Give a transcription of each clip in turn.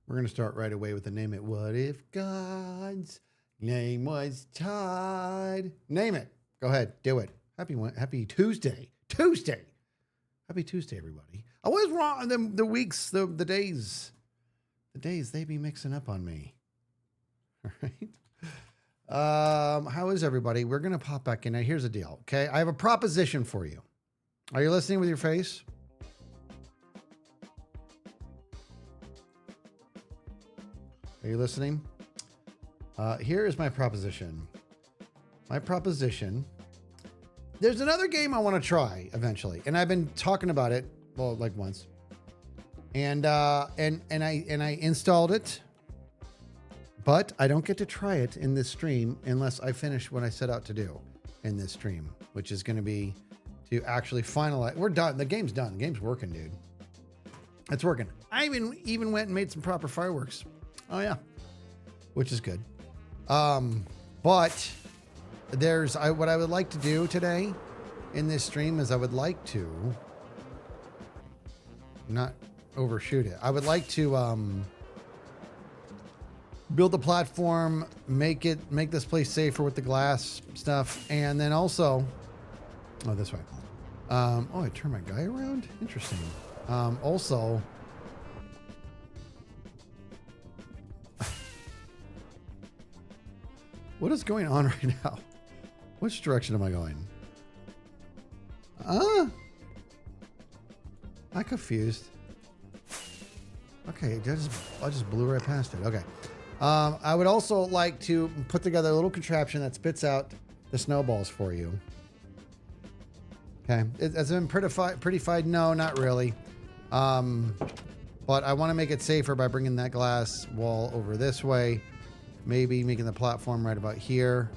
We're going to start right away with the name it. What if God's name was Todd? Name it. Go ahead. Do it. Happy Tuesday. Happy Tuesday, everybody. I was wrong. The weeks, the days, they be mixing up on me. All right. How is everybody? We're going to pop back in. Now, here's the deal. Okay. I have a proposition for you. Are you listening with your face? Are you listening? Here is my proposition. There's another game I want to try eventually, and I've been talking about it, well, like once. And I installed it, but I don't get to try it in this stream unless I finish what I set out to do in this stream, which is going to be to actually finalize. We're done. The game's done. The game's working, dude. It's working. I even went and made some proper fireworks. Oh yeah, which is good. But there's what I would like to do today in this stream is I would like to not overshoot it. I would like to build the platform, make this place safer with the glass stuff, and then also this way. I turned my guy around. Interesting. Also. What is going on right now? Which direction am I going? I'm confused. Okay, I just blew right past it. Okay. I would also like to put together a little contraption that spits out the snowballs for you. Okay. Has it been prettified? No, not really. But I want to make it safer by bringing that glass wall over this way. Maybe making the platform right about here.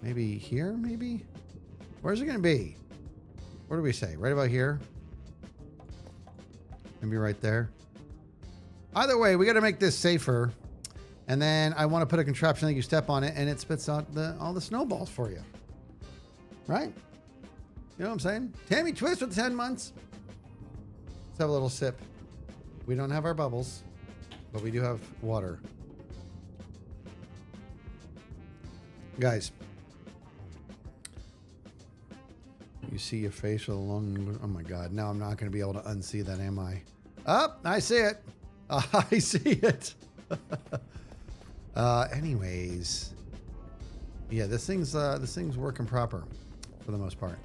Maybe here, maybe? Where's it going to be? What do we say? Right about here? Maybe right there. Either way, we got to make this safer. And then I want to put a contraption that you step on it and it spits out all the snowballs for you. Right? You know what I'm saying? Tammy Twist with 10 months. Let's have a little sip. We don't have our bubbles, but we do have water. Guys, you see your face with a long, oh my God. Now I'm not going to be able to unsee that, am I? Oh, I see it. I see it. Anyways. Yeah, this thing's working proper for the most part.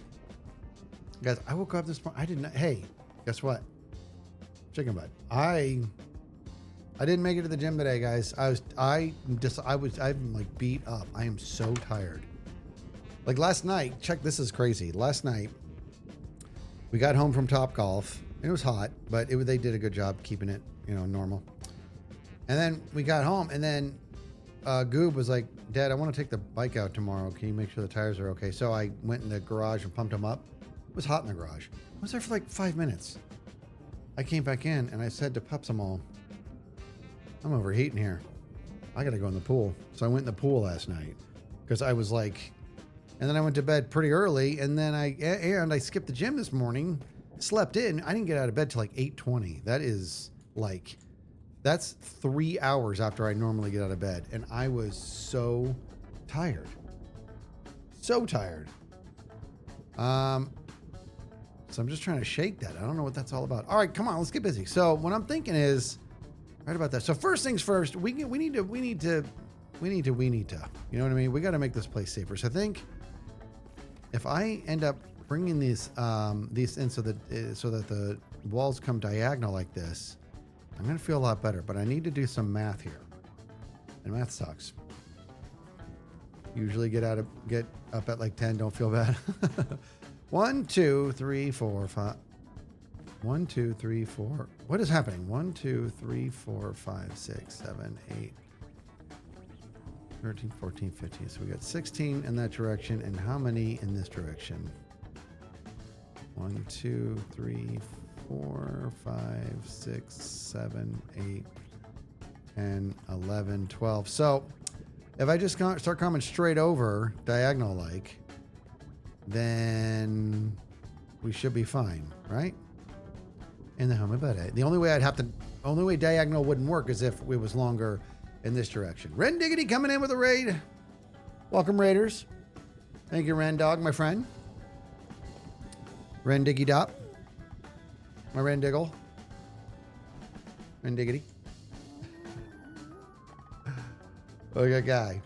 Guys, I woke up this morning. I didn't, hey, guess what? Chicken butt. I didn't make it to the gym today, guys. I'm like beat up. I am so tired. Like last night, check, this is crazy. Last night, we got home from Topgolf. It was hot, but they did a good job keeping it, normal. And then we got home, and then Goob was like, Dad, I want to take the bike out tomorrow. Can you make sure the tires are okay? So I went in the garage and pumped them up. It was hot in the garage. I was there for like 5 minutes. I came back in, and I said to Pupsamal, I'm overheating here. I got to go in the pool. So I went in the pool last night because I was like, and then I went to bed pretty early. And then I skipped the gym this morning, slept in. I didn't get out of bed till like 8:20. That's 3 hours after I normally get out of bed. And I was so tired. So tired. So I'm just trying to shake that. I don't know what that's all about. All right, come on, let's get busy. So what I'm thinking is, right about that. So first things first, we need to, you know what I mean? We got to make this place safer. So I think if I end up bringing these in so that the walls come diagonal like this, I'm going to feel a lot better, but I need to do some math here. And math sucks. Usually get up at like 10. Don't feel bad. 1, 2, 3, 4, 5. 1, 2, 3, 4. What is happening? 1, 2, 3, 4, 5, 6, 7, 8, 13, 14, 15. So we got 16 in that direction. And how many in this direction? 1, 2, 3, 4, 5, 6, 7, 8, 10, 11, 12. So if I just start coming straight over diagonal like, then we should be fine, right? in the Hermitcraft. The only way diagonal wouldn't work is if it was longer in this direction. Ren Diggity coming in with a raid. Welcome, Raiders. Thank you, Ren Dog, my friend. Ren Diggy Dop. My Ren Diggle. Ren Diggity. Look at guy.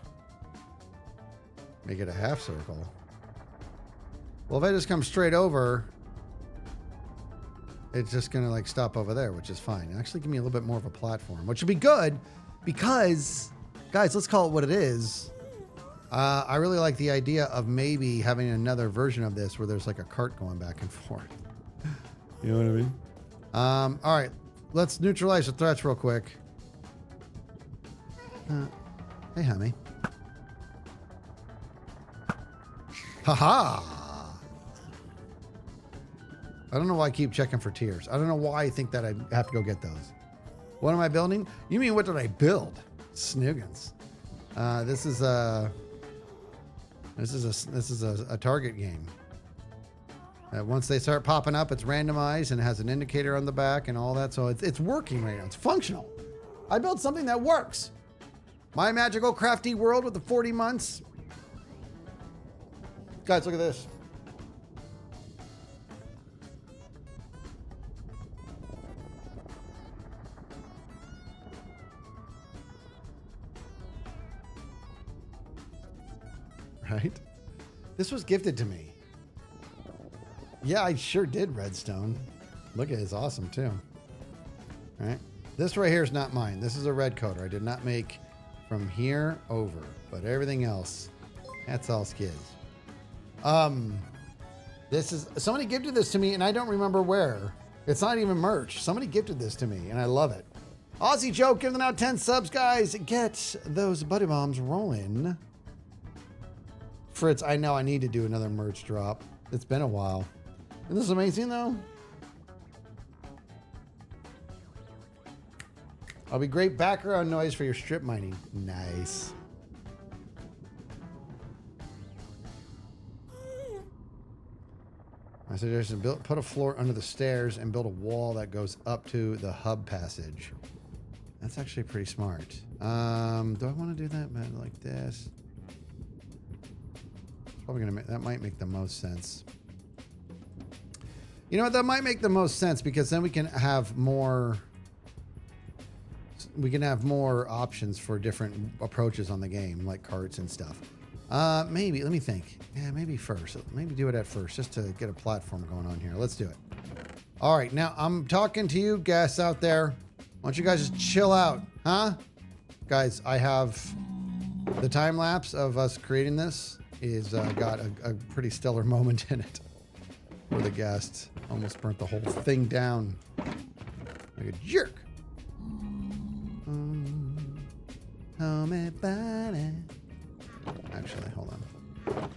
Make it a half circle. Well, if I just come straight over, it's just going to like stop over there, which is fine. Actually, give me a little bit more of a platform, which would be good because, guys, let's call it what it is. I really like the idea of maybe having another version of this where there's like a cart going back and forth. You know what I mean? All right, let's neutralize the threats real quick. Hey, Hammy. Haha! I don't know why I keep checking for tears. I don't know why I think that I have to go get those. What am I building? You mean what did I build? Snoogans. This is a target game. Once they start popping up, it's randomized and it has an indicator on the back and all that. So it's working right now. It's functional. I built something that works. My magical crafty world with the 40 months. Guys, look at this. Right? This was gifted to me. Yeah, I sure did, Redstone. Look at it, it's awesome too. All right. This right here is not mine. This is a red coder. I did not make from here over, but everything else, that's all Skizz. This is, somebody gifted this to me and I don't remember where. It's not even merch. Somebody gifted this to me and I love it. Aussie Joe giving out 10 subs, guys. Get those buddy bombs rolling. Fritz, I know I need to do another merch drop. It's been a while. Isn't this amazing though? I'll be great background noise for your strip mining. Nice. My suggestion, put a floor under the stairs and build a wall that goes up to the hub passage. That's actually pretty smart. Do I want to do that like this? Probably gonna make, that might make the most sense. You know what? That might make the most sense because then we can have more. We can have more options for different approaches on the game, like carts and stuff. Maybe, let me think. Yeah, maybe first. Maybe do it at first, just to get a platform going on here. Let's do it. All right, now I'm talking to you guests out there. Why don't you guys just chill out, huh? Guys, I have the time lapse of us creating this is got a pretty stellar moment in it. Where the guest almost burnt the whole thing down like a jerk. Actually, hold on.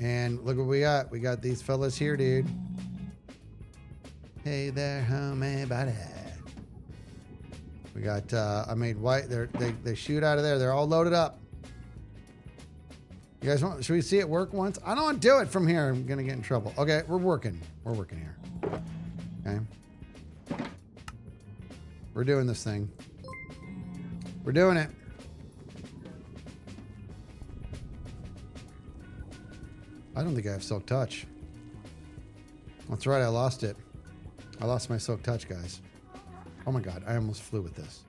And look what we got. We got these fellas here, dude. Hey there, homie buddy. We got, I made white. They shoot out of there. They're all loaded up. You guys want, should we see it work once? I don't want to do it from here. I'm going to get in trouble. Okay, we're working. We're working here. Okay. We're doing this thing. We're doing it. I don't think I have Silk Touch. That's right, I lost it. I lost my Silk Touch, guys. Oh my God, I almost flew with this.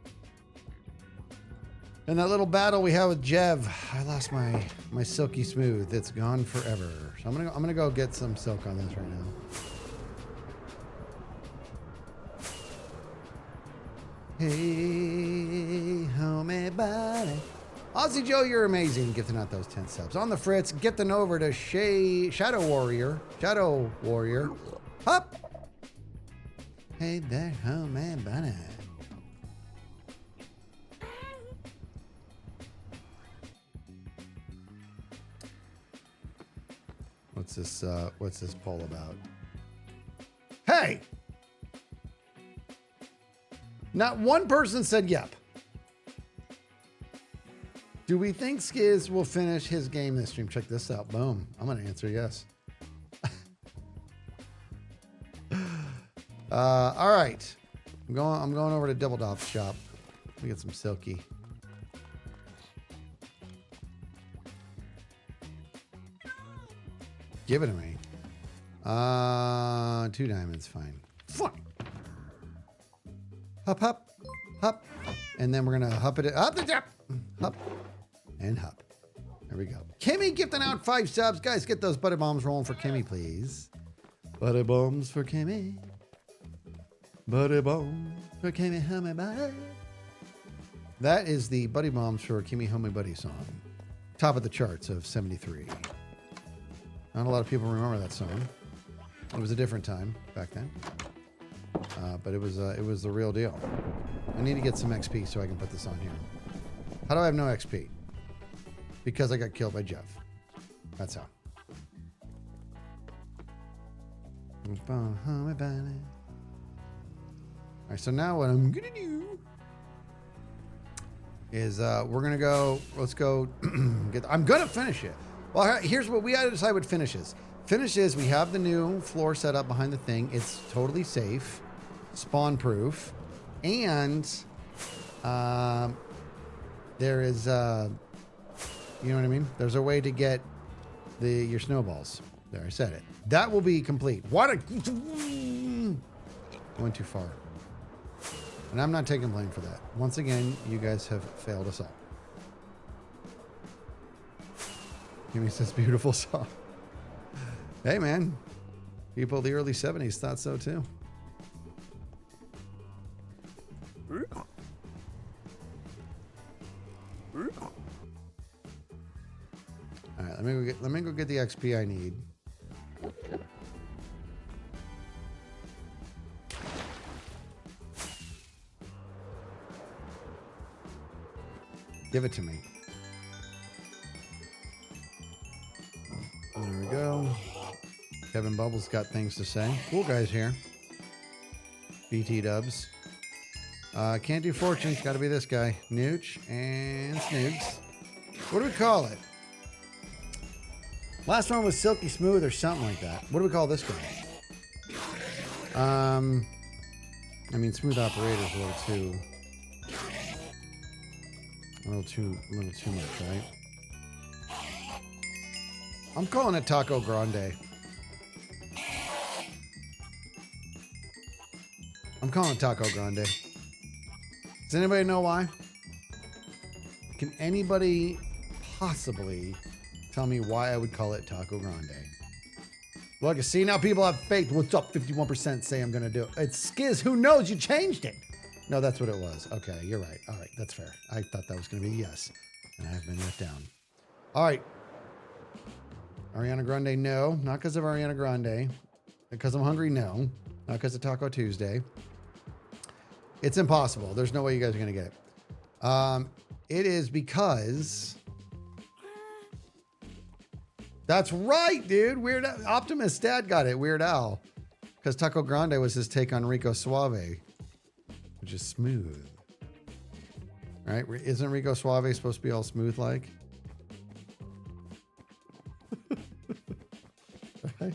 In that little battle we had with Jev, I lost my Silky Smooth. It's gone forever. So I'm gonna go get some silk on this right now. Hey, homie buddy. Aussie Joe, you're amazing. Gifting out those 10 subs. On the Fritz, gifting over to Shadow Warrior. Shadow Warrior. Up. Hey there, homie buddy. What's this poll about? Hey! Not one person said yep. Do we think Skizz will finish his game this stream? Check this out. Boom. I'm going to answer yes. All right. I'm going over to Double Dop's shop. Let me get some silky. Give it to me. 2 diamonds, fine. Fine. Hop, hop, hop. And then we're gonna hop it up the top. Hop. And hop. There we go. Kimmy gifting out 5 subs. Guys, get those butter bombs rolling for Kimmy, please. Butter bombs for Kimmy. Butter bombs for Kimmy, Hummy Buddy. That is the Buddy Bombs for Kimmy Hummy Buddy song. Top of the charts of 73. Not a lot of people remember that song. It was a different time back then. But it was the real deal. I need to get some XP so I can put this on here. How do I have no XP? Because I got killed by Jeff. That's how. All right, so now what I'm gonna do is we're gonna go. Let's go. I'm gonna finish it. Well, here's what we gotta decide what finishes. Finishes. We have the new floor set up behind the thing. It's totally safe, spawn proof, and there is. You know what I mean? There's a way to get your snowballs. There, I said it. That will be complete. What a... Went too far. And I'm not taking blame for that. Once again, you guys have failed us all. Kimmy says, beautiful song. Hey, man. People of the early 70s thought so, too. All right, let me go get the XP I need. Give it to me. There we go. Kevin Bubbles got things to say. Cool guys here. BT dubs. Can't do fortunes. Got to be this guy. Nooch and Snoogs. What do we call it? Last one was Silky Smooth or something like that. What do we call this guy? I mean, Smooth Operator's a little too much, right? I'm calling it Taco Grande. I'm calling it Taco Grande. Does anybody know why? Can anybody possibly tell me why I would call it Taco Grande? Look, see, now people have faith. What's up? 51% say I'm going to do it. It's Skizz. Who knows? You changed it. No, that's what it was. Okay, you're right. All right, that's fair. I thought that was going to be a yes. And I have been let down. All right. Ariana Grande, no. Not because of Ariana Grande. Because I'm hungry, no. Not because of Taco Tuesday. It's impossible. There's no way you guys are going to get it. It is because... That's right, dude. Weird Optimus Dad got it. Weird Al. Because Taco Grande was his take on Rico Suave, which is smooth. Right? Isn't Rico Suave supposed to be all smooth like? Right?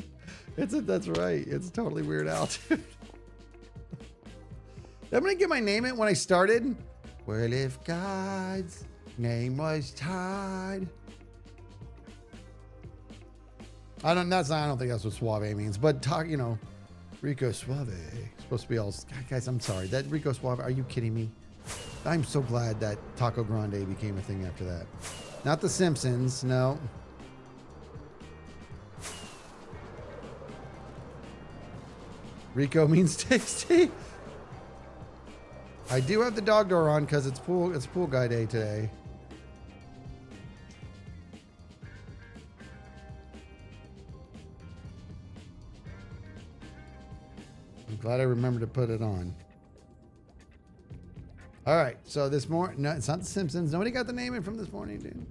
That's right. It's totally Weird Al, dude. I'm going to get my name it when I started. Well, if God's name was tied. I don't think that's what Suave means, but Rico Suave supposed to be all. Guys, I'm sorry. That Rico Suave. Are you kidding me? I'm so glad that Taco Grande became a thing after that. Not The Simpsons, no. Rico means tasty. I do have the dog door on because it's pool guy day today. I'm glad I remembered to put it on. All right, so this morning, no, it's not The Simpsons. Nobody got the name in from this morning, dude.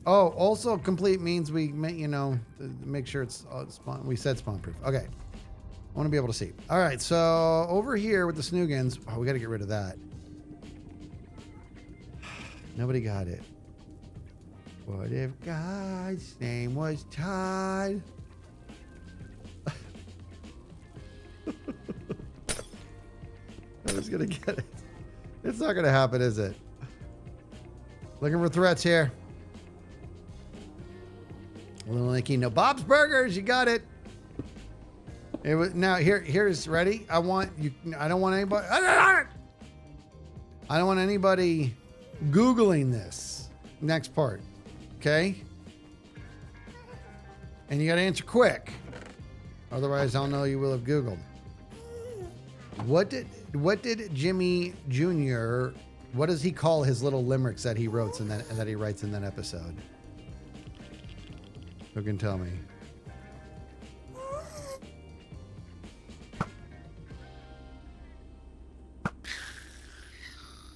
Oh, also complete means we, make sure it's spawn. We said spawn proof. Okay. I want to be able to see. All right, so over here with the Snoogans, we got to get rid of that. Nobody got it. What if God's name was Todd? Who's gonna get it? It's not gonna happen, is it? Looking for threats here. Little Nicky, no Bob's Burgers. You got it. It was now here's ready. I don't want anybody. I don't want anybody Googling this next part. Okay. And you got to answer quick. Otherwise, I'll know you will have Googled. What did Jimmy Jr. What does he call his little limericks that he writes in that episode? Who can tell me?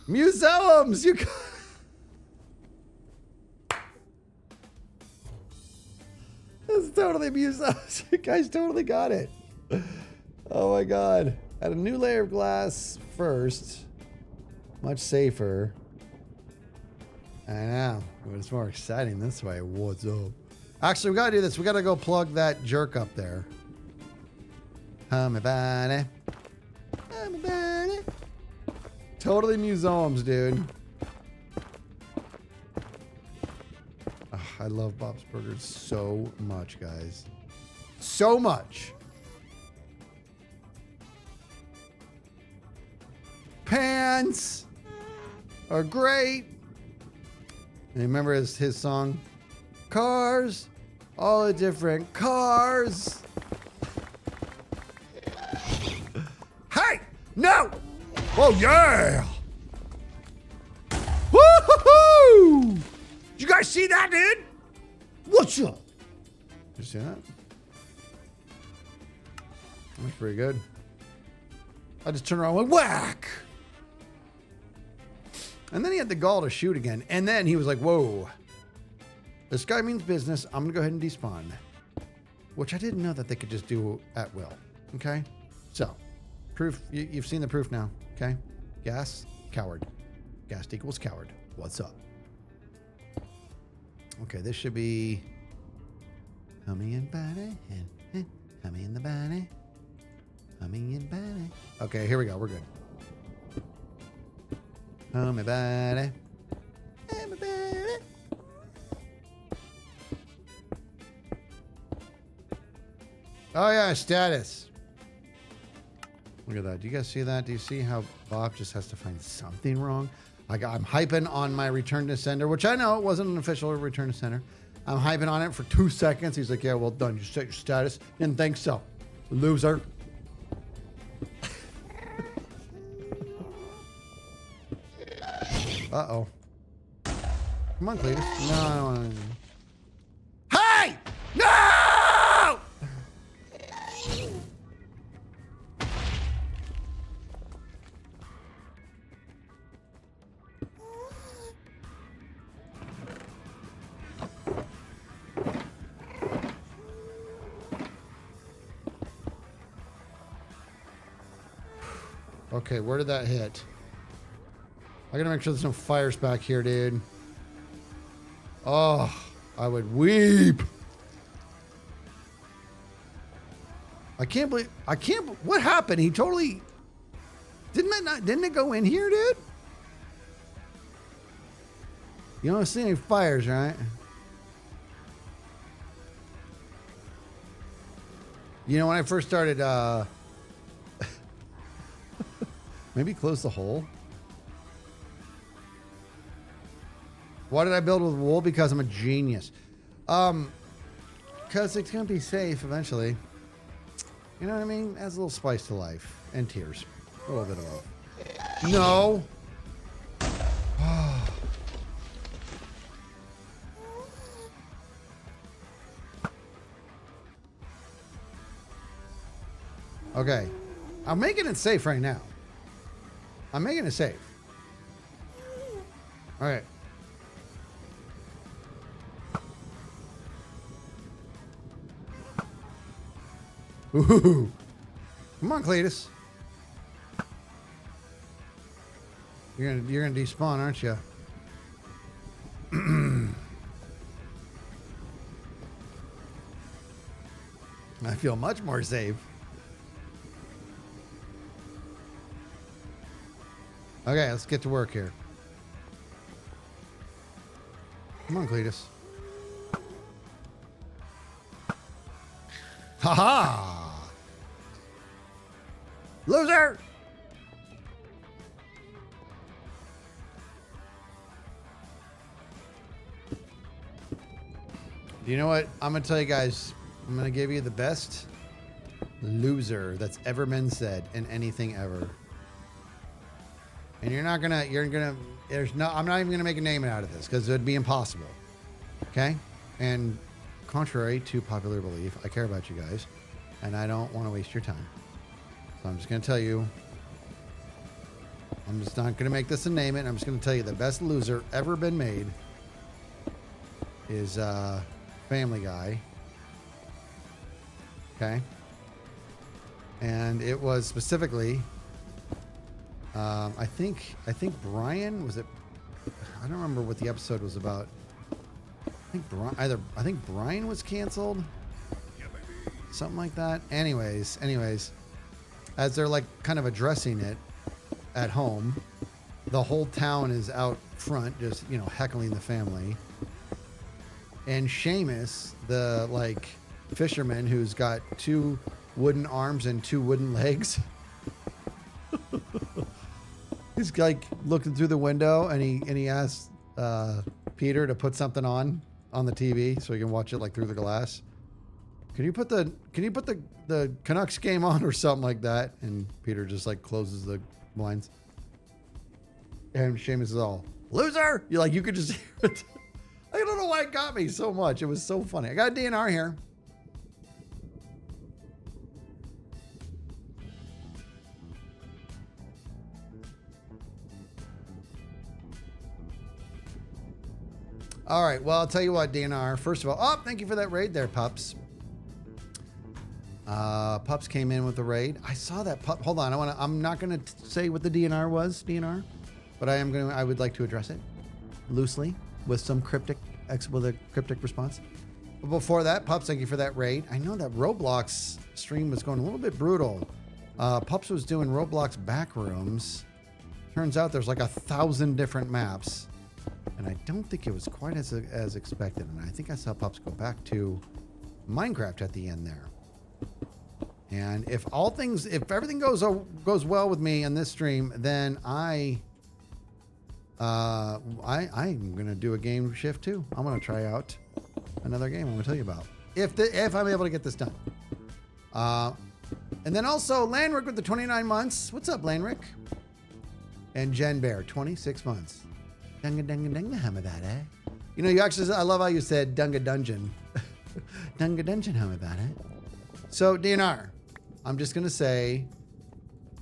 Museums! You That's totally museums. You guys totally got it. Oh my god. Add a new layer of glass first. Much safer. I know. But it's more exciting this way. What's up? Actually, we gotta do this. We gotta go plug that jerk up there. Hermitcraft. Totally museums, dude. Oh, I love Bob's Burgers so much, guys. So much. Pants are great. And remember his song? Cars. All the different cars. Hey! No! Oh, yeah! Woo-hoo-hoo! Did you guys see that, dude? What's up? You see that? That's pretty good. I just turned around and went, whack! And then he had the gall to shoot again. And then he was like, whoa. This guy means business. I'm going to go ahead and despawn. Which I didn't know that they could just do at will. Okay? So, proof. You've seen the proof now. Okay? Gas, coward. Gas equals coward. What's up? Okay, this should be... Hummy and body. Hummy in the body. Hummy and body. Okay, here we go. We're good. Hummy body. Hummy body. Oh yeah, status. Look at that. Do you guys see that? Do you see how Bob just has to find something wrong? I'm hyping on my return to sender, which I know it wasn't an official return to sender. I'm hyping on it for 2 seconds. He's like, yeah, well done. You set your status. Didn't think so. Loser. Uh-oh. Come on, Cletus. No, I don't want to. Hey! No! Okay, where did that hit? I gotta make sure there's no fires back here, dude. Oh, I would weep. I can't believe, what happened? He totally, didn't it go in here, dude? You don't see any fires, right? You know, when I first started, maybe close the hole. Why did I build with wool? Because I'm a genius. Because it's going to be safe eventually. You know what I mean? Adds a little spice to life. And tears. A little bit of both. No! Okay. I'm making it safe right now. I'm making it safe. All right. Ooh. Come on, Cletus. You're gonna despawn, aren't you? I feel much more safe. Okay, let's get to work here. Come on, Cletus. Ha-ha! Loser! You know what? I'm going to tell you guys, I'm going to give you the best loser that's ever been said in anything ever. And I'm not even going to make a name out of this because it would be impossible. Okay? And contrary to popular belief, I care about you guys and I don't want to waste your time. So I'm just going to tell you, I'm just not going to make this a name it. I'm just going to tell you the best loser ever been made is Family Guy. Okay? And it was specifically I think Brian, was it? I don't remember what the episode was about. I think Brian was canceled. Something like that. Anyways, as they're like kind of addressing it at home, the whole town is out front just, you know, heckling the family. And Seamus, the like fisherman who's got 2 wooden arms and 2 wooden legs. He's like looking through the window and he asks Peter to put something on the TV so he can watch it like through the glass. Can you put the Canucks game on or something like that? And Peter just like closes the blinds. And Seamus is all, loser! You could just hear it. I don't know why it got me so much. It was so funny. I got a DNR here. All right. Well, I'll tell you what, DNR. First of all, thank you for that raid there, Pups. Pups came in with the raid. I saw that pup. Hold on. I'm not going to say what the DNR was, but I would like to address it loosely with some cryptic response. But before that, Pups, thank you for that raid. I know that Roblox stream was going a little bit brutal. Pups was doing Roblox backrooms. Turns out there's like 1,000 different maps. And I don't think it was quite as expected. And I think I saw Pups go back to Minecraft at the end there. And if everything goes well with me on this stream, then I'm gonna do a game shift too. I'm gonna try out another game I'm gonna tell you about if I'm able to get this done. And then also Landrick with the 29 months. What's up, Landrick? And Jen Bear, 26 months. Dunga dunga dunga, how about it? You know, I love how you said Dunga Dungeon. Dunga Dungeon, how about it? So DNR, I'm just gonna say,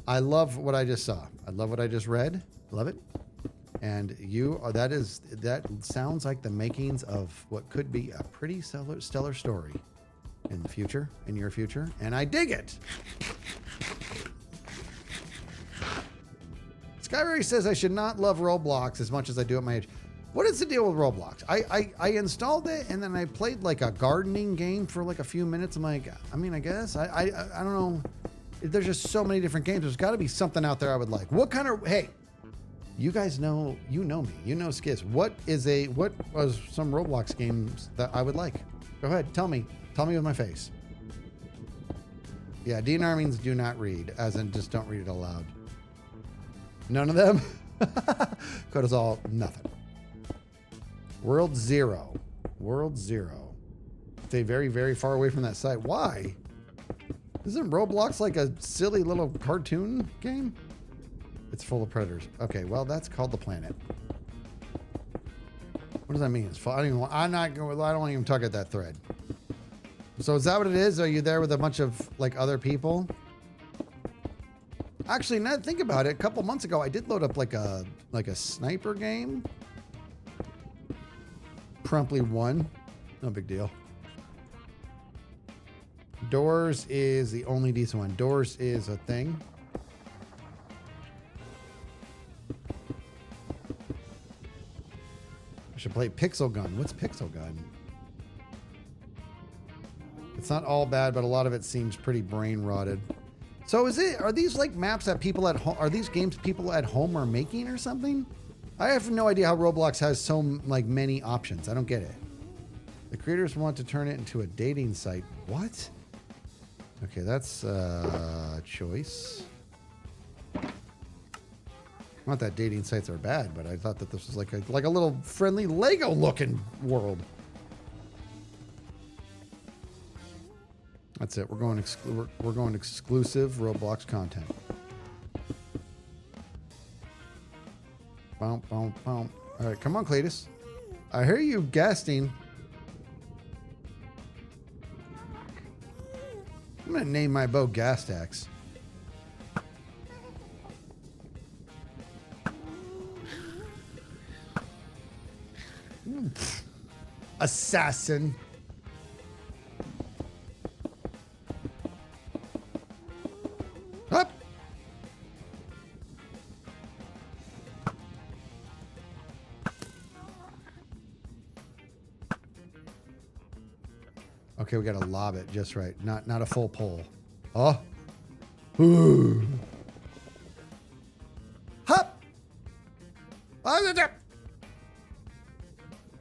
I love what I just saw. I love what I just read. Love it. And that sounds like the makings of what could be a pretty stellar story in the future, in your future, and I dig it. Skyberry says I should not love Roblox as much as I do at my age. What is the deal with Roblox? I installed it and then I played like a gardening game for like a few minutes. I'm like, I guess I don't know. There's just so many different games. There's got to be something out there I would like. Hey, you guys know, you know me, you know Skizz. What was some Roblox games that I would like? Go ahead, tell me with my face. Yeah, DNR means do not read, as in just don't read it aloud. None of them? Code is all nothing. World Zero. Stay very, very far away from that site. Why? Isn't Roblox like a silly little cartoon game? It's full of predators. Okay, well, that's called the planet. What does that mean? It's full. I don't want to even talk at that thread. So is that what it is? Are you there with a bunch of like other people? Actually, now that I think about it, a couple months ago, I did load up like a sniper game. Promptly won. No big deal. Doors is the only decent one. Doors is a thing. I should play Pixel Gun. What's Pixel Gun? It's not all bad, but a lot of it seems pretty brain rotted. So are these like maps that people at home, are these games people at home are making or something? I have no idea how Roblox has so like many options. I don't get it. The creators want to turn it into a dating site. What? Okay, that's a choice. Not that dating sites are bad, but I thought that this was like a little friendly Lego looking world. That's it. We're going exclusive Roblox content. Boom, boom, boom. All right, come on, Cletus. I hear you gasping. I'm gonna name my boat Gastax. Assassin. Up. Okay, we gotta lob it just right. Not a full pull. Oh. Ooh. Hop.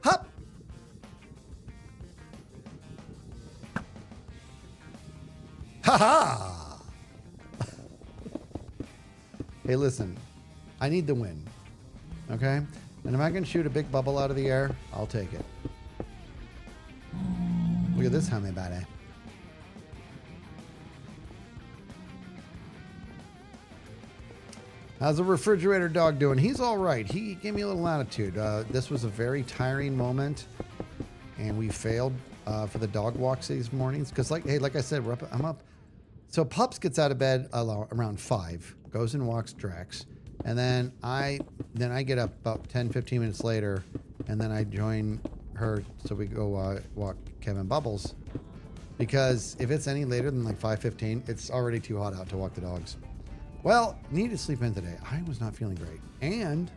Hop. Ha ha. Hey, listen. I need the win. Okay? And if I can shoot a big bubble out of the air, I'll take it. Look at this hummy buddy. How's the refrigerator dog doing? He's all right. He gave me a little attitude. This was a very tiring moment, and we failed for the dog walks these mornings. Because, like I said, I'm up. So Pups gets out of bed around 5, goes and walks Drax, and then I get up about 10, 15 minutes later, and then I join her so we go walk Kevin Bubbles, because if it's any later than like 5:15, it's already too hot out to walk the dogs. Well, needed to sleep in today. I was not feeling great, and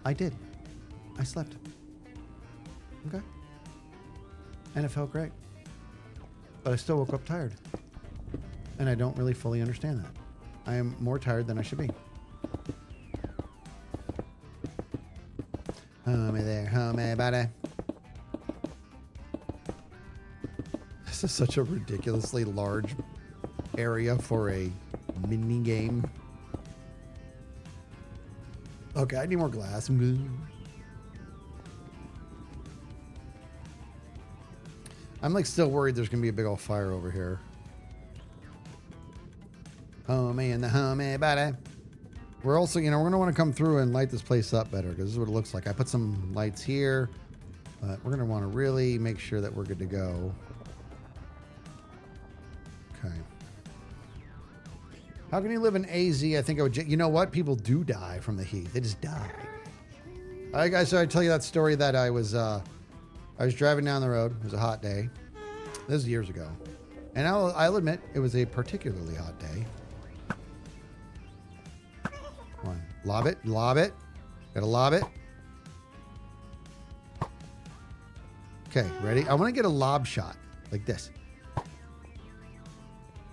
I did. I slept. Okay, and it felt great, but I still woke up tired, and I don't really fully understand that. I am more tired than I should be. Homie there, homie buddy. This is such a ridiculously large area for a mini game. Okay, I need more glass. I'm like still worried there's gonna be a big old fire over here. Homie and the homie buddy. We're also, we're gonna want to come through and light this place up better, because this is what it looks like. I put some lights here, but we're gonna want to really make sure that we're good to go. Okay. How can you live in AZ? I think I would. You know what? People do die from the heat. They just die. All right, guys. So I tell you that story that I was driving down the road. It was a hot day. This is years ago, and I'll admit it was a particularly hot day. Come on, lob it, lob it. Gotta lob it. Okay, ready? I want to get a lob shot like this.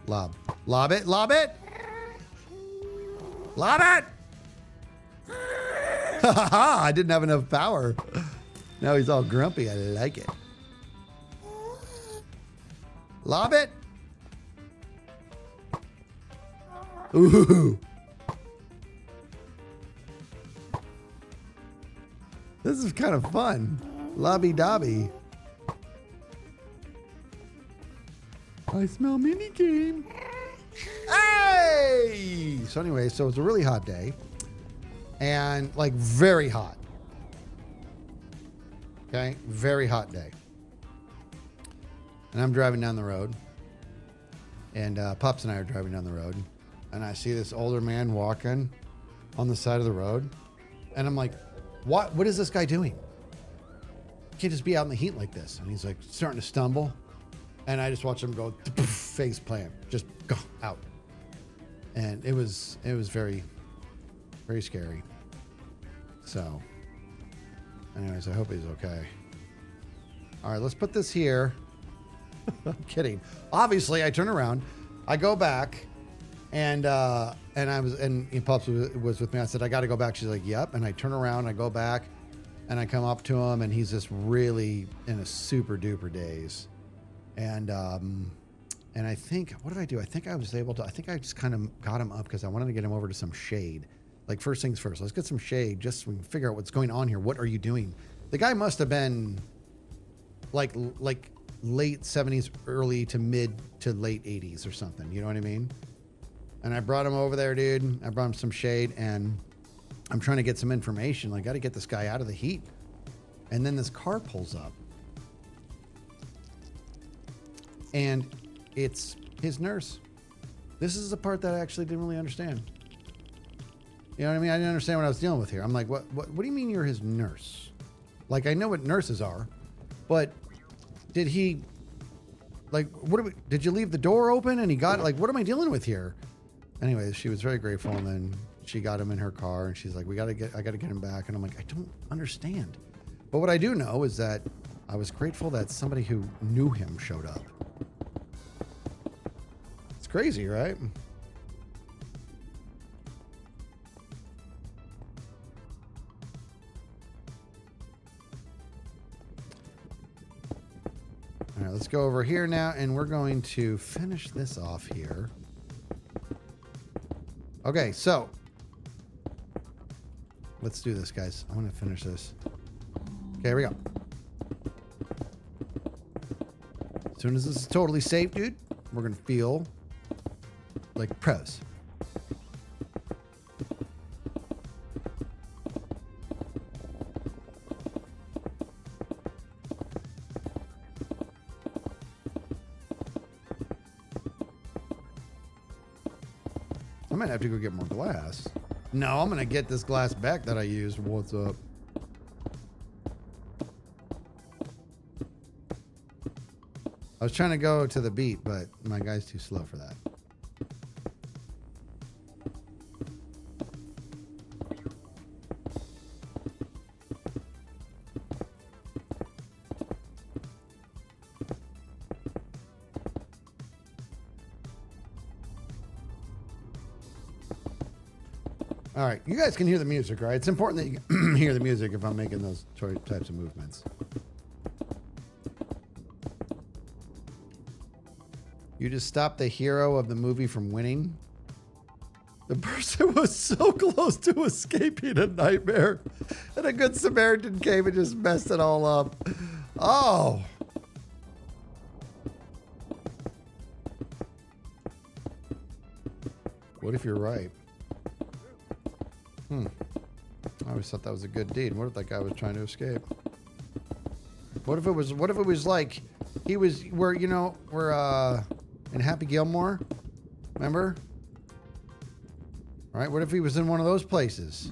Lob, lob it, lob it. Lob it! Ha ha ha! I didn't have enough power. Now he's all grumpy. I like it. Lob it! Ooh! This is kind of fun. Lobby dobby. I smell mini game. Hey! So anyway, so it's a really hot day, and like very hot. Okay, very hot day. And I'm driving down the road, and Pups and I are driving down the road, and I see this older man walking on the side of the road, and I'm like, what is this guy doing? You can't just be out in the heat like this. And he's like starting to stumble, and I just watch him go face plant, just go out. And it was very, very scary. So anyways, I hope he's okay. All right, let's put this here. I'm kidding. Obviously, I turn around, I go back, And Pups was with me. I said, I got to go back. She's like, yep. And I turn around, I go back, and I come up to him, and he's just really in a super duper daze. And I think, what did I do? I think I just kind of got him up because I wanted to get him over to some shade. Like, first things first, let's get some shade just so we can figure out what's going on here. What are you doing? The guy must have been like late 70s, early to mid to late 80s or something. You know what I mean? And I brought him over there, dude. I brought him some shade, and I'm trying to get some information. I got to get this guy out of the heat. And then this car pulls up. And it's his nurse. This is the part that I actually didn't really understand. You know what I mean? I didn't understand what I was dealing with here. I'm like, what do you mean you're his nurse? Like, I know what nurses are, but did he, like, did you leave the door open and he got, like, what am I dealing with here? Anyways, she was very grateful, and then she got him in her car, and she's like, I got to get him back. And I'm like, I don't understand. But what I do know is that I was grateful that somebody who knew him showed up. It's crazy, right? All right, let's go over here now, and we're going to finish this off here. Okay, so let's do this, guys. I want to finish this. Okay, here we go. As soon as this is totally safe, dude, we're going to feel like pros. I might have to go get more glass. No, I'm going to get this glass back that I used. What's up? I was trying to go to the beat, but my guy's too slow for that. All right, you guys can hear the music, right? It's important that you can hear the music if I'm making those types of movements. You just stopped the hero of the movie from winning. The person was so close to escaping a nightmare, and a good Samaritan came and just messed it all up. Oh. What if you're right? I always thought that was a good deed. What if that guy was trying to escape? What if it was like he was we're in Happy Gilmore? Remember? All right, what if he was in one of those places?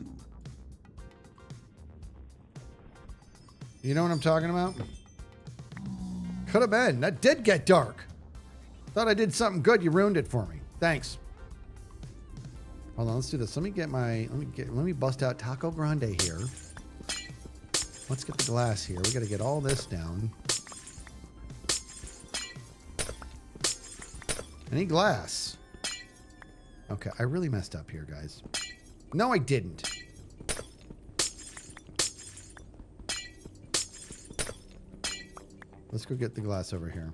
You know what I'm talking about? Could have been. That did get dark. Thought I did something good. You ruined it for me. Thanks. Hold on, let's do this. Let me bust out Taco Grande here. Let's get the glass here. We got to get all this down. Any glass? Okay, I really messed up here, guys. No, I didn't. Let's go get the glass over here.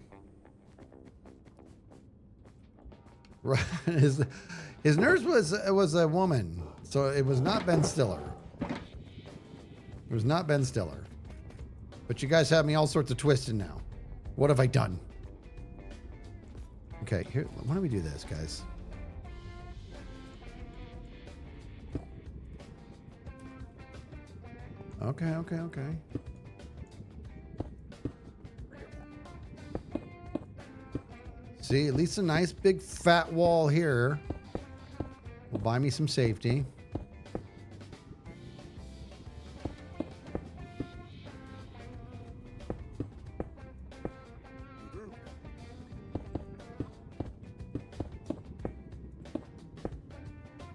Right. His nurse was a woman, so it was not Ben Stiller. It was not Ben Stiller. But you guys have me all sorts of twisted now. What have I done? Okay, here. Why don't we do this, guys? Okay. See, at least a nice big fat wall here will buy me some safety.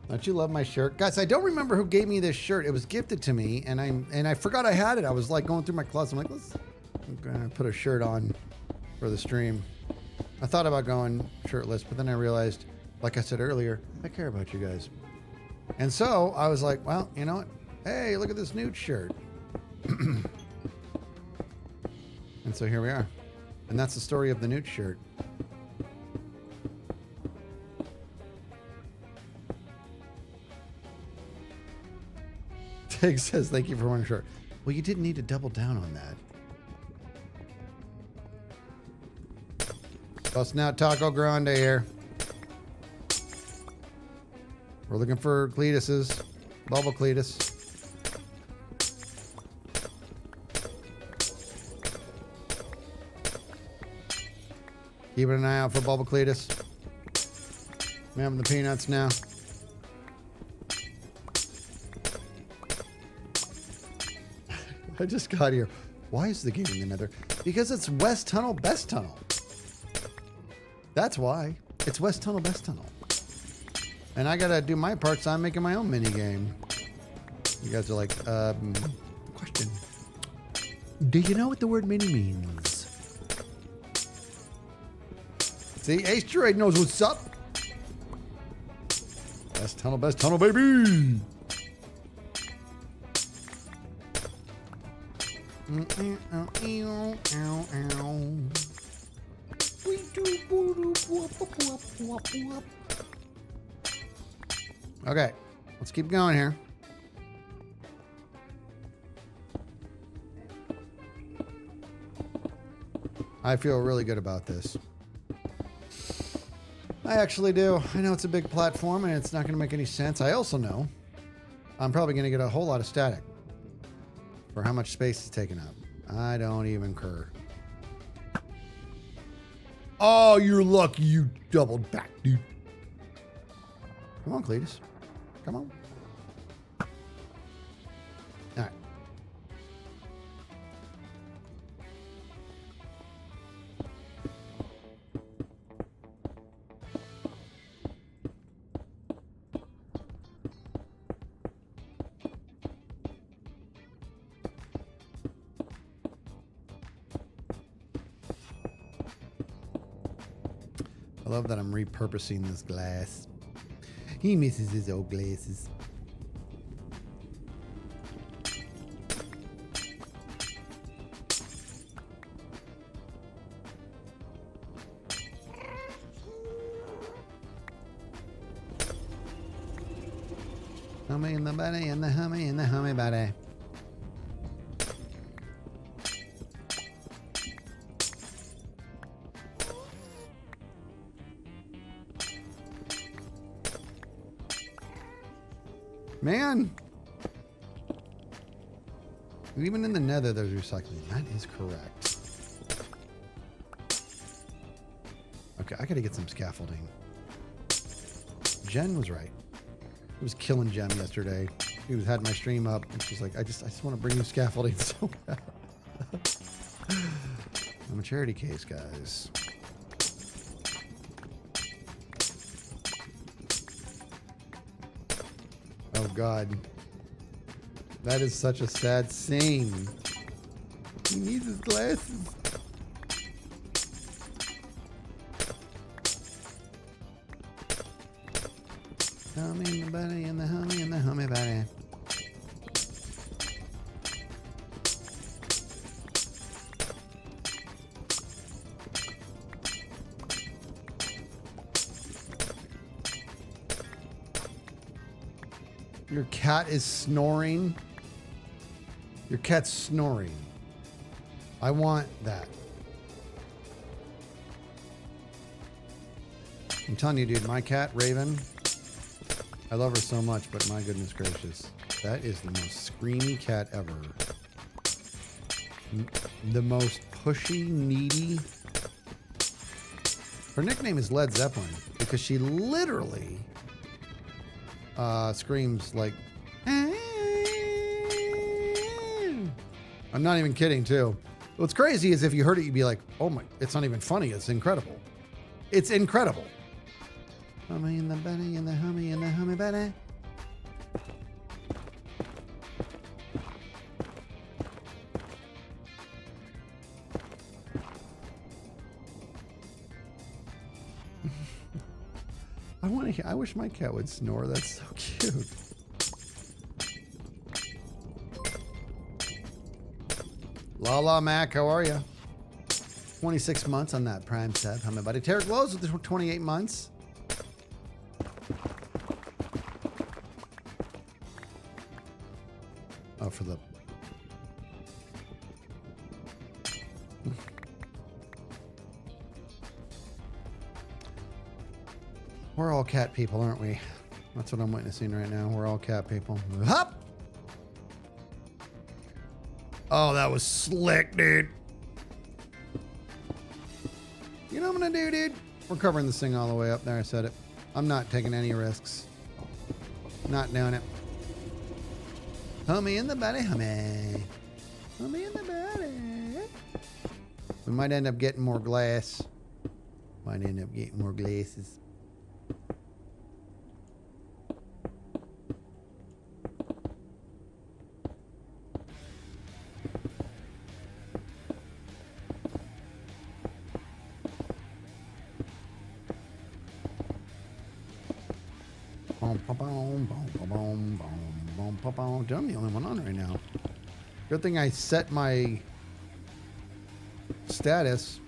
Don't you love my shirt? Guys, I don't remember who gave me this shirt. It was gifted to me, and I forgot I had it. I was like going through my closet. I'm like, I'm gonna put a shirt on for the stream. I thought about going shirtless, but then I realized like I said earlier, I care about you guys. And so I was like, well, you know what? Hey, look at this nude shirt. And so here we are. And that's the story of the nude shirt. Tig says, thank you for wearing a shirt. Well, you didn't need to double down on that. Busting out Taco Grande here. We're looking for Cletus's. Bubble Cletus. Keeping an eye out for Bubble Cletus. I'm having the peanuts now. I just got here. Why is the game in the nether? Because it's West Tunnel, Best Tunnel. That's why. It's West Tunnel, Best Tunnel. And I gotta do my part, so I'm making my own mini game. You guys are like, question. Do you know what the word mini means? See, Ace Droid knows what's up. Best Tunnel, baby. Okay, let's keep going here. I feel really good about this. I actually do. I know it's a big platform and it's not going to make any sense. I also know I'm probably going to get a whole lot of static for how much space is taken up. I don't even care. Oh, you're lucky you doubled back, dude. Come on, Cletus. Come on. All right. I love that I'm repurposing this glass. He misses his old glasses. Hummy in the buddy and the hummy and the hummy buddy. Man, even in the nether there's recycling. That is correct. Okay, I gotta get some scaffolding. Jen was right. I was killing Jen yesterday. She had my stream up and she's like, I just want to bring you scaffolding so bad. I'm a charity case, guys. Oh God, that is such a sad scene. He needs his glasses. Hummy and the buddy and the hummy and the hummy buddy. Your cat is snoring. Your cat's snoring. I want that. I'm telling you, dude, my cat, Raven, I love her so much, but my goodness gracious. That is the most screamy cat ever. The most pushy, needy. Her nickname is Led Zeppelin because she literally screams like, I'm not even kidding too. What's crazy is if you heard it, you'd be like, oh my, it's not even funny. It's incredible. It's incredible. Hummy and the bunny and the hummy and the hummy bunny. I wish my cat would snore. That's so cute. La Mac, how are you? 26 months on that Prime sub. How my buddy Tarek Lowe's with the 28 months. Oh, for the... We're all cat people, aren't we? That's what I'm witnessing right now. We're all cat people. Hop! Oh, that was slick, dude. You know what I'm gonna do, dude? We're covering this thing all the way up there. I said it. I'm not taking any risks. Not doing it. Homie in the body, homie. Homie in the body. We might end up getting more glass. Might end up getting more glasses. I'm the only one on right now. Good thing I set my status.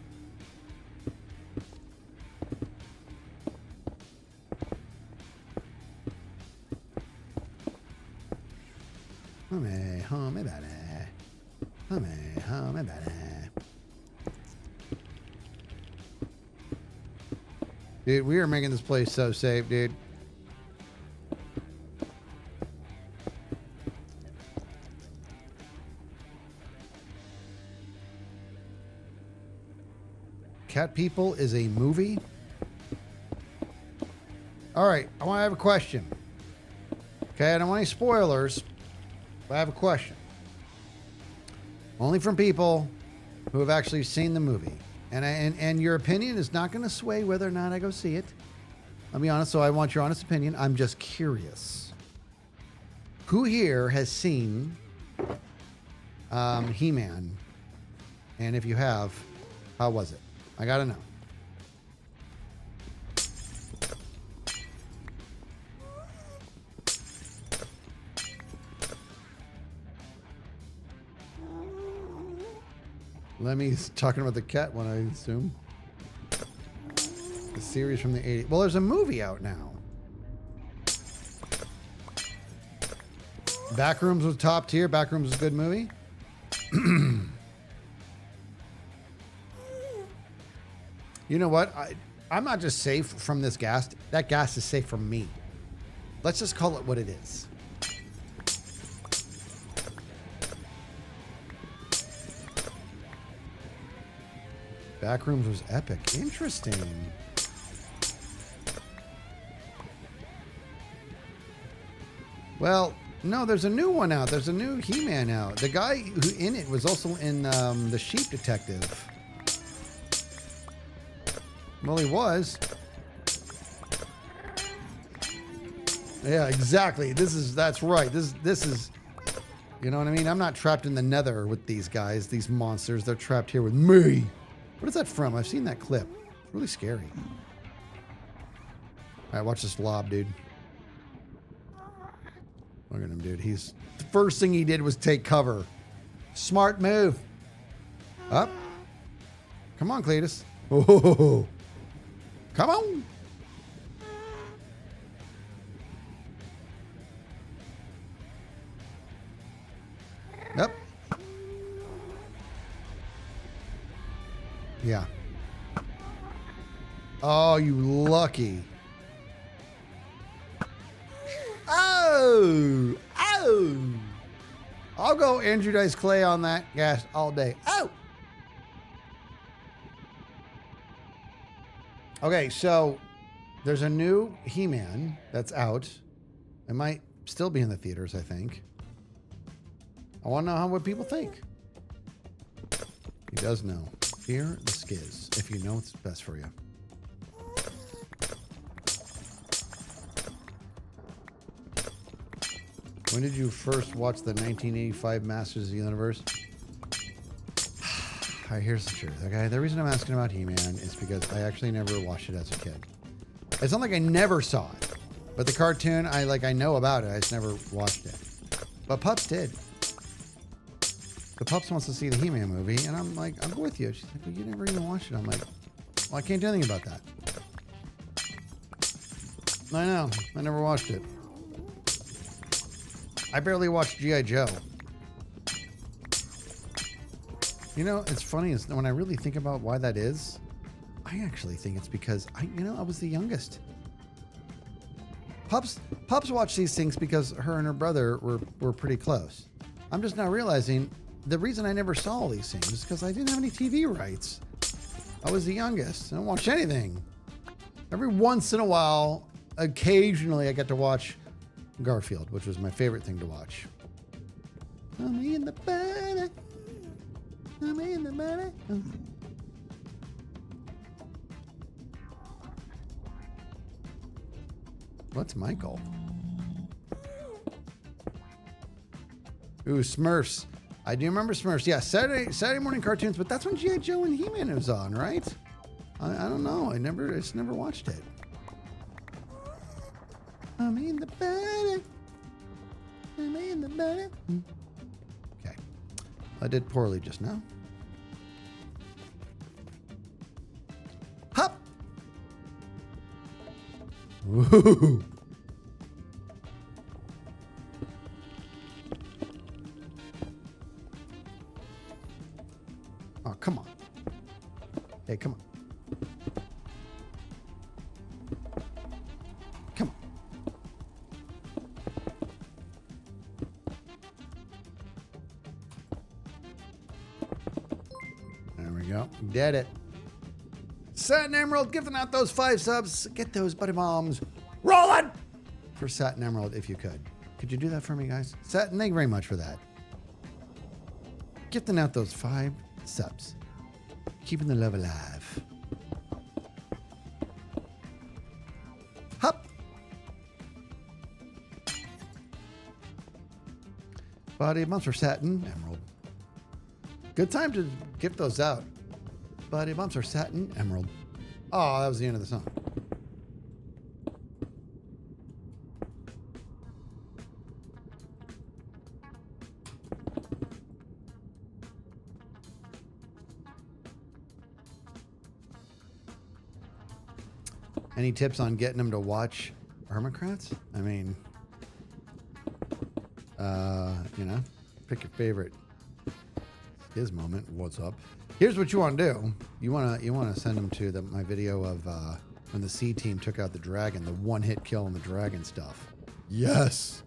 Homie, buddy. Homie, buddy. Dude, we are making this place so safe, dude. Cat People is a movie. All right, I want to have a question. Okay, I don't want any spoilers, but I have a question. Only from people who have actually seen the movie. And your opinion is not going to sway whether or not I go see it. I'll be honest, so I want your honest opinion. I'm just curious. Who here has seen He-Man? And if you have, how was it? I gotta know. Lemmy's talking about the cat one, I assume. The series from the 80s. Well, there's a movie out now. Backrooms was top tier. Backrooms was a good movie. You know what? I'm not just safe from this gas. That gas is safe from me. Let's just call it what it is. Backrooms was epic. Interesting. Well, no, there's a new one out. There's a new He-Man out. The guy who in it was also in The Sheep Detective. Well, he was. Yeah, exactly. That's right. This is, you know what I mean? I'm not trapped in the nether with these guys, these monsters. They're trapped here with me. What is that from? I've seen that clip. It's really scary. All right, watch this lob, dude. Look at him, dude. The first thing he did was take cover. Smart move. Up. Come on, Cletus. Oh. Come on. Yep. Yeah. Oh, you lucky. Oh. Oh. I'll go Andrew Dice Clay on that gas all day. Oh. Okay, so there's a new He-Man that's out. It might still be in the theaters, I think. I want to know what people think. He does know. Fear the Skizz, if you know what's best for you. When did you first watch the 1985 Masters of the Universe? All right, here's the truth, okay? The reason I'm asking about He-Man is because I actually never watched it as a kid. It's not like I never saw it, but the cartoon, I know about it. I just never watched it. But Pups did. The Pups wants to see the He-Man movie, and I'm like, I'm with you. She's like, well, you never even watched it. I'm like, well, I can't do anything about that. I know. I never watched it. I barely watched G.I. Joe. You know, it's funny is when I really think about why that is, I actually think it's because I was the youngest. Pups watched these things because her and her brother were pretty close. I'm just now realizing the reason I never saw all these things is because I didn't have any TV rights. I was the youngest. I don't watch anything. Every once in a while, occasionally I get to watch Garfield, which was my favorite thing to watch. I'm in the body. I'm in the body. What's Michael? Ooh, Smurfs. I do remember Smurfs. Yeah, Saturday morning cartoons, but that's when G.I. Joe and He-Man was on, right? I don't know. I just never watched it. I'm in the body. I'm in the body. Okay. I did poorly just now. Hop! Woo! Oh, come on. Hey, come on. Come on. There we go. Did it. Satin Emerald giving out those 5 subs. Get those buddy bombs rolling for Satin Emerald if you could. Could you do that for me, guys? Satin, thank you very much for that. Gifting out those 5 subs. Keeping the love alive. Hop. Body bumps for Satin Emerald. Good time to gift those out. Body bumps for Satin Emerald. Oh, that was the end of the song. Any tips on getting them to watch Hermitcraft? I mean, pick your favorite Skizz moment. What's up? Here's what you want to do. You want to send them to my video of when the C team took out the dragon, the one-hit kill on the dragon stuff. Yes.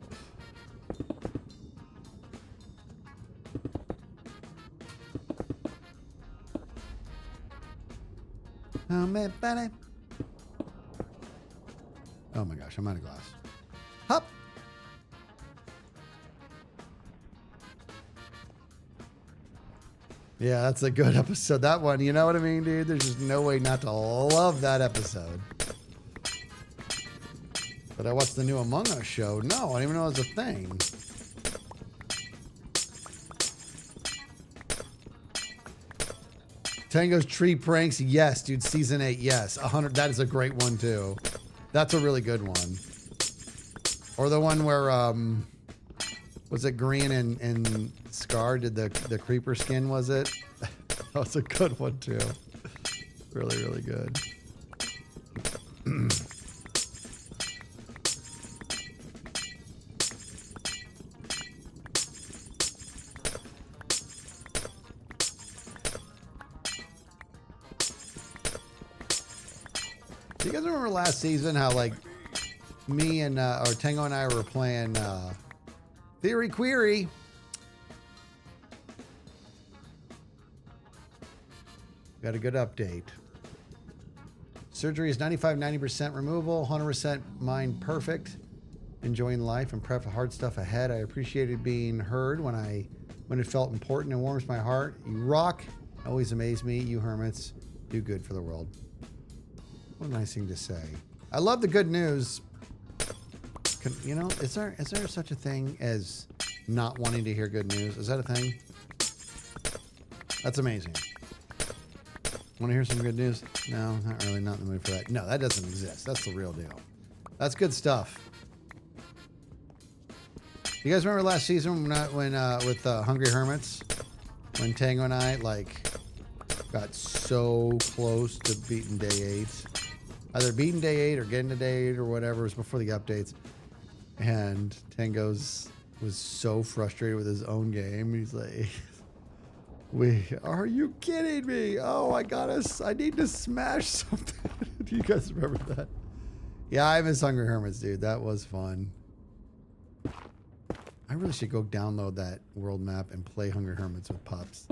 Oh my gosh, I'm out of glass. Hop. Yeah, that's a good episode. That one, you know what I mean, dude? There's just no way not to love that episode. But I watched the new Among Us show. No, I didn't even know it was a thing. Tango's Tree Pranks. Yes, dude. Season 8. Yes. 100. That is a great one, too. That's a really good one. Or the one where, was it Green and Scar did the creeper skin, was it? That was a good one, too. Really, really good. Do you guys remember last season how, like, me and, or Tango and I were playing, Theory Query? Got a good update. Surgery is 90% removal, 100% mind perfect. Enjoying life and prep for hard stuff ahead. I appreciated being heard when it felt important and warms my heart. You rock. Always amaze me. You hermits do good for the world. What a nice thing to say. I love the good news. Is there such a thing as not wanting to hear good news? Is that a thing? That's amazing. Want to hear some good news? No, not really. Not in the mood for that. No, that doesn't exist. That's the real deal. That's good stuff. You guys remember last season when with Hungry Hermits, when Tango and I like got so close to beating day 8, either beating day 8 or getting to day 8 or whatever. It was before the updates, and Tango's was so frustrated with his own game. He's like, are you kidding me? Oh, I need to smash something. Do you guys remember that? Yeah, I miss Hungry Hermits, dude. That was fun. I really should go download that world map and play Hungry Hermits with pups.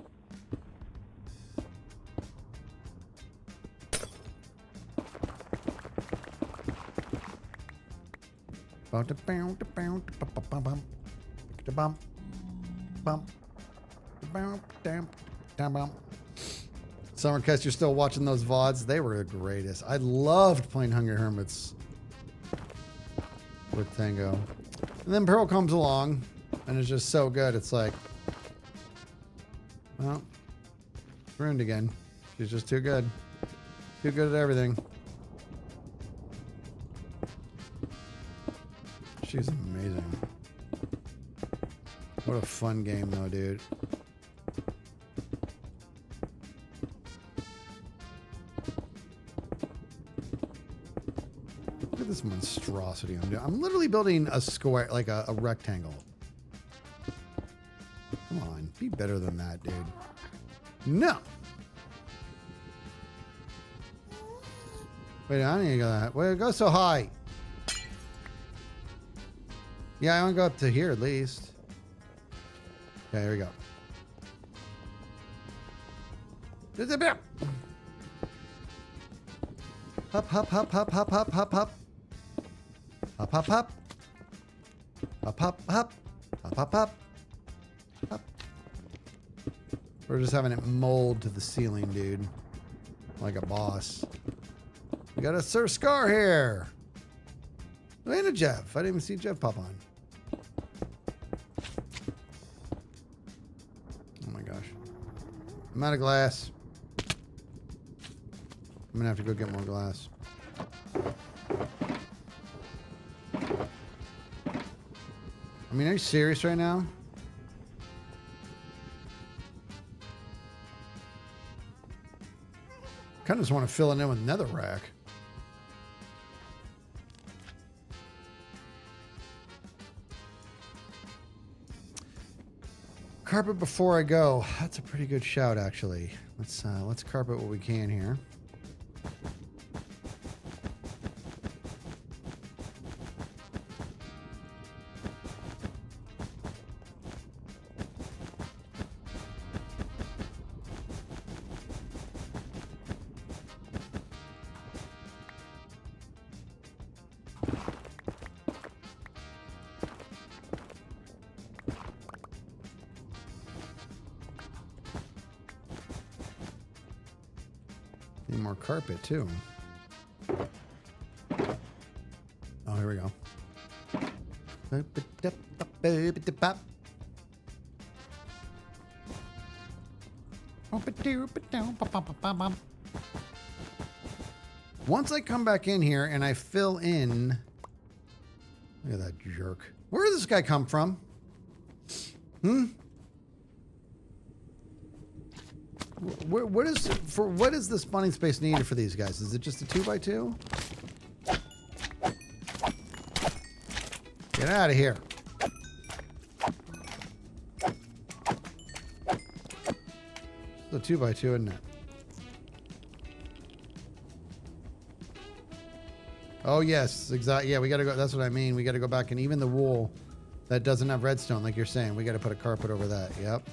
Summercast, you're still watching those VODs? They were the greatest. I loved playing Hungry Hermits with Tango. And then Pearl comes along and it's just so good. It's like, well, it's ruined again. She's just too good. Too good at everything. She's amazing. What a fun game though, dude. Look at this monstrosity I'm doing. I'm literally building a square, like a rectangle. Come on, be better than that, dude. No. Wait, I need to go that. Wait, go so high. Yeah, I want to go up to here at least. Okay, here we go. Hop, hop, hop, hop, hop, hop, hop, hop. Hop, hop, hop. Hop, hop, hop. Hop, hop, hop. Hop. We're just having it mold to the ceiling, dude. Like a boss. We got a Sir Scar here. And a Jeff. I didn't even see Jeff pop on. Oh my gosh. I'm out of glass. I'm gonna have to go get more glass. I mean, are you serious right now? Kind of just want to fill it in with netherrack. Carpet before I go. That's a pretty good shout, actually. Let's carpet what we can here. Need more carpet too. Oh, here we go. Once I come back in here and I fill in, look at that jerk. Where did this guy come from? What is the spawning space needed for these guys? Is it just a 2x2? Get out of here. It's a 2x2, isn't it? Oh yes, exactly. Yeah, we gotta go. That's what I mean. We gotta go back, and even the wool that doesn't have redstone, like you're saying, we gotta put a carpet over that. Yep.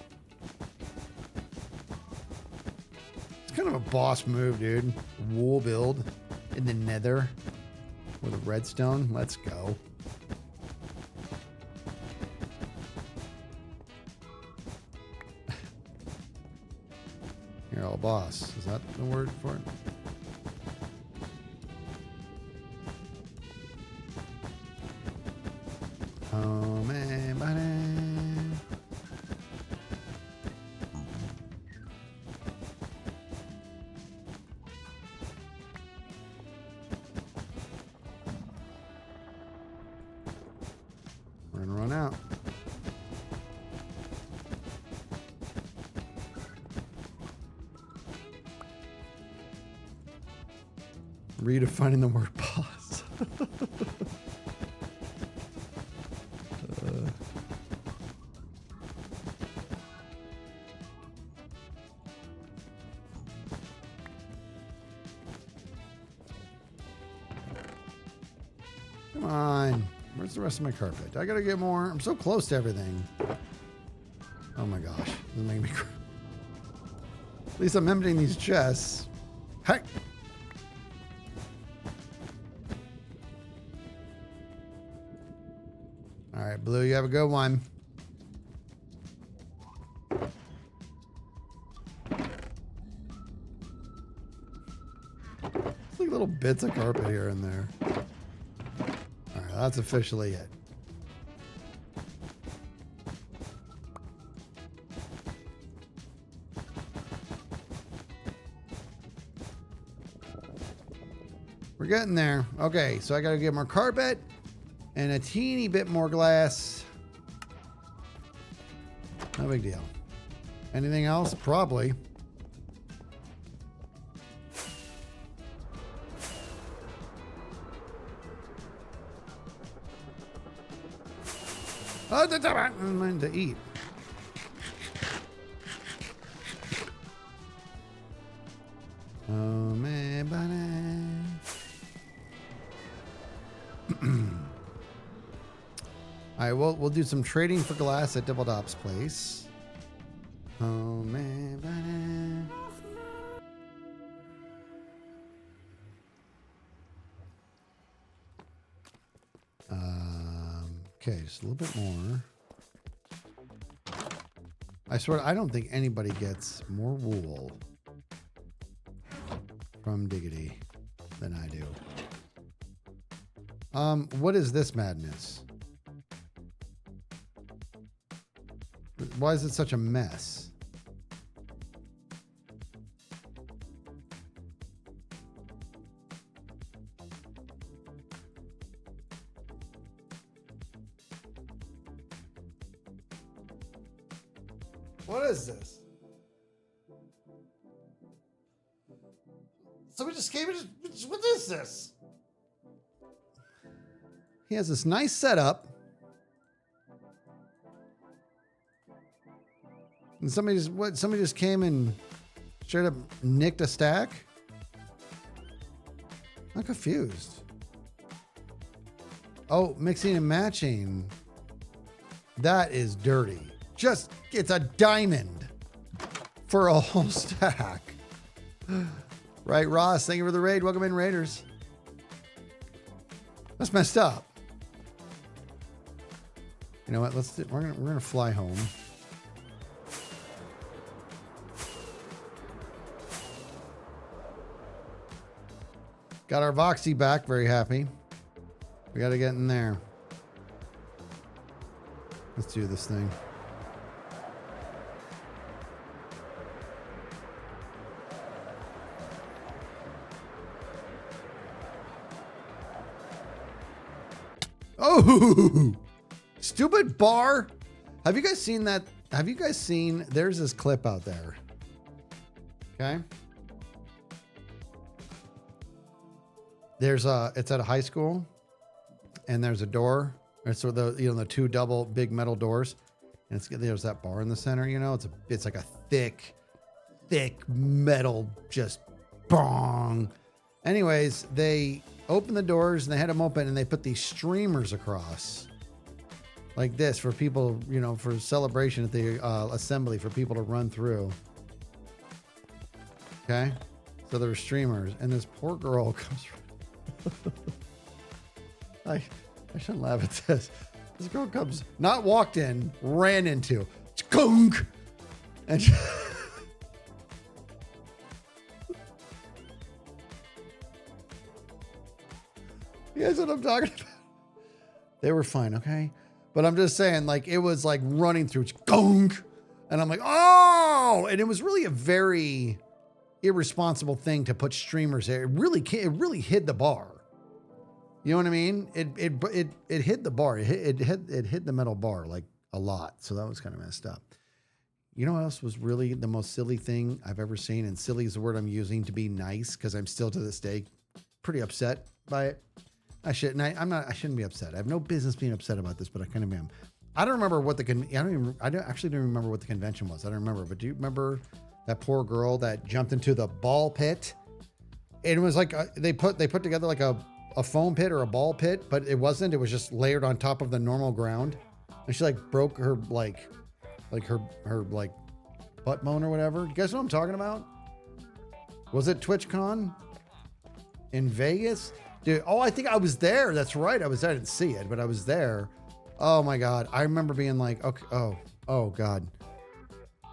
Kind of a boss move, dude. Wool build in the nether with a redstone. Let's go. You're all boss. Is that the word for it? Oh man, buddy. Redefining the word pause. Come on. Where's the rest of my carpet? I gotta get more. I'm so close to everything. Oh my gosh. This is making me cry. At least I'm emptying these chests. Hey! Alright, Blue, you have a good one. It's like little bits of carpet here and there. Alright, that's officially it. We're getting there. Okay, so I gotta get more carpet and a teeny bit more glass. No big deal. Anything else? Probably. Oh, I'm going to eat. Oh, man, banana. All right, we'll do some trading for glass at Double Dop's place. Oh, man, banana. Okay, just a little bit more. I swear, I don't think anybody gets more wool from Diggity than I do. What is this madness? Why is it such a mess? What is this? Somebody just gave it. What is this? He has this nice setup. And somebody just came and straight up nicked a stack? I'm confused. Oh, mixing and matching. That is dirty. Just, it's a diamond for a whole stack. Right, Ross, thank you for the raid. Welcome in, Raiders. That's messed up. You know what? We're gonna fly home. Got our Voxy back. Very happy. We got to get in there. Let's do this thing. Oh, stupid bar. Have you guys seen that? Have you guys seen, there's this clip out there. Okay. There's it's at a high school and there's a door. So the two double big metal doors, and there's that bar in the center, it's like a thick metal, just bong. Anyways, they opened the doors and they had them open and they put these streamers across like this for people, for celebration at the assembly for people to run through. Okay. So there were streamers and this poor girl comes. I shouldn't laugh at this. This girl comes, not walked in, ran into, skunk, and she, you guys know what I'm talking about? They were fine, okay? But I'm just saying, like, it was like running through, skunk, and I'm like, oh! And it was really a very irresponsible thing to put streamers there. It really hid the bar. You know what I mean? It hit the bar. It hit the metal bar like a lot. So that was kind of messed up. You know what else was really the most silly thing I've ever seen? And silly is the word I'm using to be nice, because I'm still to this day pretty upset by it. I shouldn't be upset. I have no business being upset about this, but I kind of am. I don't remember what I actually don't remember what the convention was. I don't remember, but do you remember that poor girl that jumped into the ball pit? It was like they put together like a foam pit or a ball pit, but it wasn't. It was just layered on top of the normal ground, and she like broke her her butt bone or whatever. You guys know what I'm talking about? Was it TwitchCon in Vegas? Dude, oh, I think I was there. That's right. I was there. I didn't see it, but I was there. Oh my God. I remember being like, okay, oh God.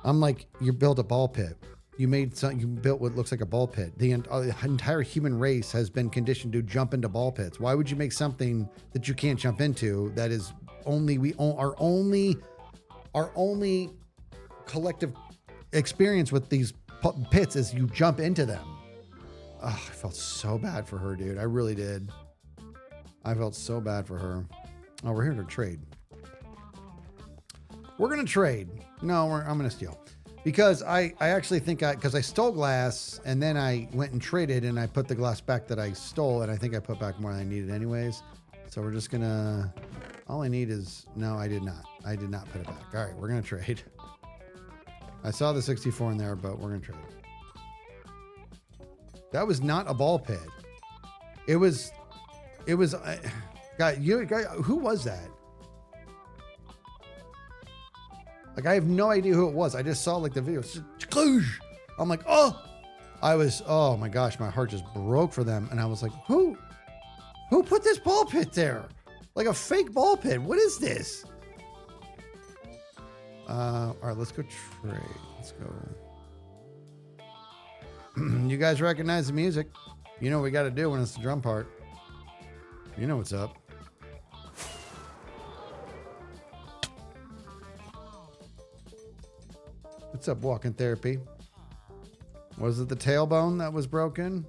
I'm like, you built a ball pit. You built what looks like a ball pit. The entire human race has been conditioned to jump into ball pits. Why would you make something that you can't jump into that is our only collective experience with these pits is you jump into them? Oh, I felt so bad for her, dude. I really did. I felt so bad for her. Oh, we're here to trade. We're going to trade. No, I'm going to steal. Because I actually think because I stole glass and then I went and traded and I put the glass back that I stole, and I think I put back more than I needed anyways. So we're just going to, all I need is, no, I did not. I did not put it back. All right, we're going to trade. I saw the 64 in there, but we're going to trade. That was not a ball pit. It was, who was that? Like, I have no idea who it was. I just saw like the video. I'm like, oh my gosh, my heart just broke for them. And I was like, who put this ball pit there? Like a fake ball pit. What is this? All right, let's go trade. Let's go. You guys recognize the music. You know what we got to do when it's the drum part. You know what's up. What's up, walking therapy? Was it the tailbone that was broken?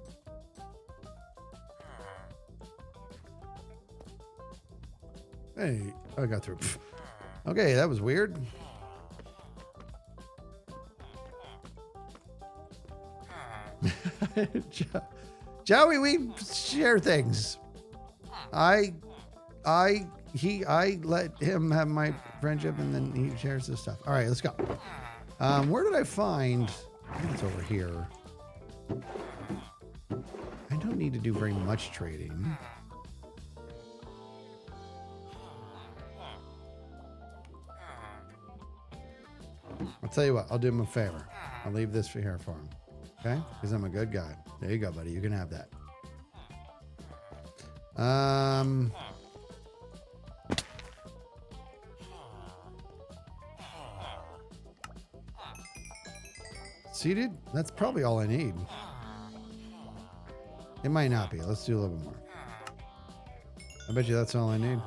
Hey, I got through. Okay, that was weird. Joey, we share things. I let him have my friendship, and then he shares his stuff. All right, let's go. Where did I find? I think it's over here. I don't need to do very much trading. I'll tell you what, I'll do him a favor. I'll leave this for here for him. Okay? Because I'm a good guy. There you go, buddy. You can have that. Seated? That's probably all I need. It might not be. Let's do a little bit more. I bet you that's all I need.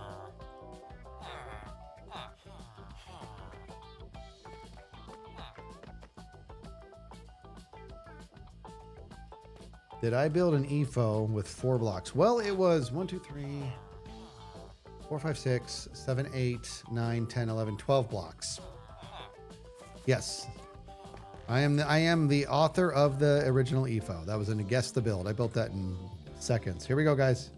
Did I build an EFO with 4 blocks? Well, it was 1, 2, 3, 4, 5, 6, 7, 8, 9, 10, 11, 12 blocks. Yes. I am the author of the original EFO. That was in a guess the build. I built that in seconds. Here we go, guys.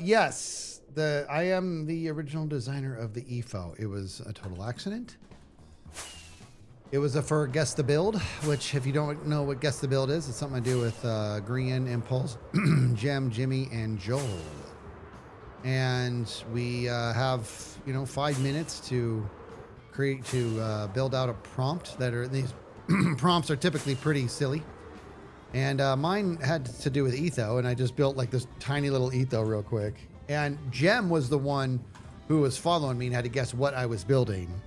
Yes, I am the original designer of the EFO. It was a total accident. It was for Guess the Build, which if you don't know what Guess the Build is, it's something to do with Green, Impulse, Gem, Jimmy, and Joel. And we have, 5 minutes to build out a prompt. These prompts are typically pretty silly. And mine had to do with etho, and I just built like this tiny little etho real quick. And Gem was the one who was following me and had to guess what I was building.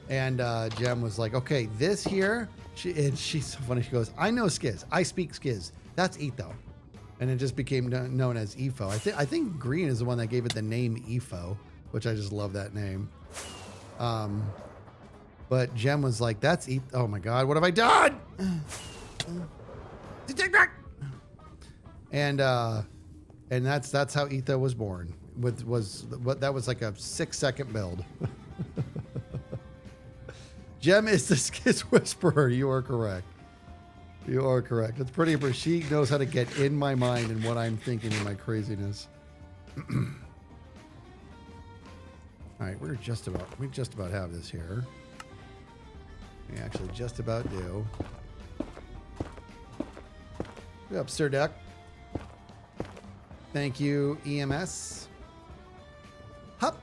And Gem was like, okay, this here, she's so funny. She goes, I know Skizz. I speak Skizz. That's etho. And it just became known as EFO. I think Green is the one that gave it the name EFO, which I just love that name. But Gem was like, that's etho. Oh my God, what have I done? And that's how etho was born. That was like a 6-second build. Gem is the Skizz Whisperer. You are correct. You are correct. It's pretty, but she knows how to get in my mind and what I'm thinking in my craziness. All right, we just about have this here. We actually just about do. Good up, Sir Duck. Thank you, EMS. Hup.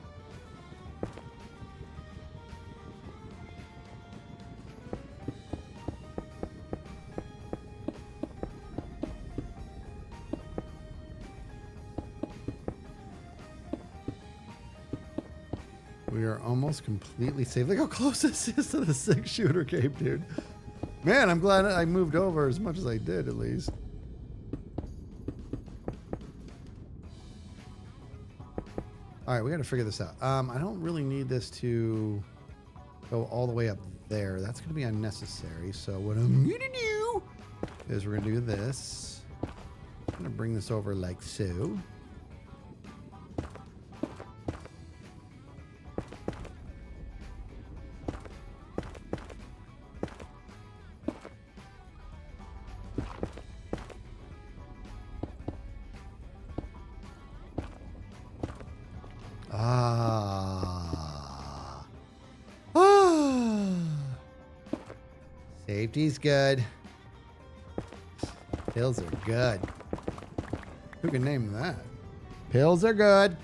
We are almost completely safe. Look how close this is to the 6-shooter cape, dude. Man, I'm glad I moved over as much as I did, at least. All right, we got to figure this out. I don't really need this to go all the way up there. That's going to be unnecessary. So what I'm going to do is we're going to do this. I'm going to bring this over like so. Safety's good. Pills are good. Who can name that? Pills are good.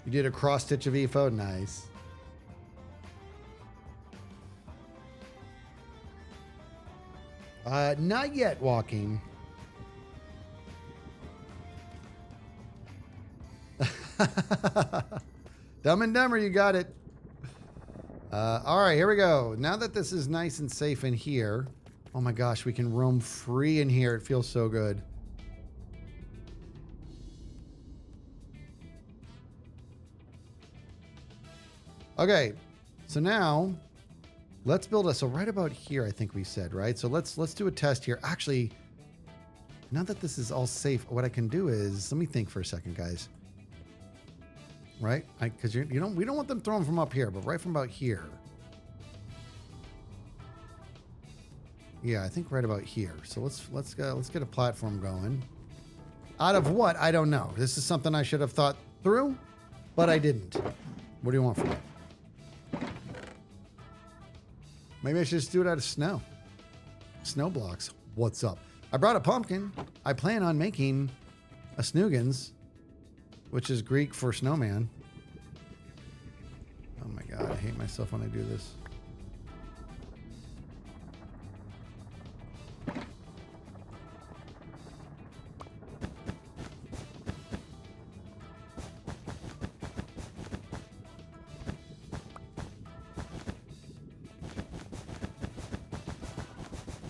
You did a cross stitch of EFO. Nice. Not yet walking. Dumb and Dumber, you got it. All right, here we go. Now that this is nice and safe in here, oh my gosh, we can roam free in here. It feels so good. Okay, so now let's build a, so right about here, I think we said, right? So let's do a test here. Actually, now that this is all safe, what I can do is, let me think for a second, guys. Right? Because we don't want them thrown from up here, but right from about here. Yeah, I think right about here. So let's get a platform going. Out of what? I don't know. This is something I should have thought through, but I didn't. What do you want from me? Maybe I should just do it out of snow. Snow blocks. What's up? I brought a pumpkin. I plan on making a snoogans, which is Greek for snowman. Oh my God, I hate myself when I do this.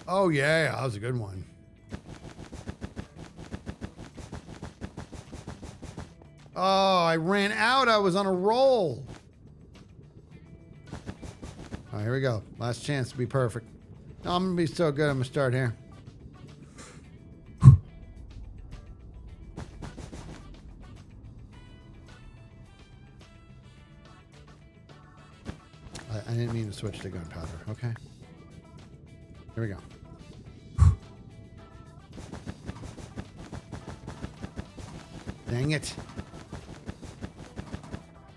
Oh yeah, that was a good one. Oh, I ran out. I was on a roll. All right, here we go. Last chance to be perfect. No, I'm going to be so good. I'm going to start here. I didn't mean to switch to gunpowder. Okay. Here we go. Dang it.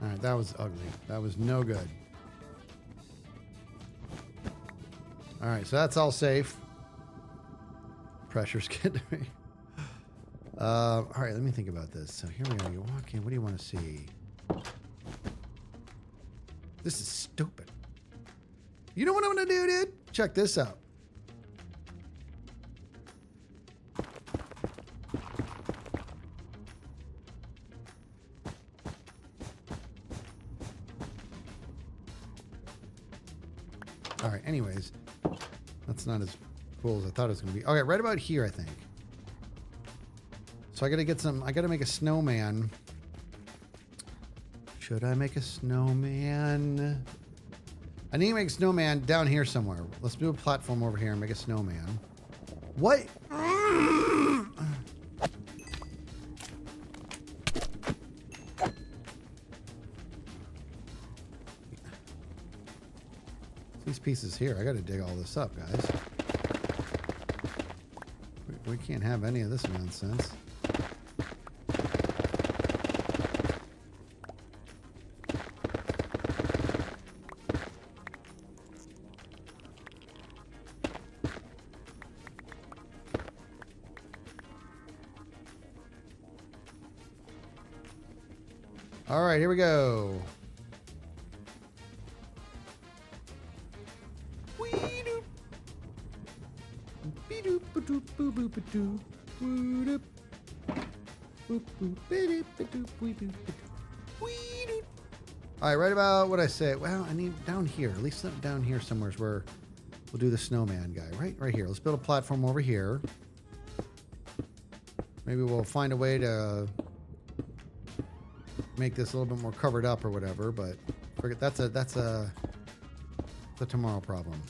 All right, that was ugly. That was no good. All right, so that's all safe. Pressure's getting to me. All right, let me think about this. So here we are. You walk in. What do you want to see? This is stupid. You know what I'm going to do, dude? Check this out. All right, anyways. That's not as cool as I thought it was going to be. Okay, right about here, I think. So I got to get some, I got to make a snowman. Should I make a snowman? I need to make a snowman down here somewhere. Let's do a platform over here and make a snowman. What? These pieces here, I got to dig all this up, guys. We can't have any of this nonsense. All right, here we go. All right, right about what I say. Well, I need down here, at least down here somewhere is where we'll do the snowman guy. Right here. Let's build a platform over here. Maybe we'll find a way to make this a little bit more covered up or whatever, but forget that's a tomorrow problem.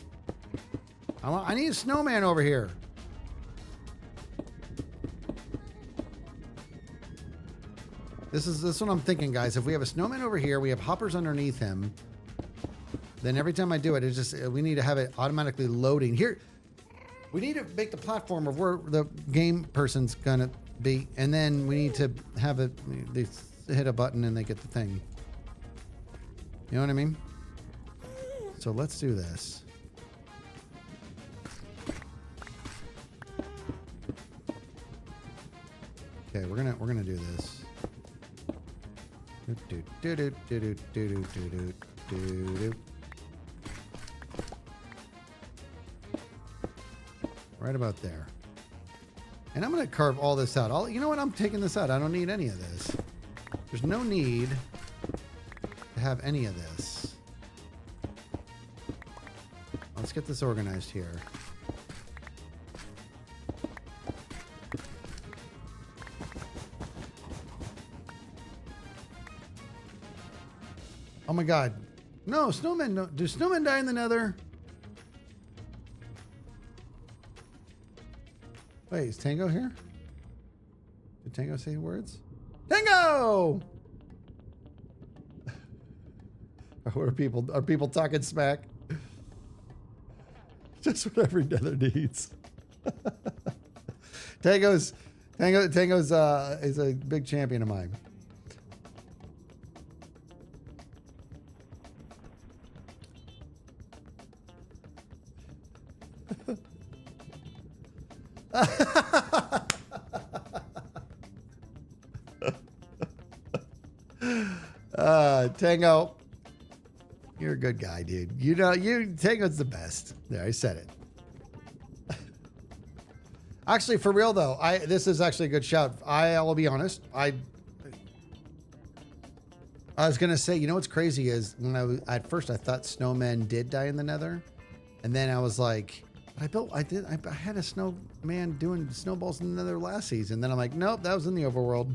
I need a snowman over here. This is what I'm thinking, guys. If we have a snowman over here, we have hoppers underneath him, then every time I do it, it's just we need to have it automatically loading. Here, we need to make the platform of where the game person's gonna be, and then we need to have it. They hit a button and they get the thing. You know what I mean? So let's do this. Okay, we're gonna do this. Right about there. And I'm gonna carve all this out. You know what? I'm taking this out. I don't need any of this. There's no need to have any of this. Let's get this organized here. Oh my God. No, snowmen don't. Do snowmen die in the nether? Wait, is Tango here? Did Tango say words? Tango! Are people talking smack? Just what every nether needs. Tango's is a big champion of mine. Tango, you're a good guy, dude. You know, Tango's the best. There, I said it. Actually, for real though, this is actually a good shout. I will be honest. I was gonna say, you know what's crazy is when at first I thought snowmen did die in the nether, and then I was like, I had a snowman doing snowballs in the nether last season. Then I'm like, nope, that was in the overworld.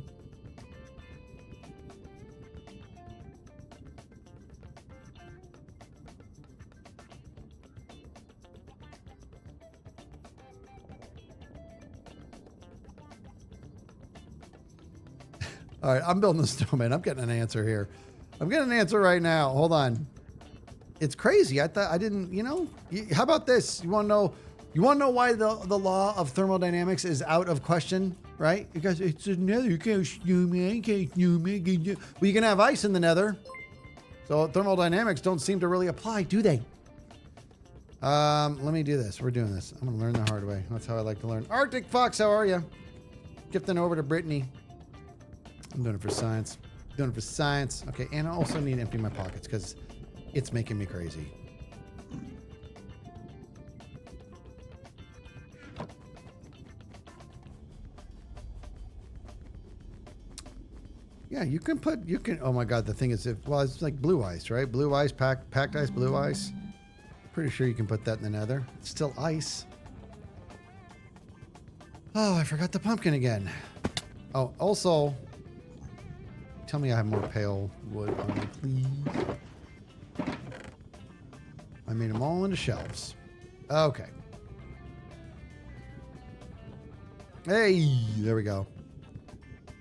All right, I'm building a snowman. I'm getting an answer here. I'm getting an answer right now. Hold on. It's crazy. I thought I didn't, you know. How about this? You want to know why the law of thermodynamics is out of question, right? Because it's a nether. You can't snowman, well, you can have ice in the nether. So thermodynamics don't seem to really apply, do they? Let me do this. We're doing this. I'm gonna learn the hard way. That's how I like to learn. Arctic Fox, how are you? Gifting over to Brittany. I'm doing it for science. Doing it for science. Okay, and I also need to empty my pockets because it's making me crazy. Yeah, you can put, oh my God, the thing is, well, it's like blue ice, right? Blue ice, packed ice, blue ice. Pretty sure you can put that in the nether. It's still ice. Oh, I forgot the pumpkin again. Oh, also, tell me I have more pale wood on me, please. I made them all into shelves. Okay. Hey, there we go.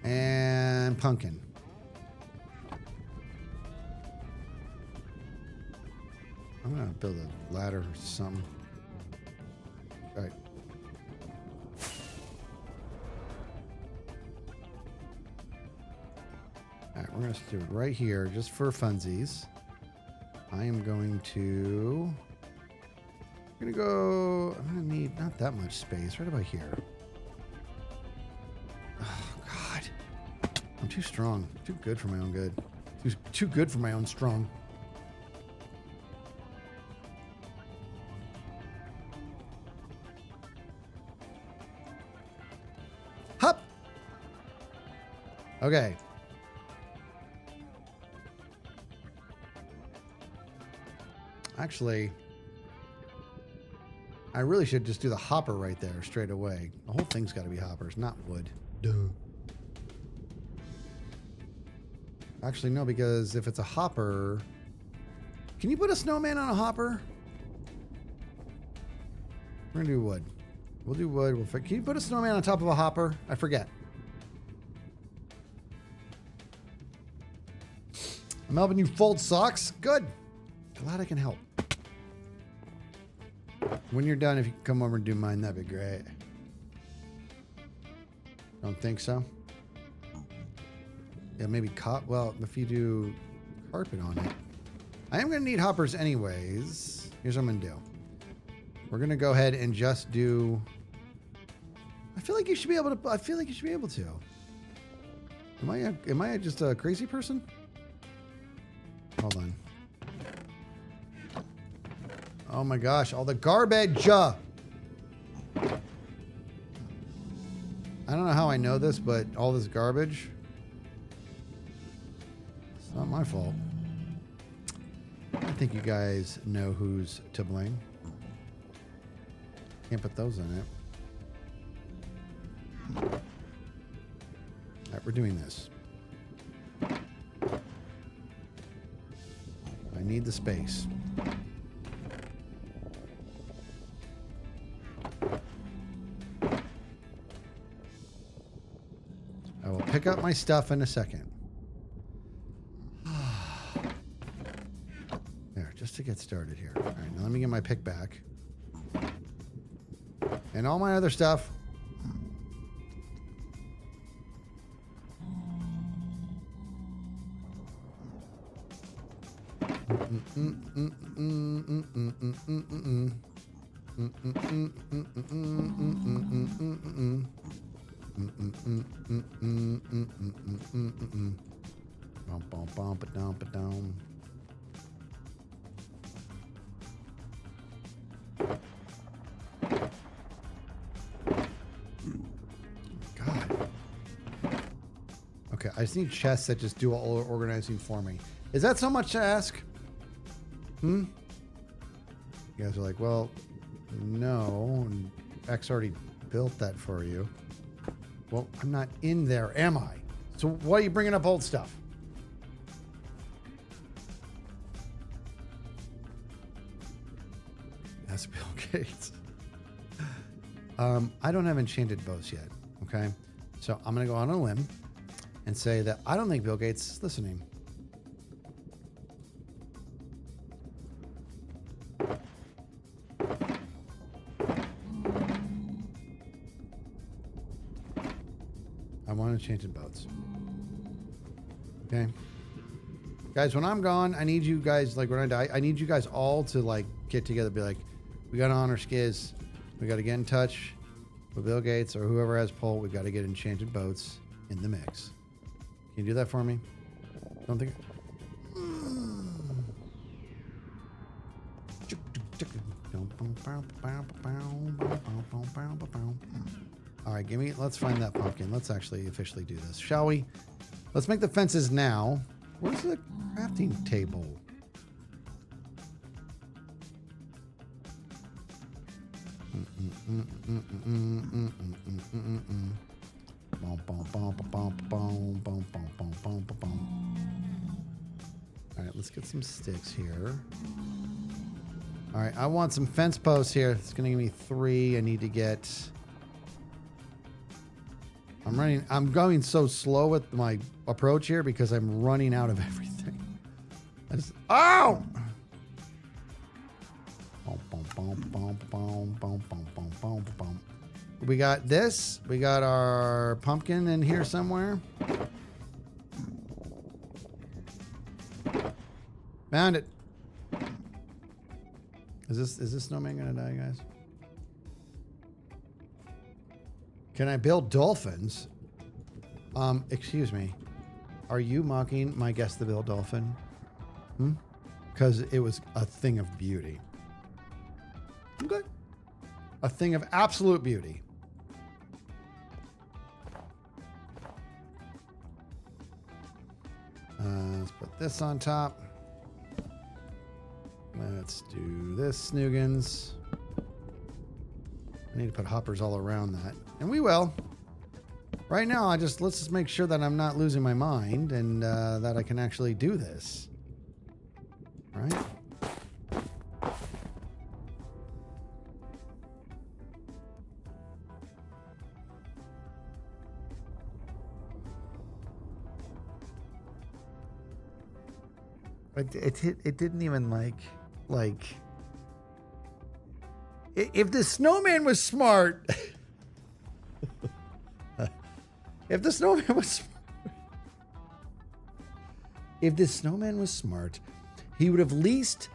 And pumpkin. I'm gonna build a ladder or something. All right. All right, we're gonna do it right here, just for funsies. I am going to. I'm gonna need not that much space, right about here. I'm too strong. Too good for my own good. Too good for my own strong. Hop! Okay. Actually, I really should just do the hopper right there straight away. The whole thing's got to be hoppers, not wood. Duh. Actually, no, because if it's a hopper... Can you put a snowman on a hopper? We're going to do wood. We'll do wood. Can you put a snowman on top of a hopper? I forget. I'm helping you fold socks. Good. Glad I can help. When you're done, if you can come over and do mine, that'd be great. Don't think so? Yeah, maybe well, if you do carpet on it. I am going to need hoppers anyways. Here's what I'm going to do. We're going to go ahead and just do... I feel like you should be able to. Am I just a crazy person? Hold on. Oh my gosh, all the garbage! I don't know how I know this, but all this garbage... It's not my fault. I think you guys know who's to blame. Can't put those in it. All right, we're doing this. I need the space. I will pick up my stuff in a second. There, just to get started here. All right, now let me get my pick back. And all my other stuff. God. Okay, I just need chests that just do all the organizing for me. Is that so much to ask? You guys are like, well, no. X already built that for you. Well, I'm not in there, am I? So why are you bringing up old stuff? That's Bill Gates. I don't have enchanted bows yet, okay? So I'm going to go on a limb and say that I don't think Bill Gates is listening. I want enchanted boats. Okay. Guys, when I'm gone, I need you guys, like when I die, I need you guys all to like get together and be like, We got to honor Skizz. We got to get in touch with Bill Gates or whoever has pull. We got to get enchanted boats in the mix. Can you do that for me? Don't think. All right, let's find that pumpkin. Let's actually officially do this, shall we? Let's make the fences now. Where's the crafting table? All right, let's get some sticks here. All right, I want some fence posts here. It's going to give me 3. I need to get... I'm going so slow with my approach here because I'm running out of everything. Oh! We got this. We got our pumpkin in here somewhere. Found it. Is this snowman gonna die, guys? Can I build dolphins? Excuse me. Are you mocking my guess to build dolphin? Because it was a thing of beauty. Okay. A thing of absolute beauty. Let's put this on top. Let's do this, Snoogans. I need to put hoppers all around that. And we will. Right now, let's just make sure that I'm not losing my mind and that I can actually do this. Right? It didn't even like if the snowman was smart. If the snowman was smart, he would have at least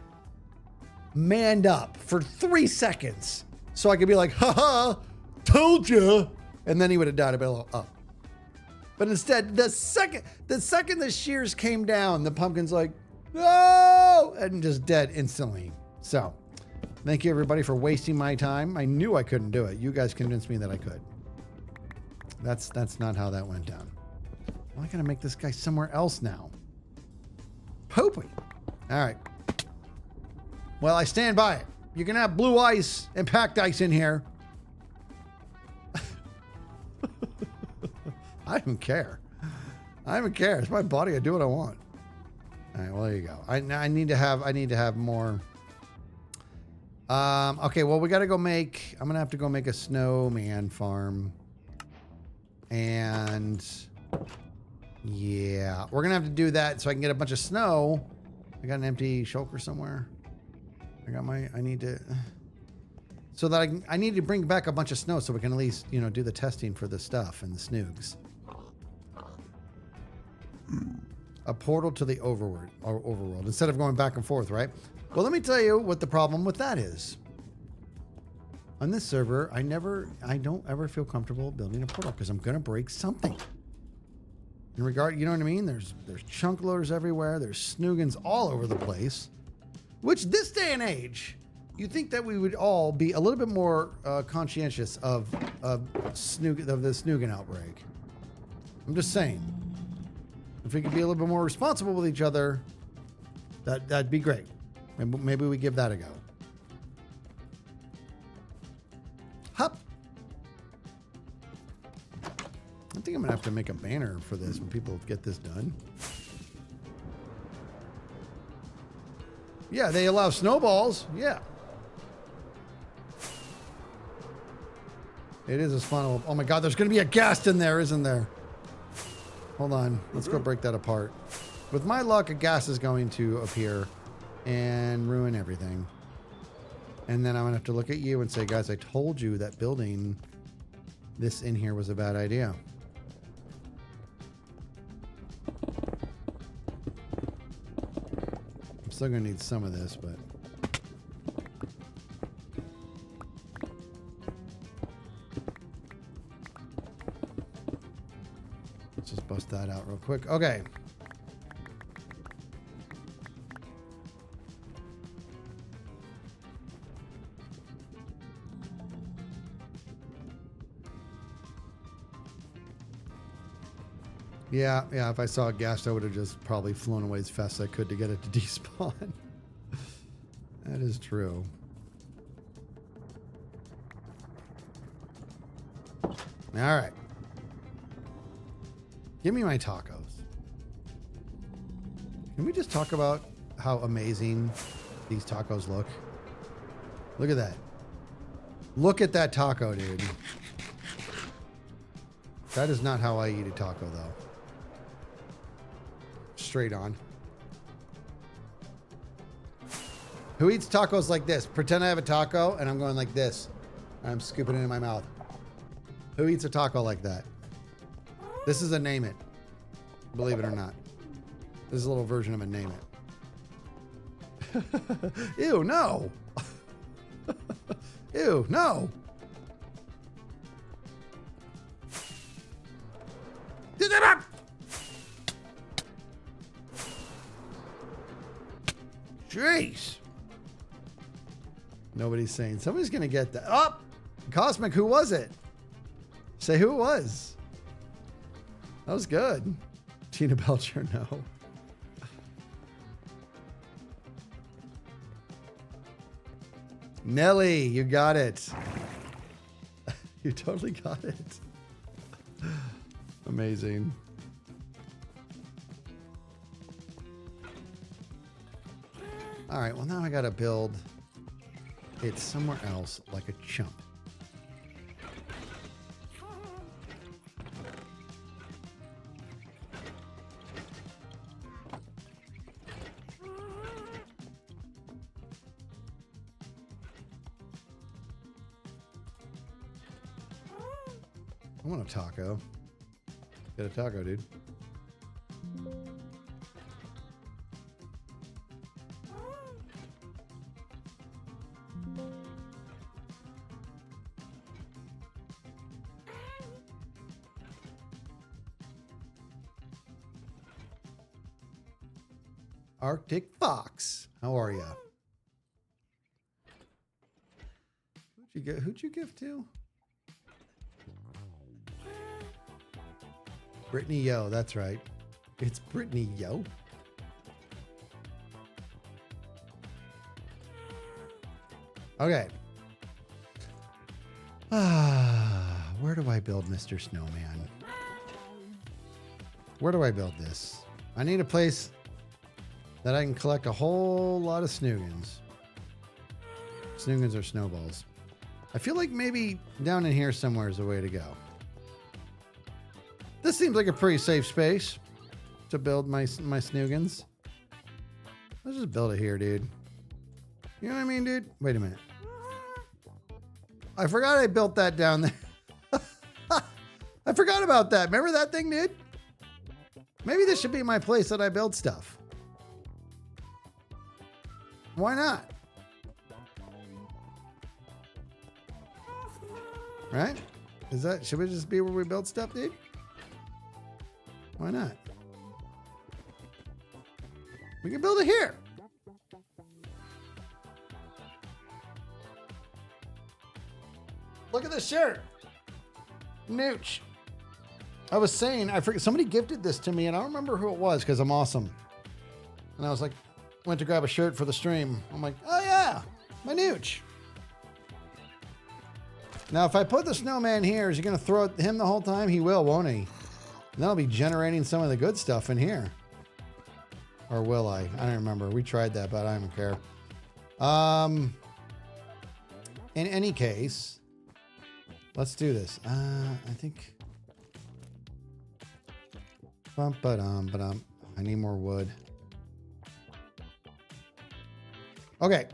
manned up for 3 seconds so I could be like, haha, told you, and then he would have died a bit up. But instead, the second the shears came down, the pumpkin's like, no, and just dead instantly. So, thank you everybody for wasting my time. I knew I couldn't do it. You guys convinced me that I could. That's not how that went down. Well, I gotta make this guy somewhere else now. Poopy. All right. Well, I stand by it. You can have blue ice and packed ice in here. I don't care. I don't care. It's my body. I do what I want. All right, well, there you go. I need to have more. Okay, well, we got to go I'm going to have to go make a snowman farm. And yeah, we're going to have to do that so I can get a bunch of snow. I got an empty shulker somewhere. I need to, so that I need to bring back a bunch of snow so we can at least, do the testing for the stuff and the snoogs. A portal to the overworld instead of going back and forth, right? Well, let me tell you what the problem with that is. On this server, I don't ever feel comfortable building a portal because I'm gonna break something. In regard, you know what I mean? There's chunk loaders everywhere. There's snoogans all over the place. Which this day and age, you think that we would all be a little bit more conscientious of the snoogan outbreak. I'm just saying. If we could be a little bit more responsible with each other, that'd be great. Maybe we give that a go. Hup. I think I'm gonna have to make a banner for this when people get this done. Yeah, they allow snowballs. Yeah. It is a funnel. Oh my God, there's gonna be a ghast in there, isn't there? Hold on, let's go break that apart. With my luck, a gas is going to appear and ruin everything. And then I'm gonna have to look at you and say, guys, I told you that building this in here was a bad idea. I'm still gonna need some of this, but real quick. Okay. Yeah, if I saw a ghast, I would have just probably flown away as fast as I could to get it to despawn. That is true. All right. Give me my tacos. Can we just talk about how amazing these tacos look? Look at that. Look at that taco, dude. That is not how I eat a taco, though. Straight on. Who eats tacos like this? Pretend I have a taco and I'm going like this. I'm scooping it in my mouth. Who eats a taco like that? This is a name it. Believe it or not. This is a little version of a name it. Ew, no. Ew, no. Jeez. Nobody's saying. Somebody's going to get that. Oh, Cosmic, who was it? Say who it was. That was good. Tina Belcher, no. Nelly, you got it. You totally got it. Amazing. All right, well, now I got to build it somewhere else like a chump. I want a taco. Get a taco, dude. Arctic Fox, how are ya? Who'd you give to? Brittany Yo, that's right. It's Brittany Yo. Okay. Where do I build Mr. Snowman? Where do I build this? I need a place that I can collect a whole lot of snoogans. Snoogans are snowballs. I feel like maybe down in here somewhere is the way to go. This seems like a pretty safe space to build my snoogans. Let's just build it here, dude. You know what I mean, dude? Wait a minute. I forgot I built that down there. I forgot about that. Remember that thing, dude? Maybe this should be my place that I build stuff. Why not? Right? Should we just be where we build stuff, dude? Why not? We can build it here. Look at this shirt. Nooch. I was saying, I forget, somebody gifted this to me and I don't remember who it was because I'm awesome. And I was like, went to grab a shirt for the stream. I'm like, oh yeah, my Nooch. Now, if I put the snowman here, is he going to throw at him the whole time? He will, won't he? And that'll be generating some of the good stuff in here. Or will I? I don't remember. We tried that, but I don't care. In any case, let's do this. I think... I need more wood. Okay.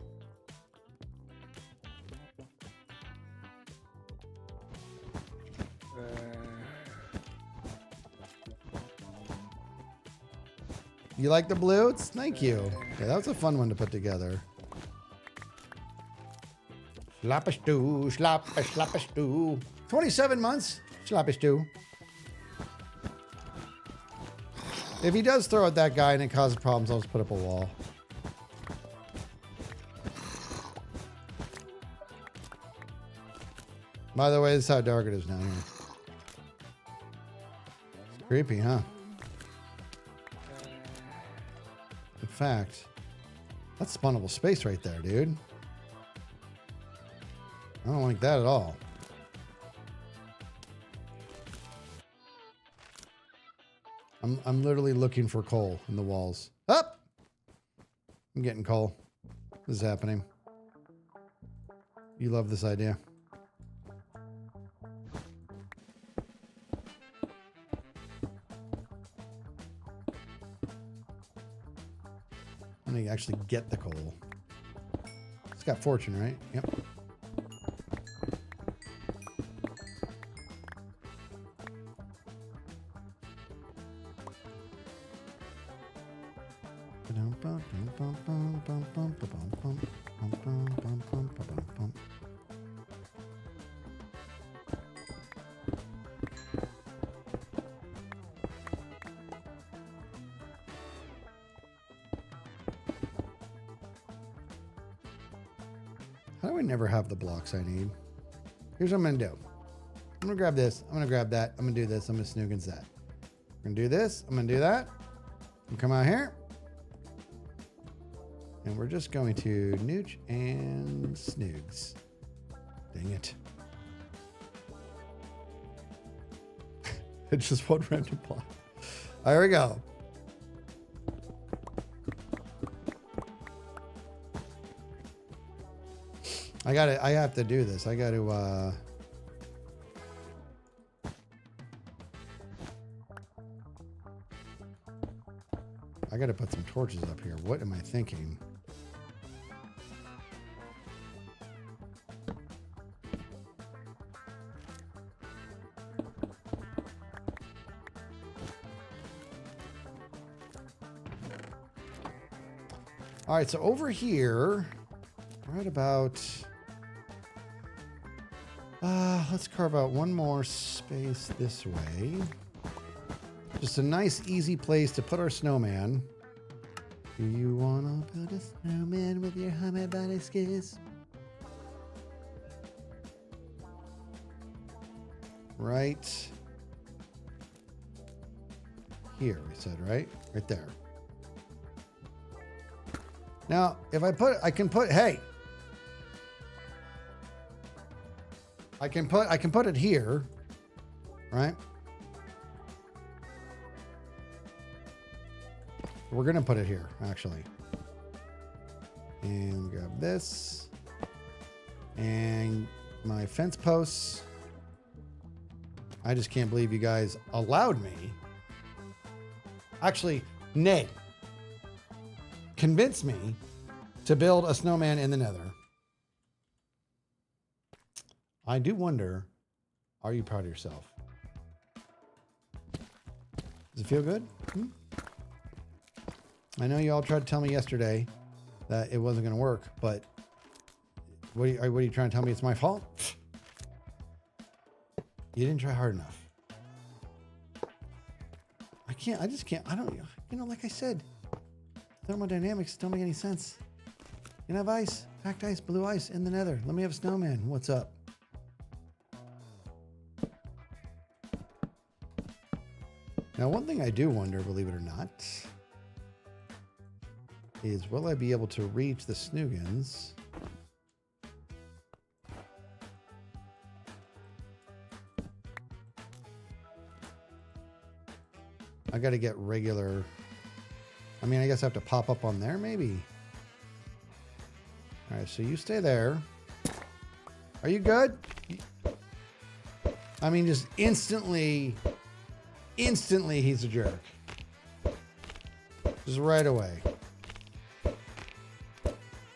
You like the blue? Thank you. Okay, that was a fun one to put together. Slappa stew, slappa stew. 27 months, slappa stew. If he does throw at that guy and it causes problems, I'll just put up a wall. By the way, this is how dark it is down here. It's creepy, huh? In fact, that's spawnable space right there, dude. I don't like that at all. I'm literally looking for coal in the walls. Up! I'm getting coal. This is happening. You love this idea. I need to actually get the coal. It's got fortune, right? Yep. How do I never have the blocks I need? Here's what I'm gonna do. I'm gonna grab this. I'm gonna grab that. I'm gonna do this. I'm gonna snoogans that. I'm gonna do this. I'm gonna do that. I'm gonna come out here. And we're just going to nooch and snoogs. Dang it. It's just one random block. There we go. I have to do this. I got to, I got to put some torches up here. What am I thinking? All right, so over here, right about, let's carve out one more space this way. Just a nice, easy place to put our snowman. Do you want to build a snowman with your Hummer Bunny skis? Right here, we said, right? Right there. Now, if I put, I can put, hey, I can put it here, right? We're gonna put it here, actually. And grab this. And my fence posts. I just can't believe you guys allowed me. Actually, nay. Convince me to build a snowman in the Nether. I do wonder, are you proud of yourself? Does it feel good? I know you all tried to tell me yesterday that it wasn't going to work, but what are you trying to tell me it's my fault? You didn't try hard enough. I just can't, I don't, you know, like I said, thermodynamics don't make any sense. You can have ice, packed ice, blue ice in the Nether. Let me have a snowman. What's up? Now, one thing I do wonder, believe it or not, is will I be able to reach the snoogans? I got to get regular. I mean, I guess I have to pop up on there, maybe. All right, so you stay there. Are you good? I mean, just instantly he's a jerk. Just right away.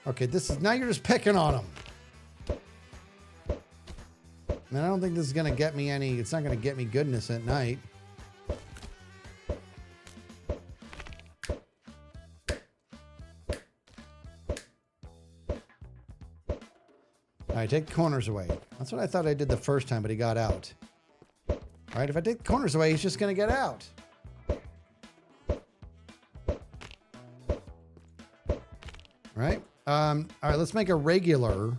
Okay, this is, now you're just picking on him. And I don't think this is going to get me any, it's not going to get me goodness at night. All right, take the corners away. That's what I thought I did the first time, but he got out. All right, if I take the corners away, he's just going to get out. right? All right, let's make a regular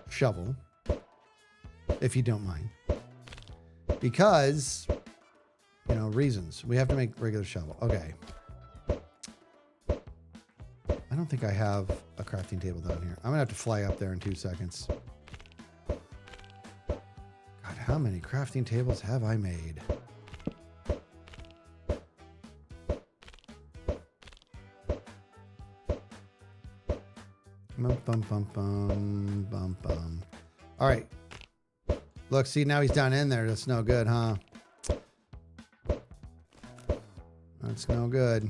shovel, if you don't mind. Because, you know, reasons. We have to make regular shovel. Okay. I don't think I have a crafting table down here. I'm going to have to fly up there in 2 seconds. God, how many crafting tables have I made? Bum, bum, bum, bum, bum, bum. All right. Look, see, now he's down in there. That's no good, huh? That's no good.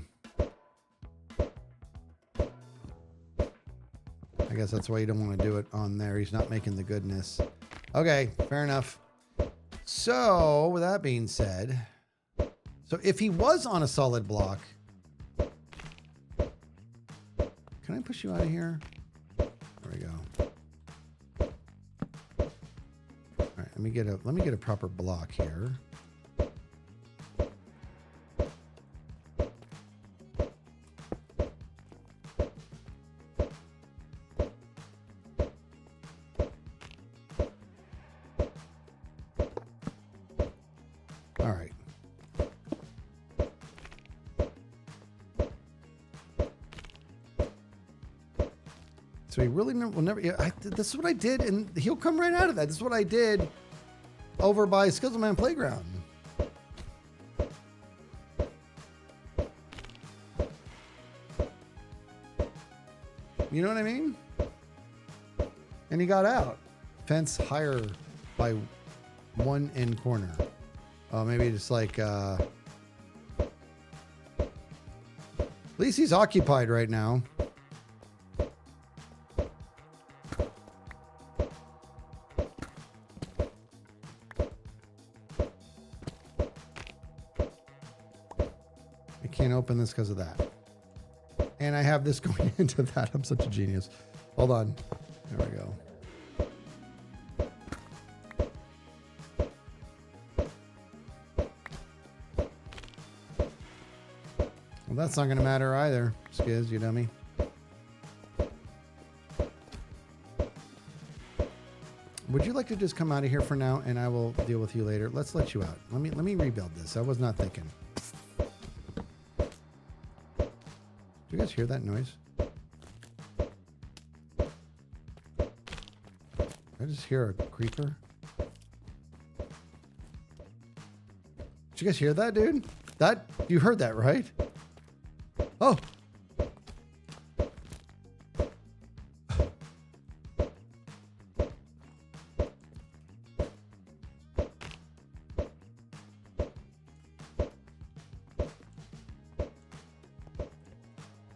I guess that's why you don't want to do it on there. He's not making the goodness. Okay, fair enough. So, with that being said, so if he was on a solid block, can I push you out of here? There we go. All right, let me get a proper block here. All right. So he really will never. This is what I did, and he'll come right out of that. This is what I did over by SkizzleMan Playground. You know what I mean? And he got out. Fence higher by 1 end corner. Oh, maybe just like. At least he's occupied right now. Can't open this because of that. And I have this going into that. I'm such a genius. Hold on. There we go. Well, that's not going to matter either, Skizz, you dummy. Would you like to just come out of here for now, and I will deal with you later? Let's let you out. Let me rebuild this. I was not thinking. You guys hear that noise? I just hear a creeper. Did you guys hear that, dude? You heard that, right? Oh!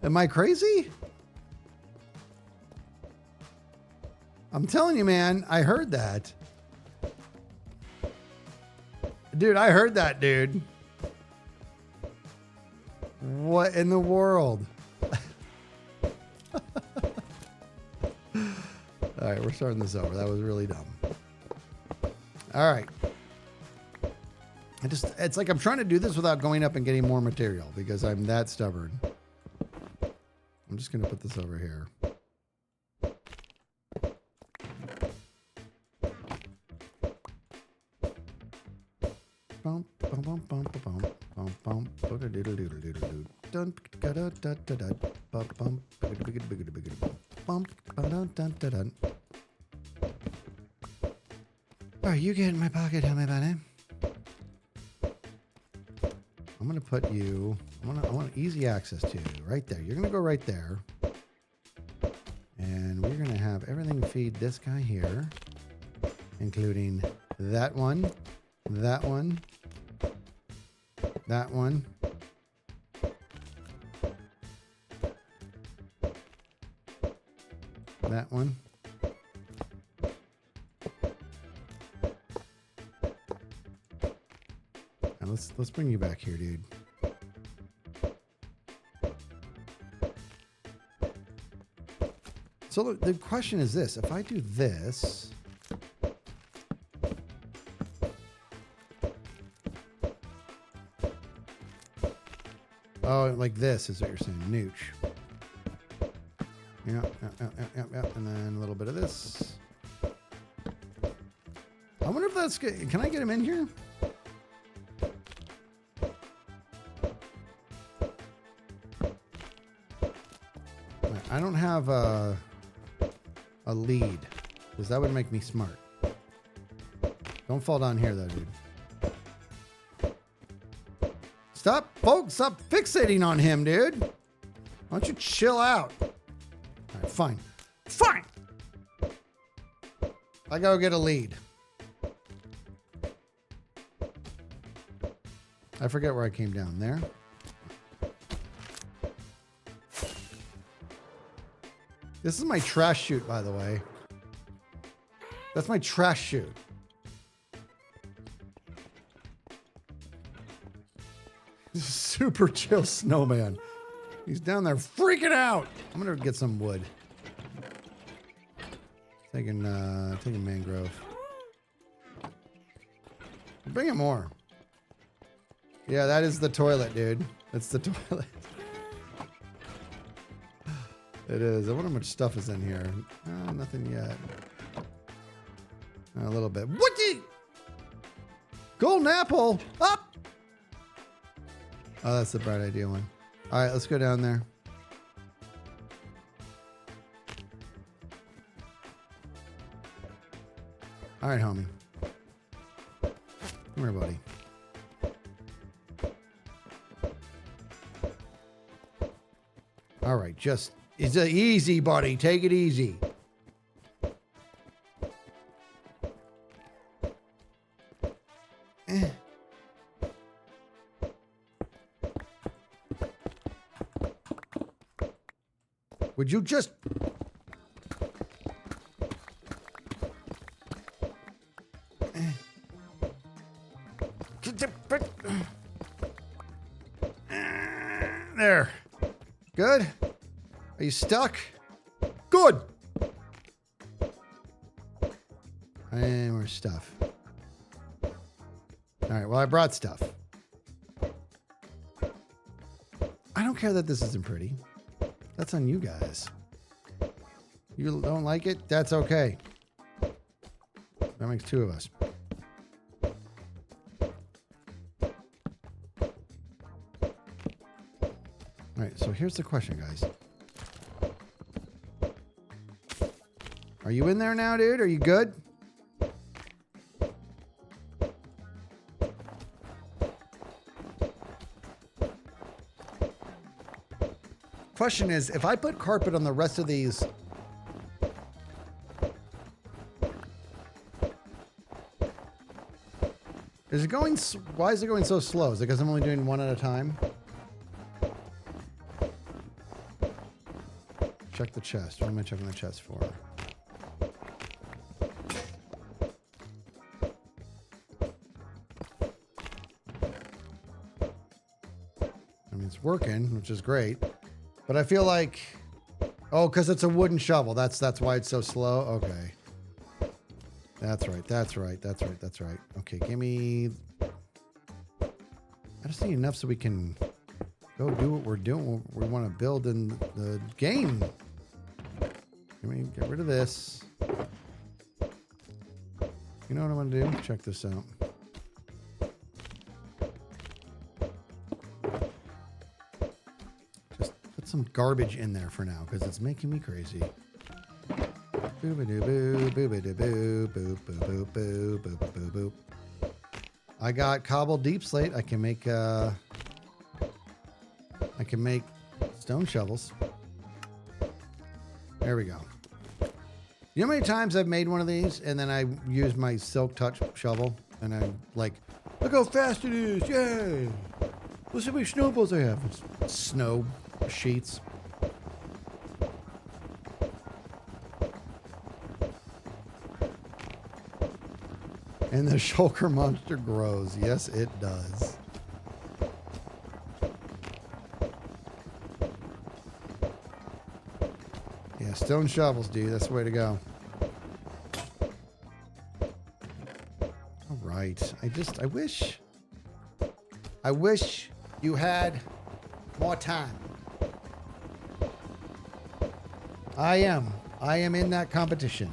Am I crazy? I'm telling you, man, I heard that. Dude, I heard that, dude. What in the world? All right, we're starting this over. That was really dumb. All right. It's like I'm trying to do this without going up and getting more material because I'm that stubborn. I'm just going to put this over here. Are you getting in my pocket? Tell me about it. I'm going to put you, I want easy access to you right there. You're going to go right there. And we're going to have everything feed this guy here, including that one, that one, that one. That one. Now let's bring you back here, dude. So the question is this: if I do this, oh, like this is what you're saying, nooch. Yeah. And then a little bit of this. I wonder if that's good. Can I get him in here? I don't have a lead, because that would make me smart. Don't fall down here, though, dude. Stop, folks. Stop fixating on him, dude. Why don't you chill out? All right, fine. Fine. I gotta get a lead. I forget where I came down. There? This is my trash chute, by the way. That's my trash chute. This is super chill snowman. He's down there freaking out. I'm gonna get some wood. Taking mangrove. Bring him more. Yeah, that is the toilet, dude. That's the toilet. It is. I wonder how much stuff is in here. Nothing yet. A little bit. What the? Golden apple. Up. Oh, that's the bright idea one. All right, let's go down there. All right, homie. Come here, buddy. All right, just... It's easy, buddy. Take it easy. Would you just... There. Good? Are you stuck? Good. And more stuff. All right, well, I brought stuff. I don't care that this isn't pretty. That's on you guys. You don't like it? That's okay. That makes two of us. All right, so here's the question, guys. Are you in there now, dude? Are you good? Question is, if I put carpet on the rest of these... Is it going... Why is it going so slow? Is it because I'm only doing one at a time? Check the chest. What am I checking the chest for? I mean, it's working, which is great. But I feel like... Oh, because it's a wooden shovel. That's why it's so slow? Okay. That's right. That's right. That's right. That's right. Okay, give me... I just need enough so we can go do what we're doing. What we want to build in the game. Let me get rid of this. You know what I want to do? Check this out. Just put some garbage in there for now because it's making me crazy. Boo-ba-doo-boo, boo-ba-doo-boo, boop-boo-boo-boo, boop-boo-boo-boop. I got cobbled deep slate. I can make stone shovels. There we go. You know how many times I've made one of these and then I use my silk touch shovel and I'm like, look how fast it is. Yay. Look how many snowballs I have. It's snow sheets. And the shulker monster grows. Yes, it does. Yeah, stone shovels, dude. That's the way to go. All right. I wish you had more time. I am. I am in that competition.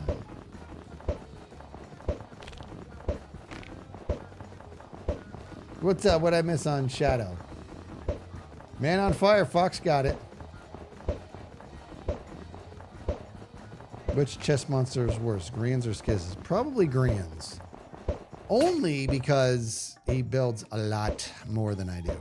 What's up? What'd I miss on Shadow? Man on Fire. Fox got it. Which chess monster is worse, Greens or Skizzes? Probably Greens. Only because he builds a lot more than I do.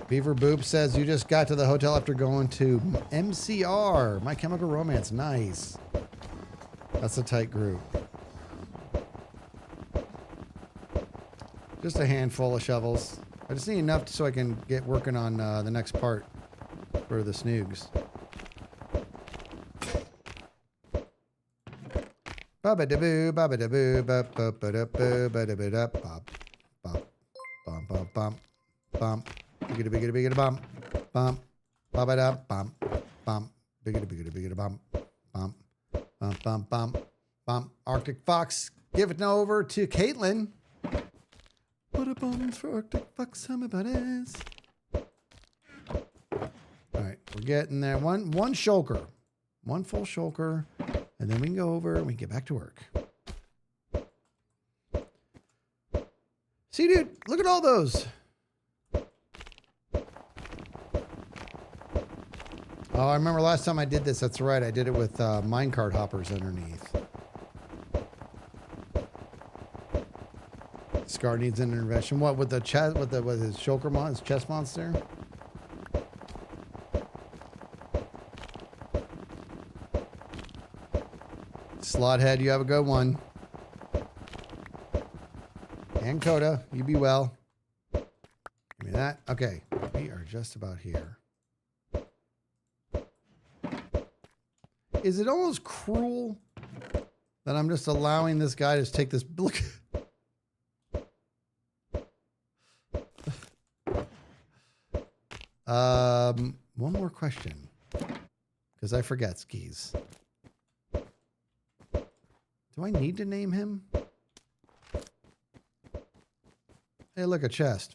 Beaver Boop says you just got to the hotel after going to MCR, My Chemical Romance. Nice. That's a tight group. Just a handful of shovels. I just need enough so I can get working on the next part for the snoogs. Ba-ba-da-boo, ba-ba-da-boo, ba-ba-da-boo, ba-da-ba-da, bop, bop, bum, bum, bum, bum, biggity, biggity, biggity, bum, bum, ba-ba-da, bum, bum, biggity, biggity, biggity, bum, bum, bum, bum, bum, bum. Arctic Fox, give it now over to Caitlin. What a bombs for Arctic Fox, somebody's. All right, we're getting there. One shulker. One full shulker. And then we can go over and we can get back to work. See, dude, look at all those. Oh, I remember last time I did this. That's right. I did it with minecart hoppers underneath. Scar needs an intervention. What with the chest? With his shulker mon, his chest monster? Slothead, you have a good one. And Coda, you be well. Give me that. Okay, we are just about here. Is it almost cruel that I'm just allowing this guy to take this? Look. One more question, because I forget skis. Do I need to name him? Hey, look, a chest.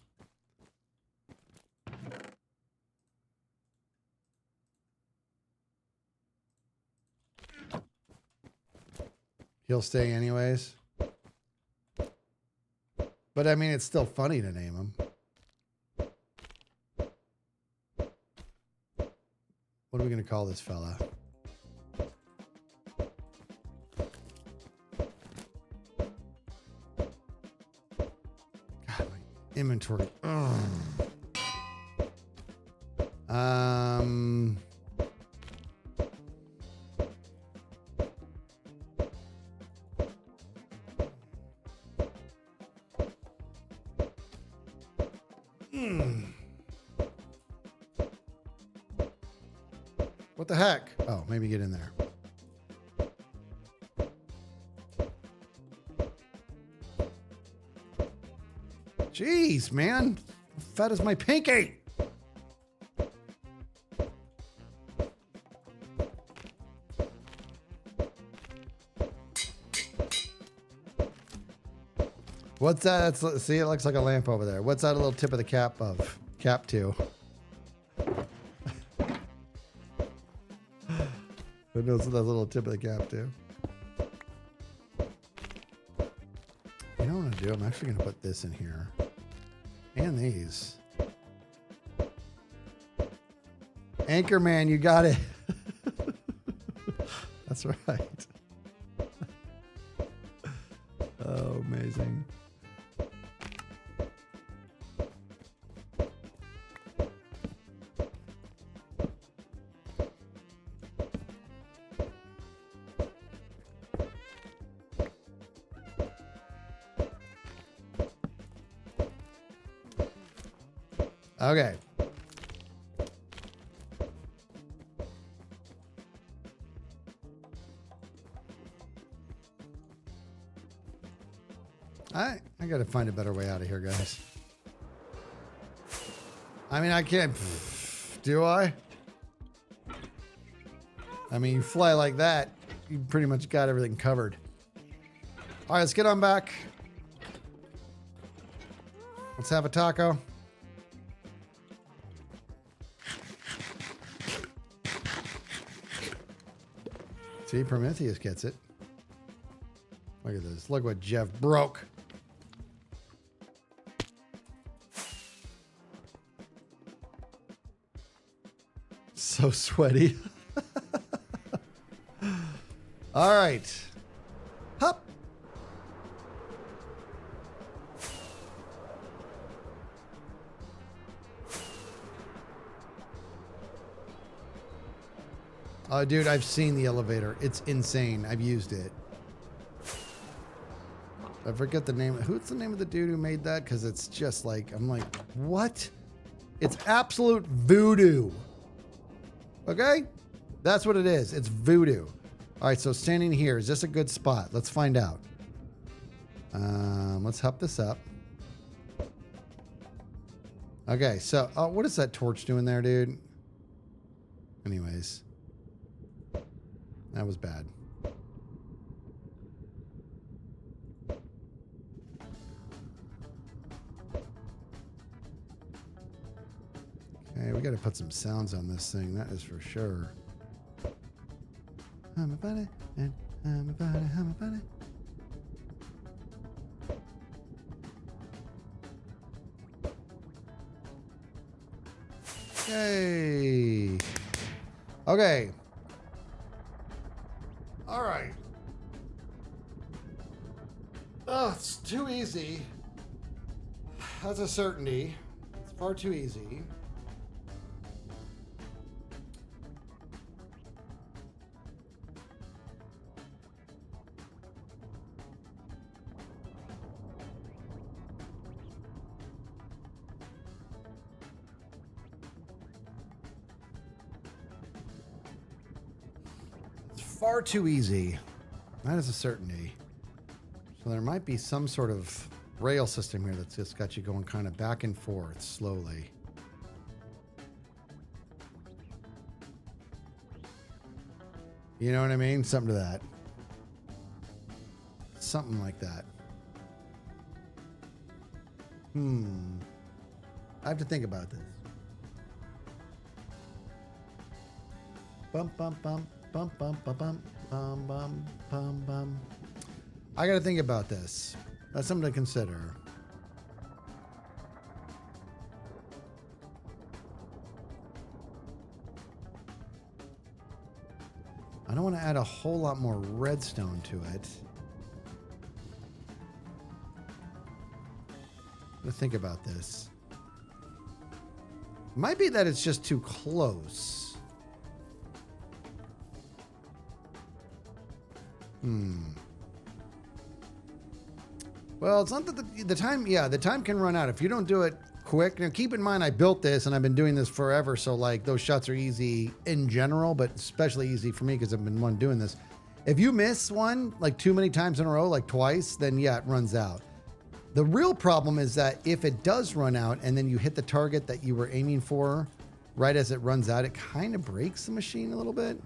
He'll stay anyways. But I mean, it's still funny to name him. What are we going to call this fella? God, my inventory. Ugh. What the heck? Oh, maybe get in there. Jeez, man. Fat as my pinky. What's that? See, it looks like a lamp over there. What's that little tip of the cap of? Cap 2. Who knows what that little tip of the cap do? You know what I'm going to do? I'm actually going to put this in here. And these. Anchorman, you got it. That's right. Oh, amazing. Okay. I got to find a better way out of here, guys. I mean, I can't. Do I? I mean, you fly like that, you pretty much got everything covered. All right, let's get on back. Let's have a taco. See, Prometheus gets it. Look at this. Look what Jeff broke. So sweaty. All right. Hup. Oh, dude, I've seen the elevator. It's insane. I've used it. I forget the name. Who's the name of the dude who made that? Because it's just like, I'm like, what? It's absolute voodoo. Okay? That's what it is. It's voodoo. All right, so standing here, is this a good spot? Let's find out. Let's hop this up. Okay, so what is that torch doing there, dude? Anyways. That was bad. Okay, we got to put some sounds on this thing. That is for sure. I'm a buddy, and I'm a buddy, I'm a buddy. Yay. Okay. All right. Oh, it's too easy. That's a certainty. It's far too easy. Far too easy. That is a certainty. So there might be some sort of rail system here that's just got you going kind of back and forth slowly. You know what I mean? Something to that. Something like that. I have to think about this. Bump, bump, bump. Bum, bum, bum, bum, bum, bum, bum, bum. I got to think about this. That's something to consider. I don't want to add a whole lot more redstone to it. I'm gonna think about this. It might be that it's just too close. Well, it's not that the time, yeah, the time can run out if you don't do it quick. Now, keep in mind, I built this and I've been doing this forever. So like those shots are easy in general, but especially easy for me because I've been doing this. If you miss one like too many times in a row, like twice, then yeah, it runs out. The real problem is that if it does run out and then you hit the target that you were aiming for right as it runs out, it kind of breaks the machine a little bit.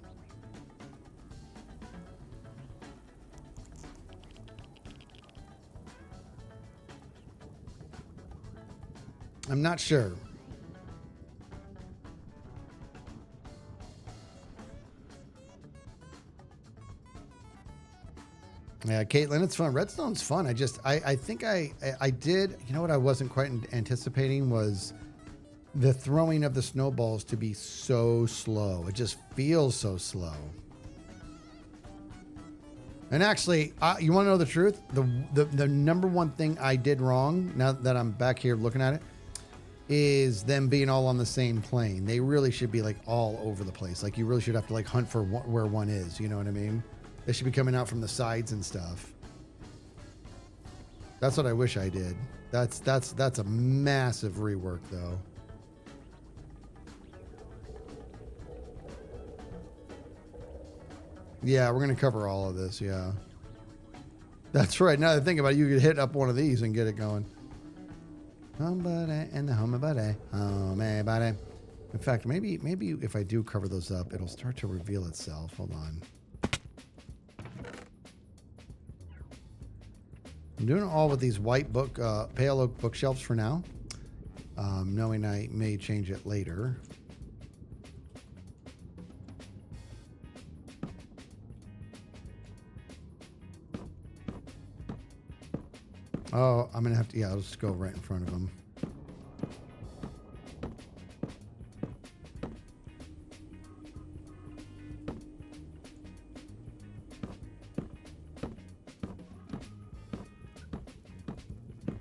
I'm not sure. Yeah, Caitlin, it's fun. Redstone's fun. I think I did, you know what I wasn't quite anticipating was the throwing of the snowballs to be so slow. It just feels so slow. And actually, you want to know the truth? The number one thing I did wrong, now that I'm back here looking at it, is them being all on the same plane. They really should be like all over the place. Like you really should have to like hunt for where one is. You know what I mean? They should be coming out from the sides and stuff. That's what I wish I did. That's a massive rework though. Yeah, we're going to cover all of this. Yeah. That's right. Now that I think about it, you could hit up one of these and get it going. Homebody and the homebody. Homebody. In fact, maybe if I do cover those up, it'll start to reveal itself. Hold on. I'm doing it all with these white pale oak bookshelves for now, knowing I may change it later. Oh, I'm going to have to, yeah, I'll just go right in front of him.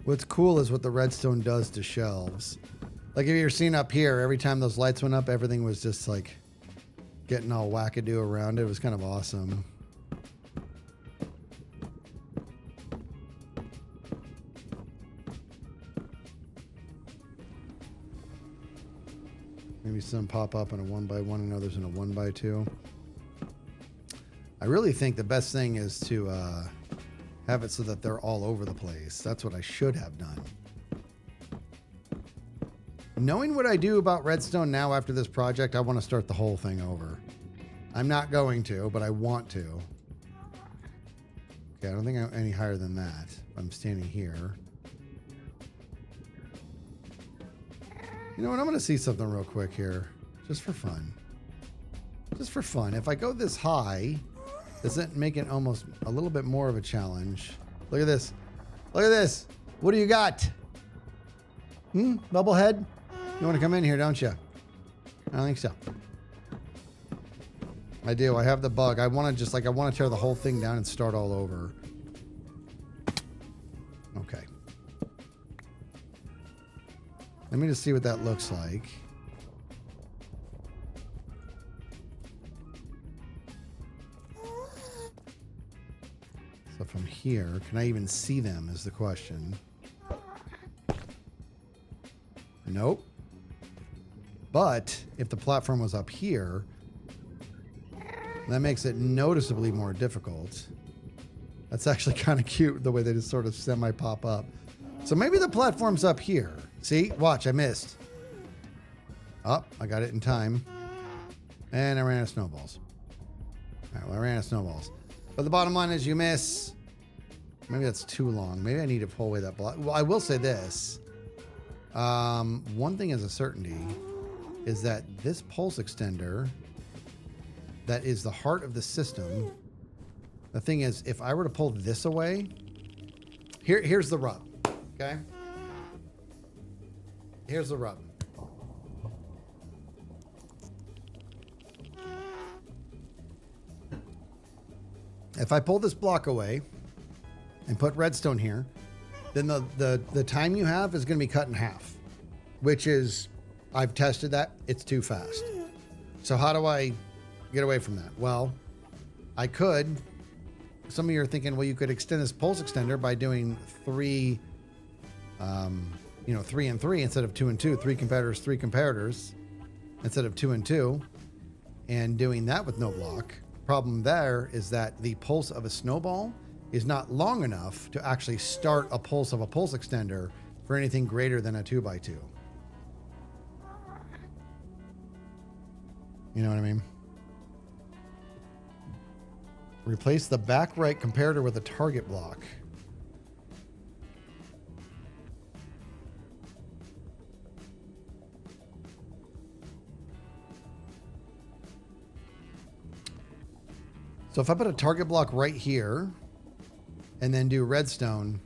What's cool is what the redstone does to shelves. Like if you're seeing up here, every time those lights went up, everything was just like getting all wackadoo around it. It was kind of awesome. Maybe some pop up in a 1x1 and others in a 1x2. I really think the best thing is to have it so that they're all over the place. That's what I should have done. Knowing what I do about redstone now after this project, I want to start the whole thing over. I'm not going to, but I want to. Okay, I don't think I'm any higher than that. I'm standing here. You know what? I'm going to see something real quick here. Just for fun. Just for fun. If I go this high, does it make it almost a little bit more of a challenge? Look at this. Look at this. What do you got? Bubblehead? You want to come in here, don't you? I don't think so. I do. I have the bug. I want to just like, I want to tear the whole thing down and start all over. Okay. Let me just see what that looks like. So from here, can I even see them is the question. Nope. But if the platform was up here, that makes it noticeably more difficult. That's actually kind of cute, the way they just sort of semi-pop up. So maybe the platform's up here. See? Watch, I missed. Oh, I got it in time. And I ran out of snowballs. All right, well, I ran out of snowballs. But the bottom line is you miss. Maybe that's too long. Maybe I need to pull away that block. Well, I will say this. One thing is a certainty is that this pulse extender that is the heart of the system. The thing is, if I were to pull this away, here's the rub, okay? Here's the rub. If I pull this block away and put redstone here, then the time you have is going to be cut in half, which is, I've tested that, it's too fast. So how do I get away from that? Well, I could. Some of you are thinking, well, you could extend this pulse extender by doing 3 and 3 instead of 2 and 2, 3 comparators instead of 2 and 2, and doing that with no block. Problem there is that the pulse of a snowball is not long enough to actually start a pulse of a pulse extender for anything greater than a 2x2. You know what I mean? Replace the back right comparator with a target block. So if I put a target block right here and then do redstone,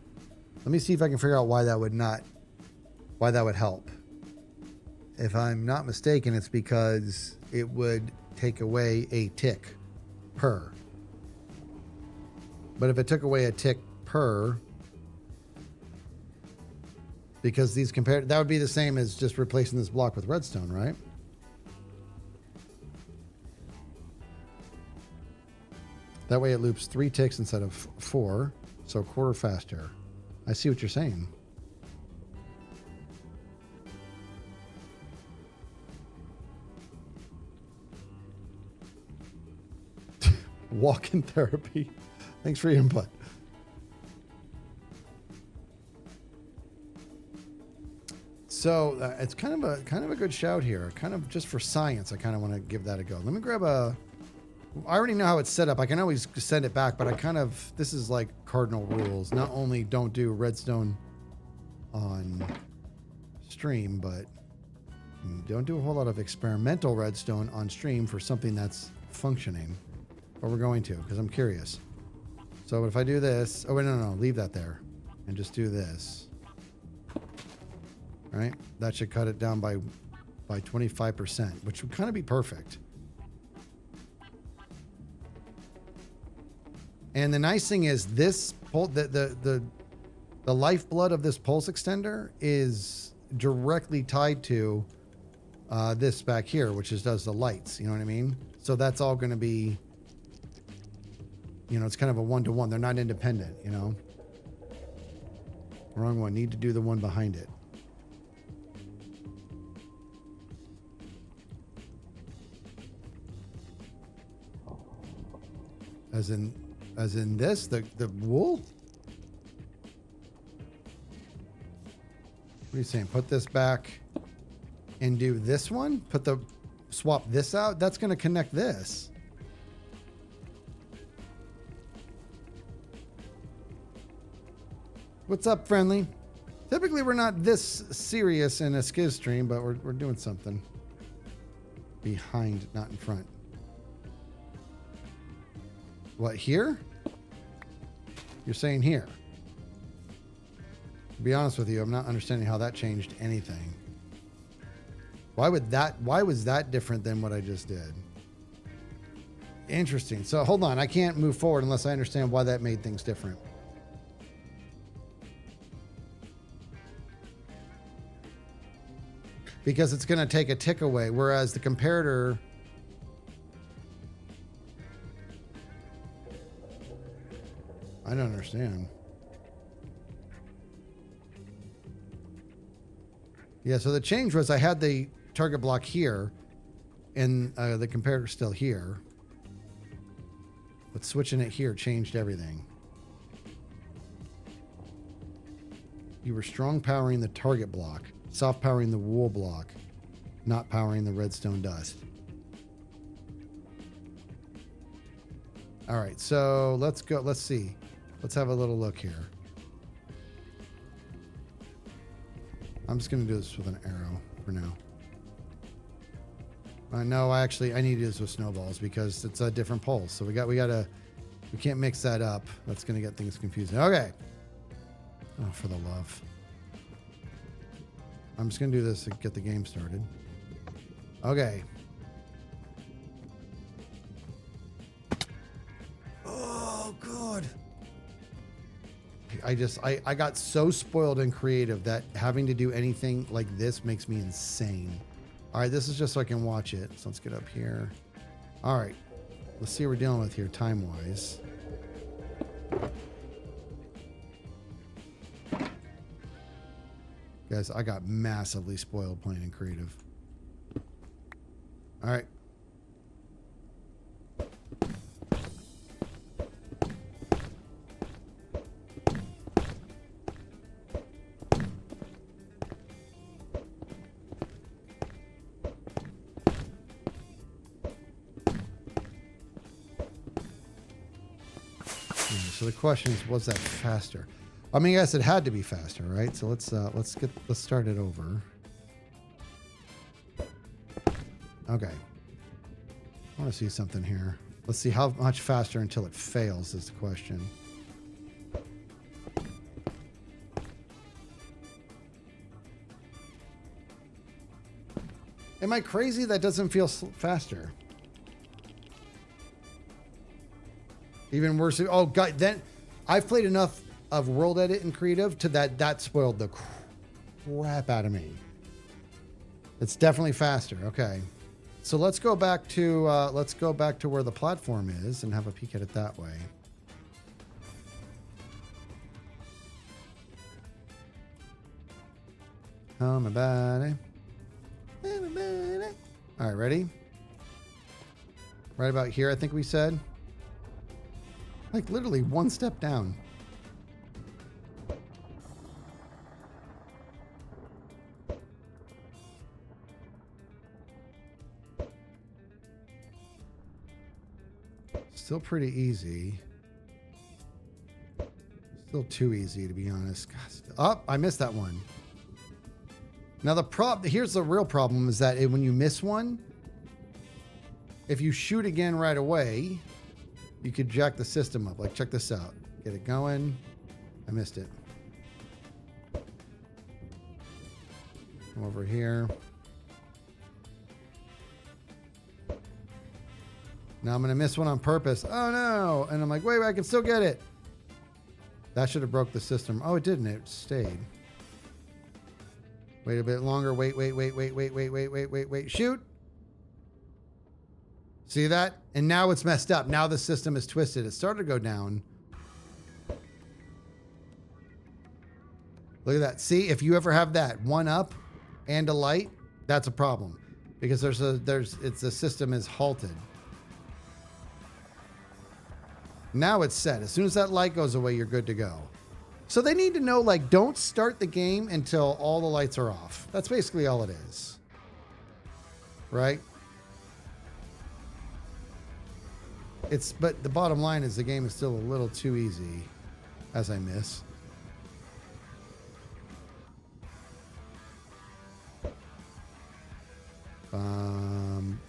let me see if I can figure out why that would help. If I'm not mistaken, it's because it would take away a tick per. But if it took away a tick per, because these compared, that would be the same as just replacing this block with redstone, right? That way it loops 3 ticks instead of 4, so a quarter faster. I see what you're saying. Walk-in therapy. Thanks for your input. So it's kind of a good shout here. Kind of just for science, I kind of want to give that a go. Let me grab a. I already know how it's set up. I can always send it back, but this is like cardinal rules. Not only don't do redstone on stream, but don't do a whole lot of experimental redstone on stream for something that's functioning. But we're going to, because I'm curious. So if I do this, oh wait, no, leave that there. and just do this. All right, that should cut it down by 25%, which would kind of be perfect. And the nice thing is this the lifeblood of this pulse extender is directly tied to this back here, which does the lights. You know what I mean? So that's all going to be, you know, it's kind of a one-to-one. They're not independent, you know. Wrong one. Need to do the one behind it. As in this, the wool? What are you saying? Put this back and do this one? Swap this out? That's going to connect this. What's up, friendly? Typically, we're not this serious in a Skizz stream, but we're doing something. Behind, not in front. What, here? You're saying here. To be honest with you, I'm not understanding how that changed anything. Why was that different than what I just did? Interesting. So hold on, I can't move forward unless I understand why that made things different. Because it's going to take a tick away, whereas the comparator... I don't understand. Yeah, so the change was I had the target block here, and the comparator still here. But switching it here changed everything. You were strong powering the target block, soft powering the wool block, not powering the redstone dust. All right, so let's go. Let's see. Let's have a little look here. I'm just going to do this with an arrow for now. No, I need to do this with snowballs because it's a different pulse. So we can't mix that up. That's going to get things confusing. Okay. Oh, for the love. I'm just going to do this to get the game started. Okay. Oh, God. I got so spoiled and creative that having to do anything like this makes me insane. All right, this is just so I can watch it. So let's get up here. All right, let's see what we're dealing with here time-wise. Guys, I got massively spoiled playing in creative. All right. So the question is, was that faster? I mean, yes, it had to be faster, right? So let's start it over. Okay. I want to see something here. Let's see how much faster until it fails is the question. Am I crazy? That doesn't feel faster. Even worse. Oh, God. Then I've played enough of World Edit and Creative to that spoiled the crap out of me. It's definitely faster. Okay. So let's go back to where the platform is and have a peek at it that way. Oh, my body. Oh, my body. All right, ready? Right about here, I think we said. Like literally one step down. Still pretty easy. Still too easy, to be honest. Oh, I missed that one. Now here's the real problem is that when you miss one, if you shoot again right away, you could jack the system up. Like, check this out. Get it going. I missed it. Come over here. Now I'm going to miss one on purpose. Oh no. And I'm like, wait, I can still get it. That should have broke the system. Oh, it didn't. It stayed. Wait a bit longer. Wait. Shoot. See that? And now it's messed up. Now the system is twisted. It started to go down. Look at that. See, if you ever have that one up and a light, that's a problem because the system is halted. Now it's set. As soon as that light goes away, you're good to go. So they need to know, like, don't start the game until all the lights are off. That's basically all it is. Right? But the bottom line is the game is still a little too easy, as I miss.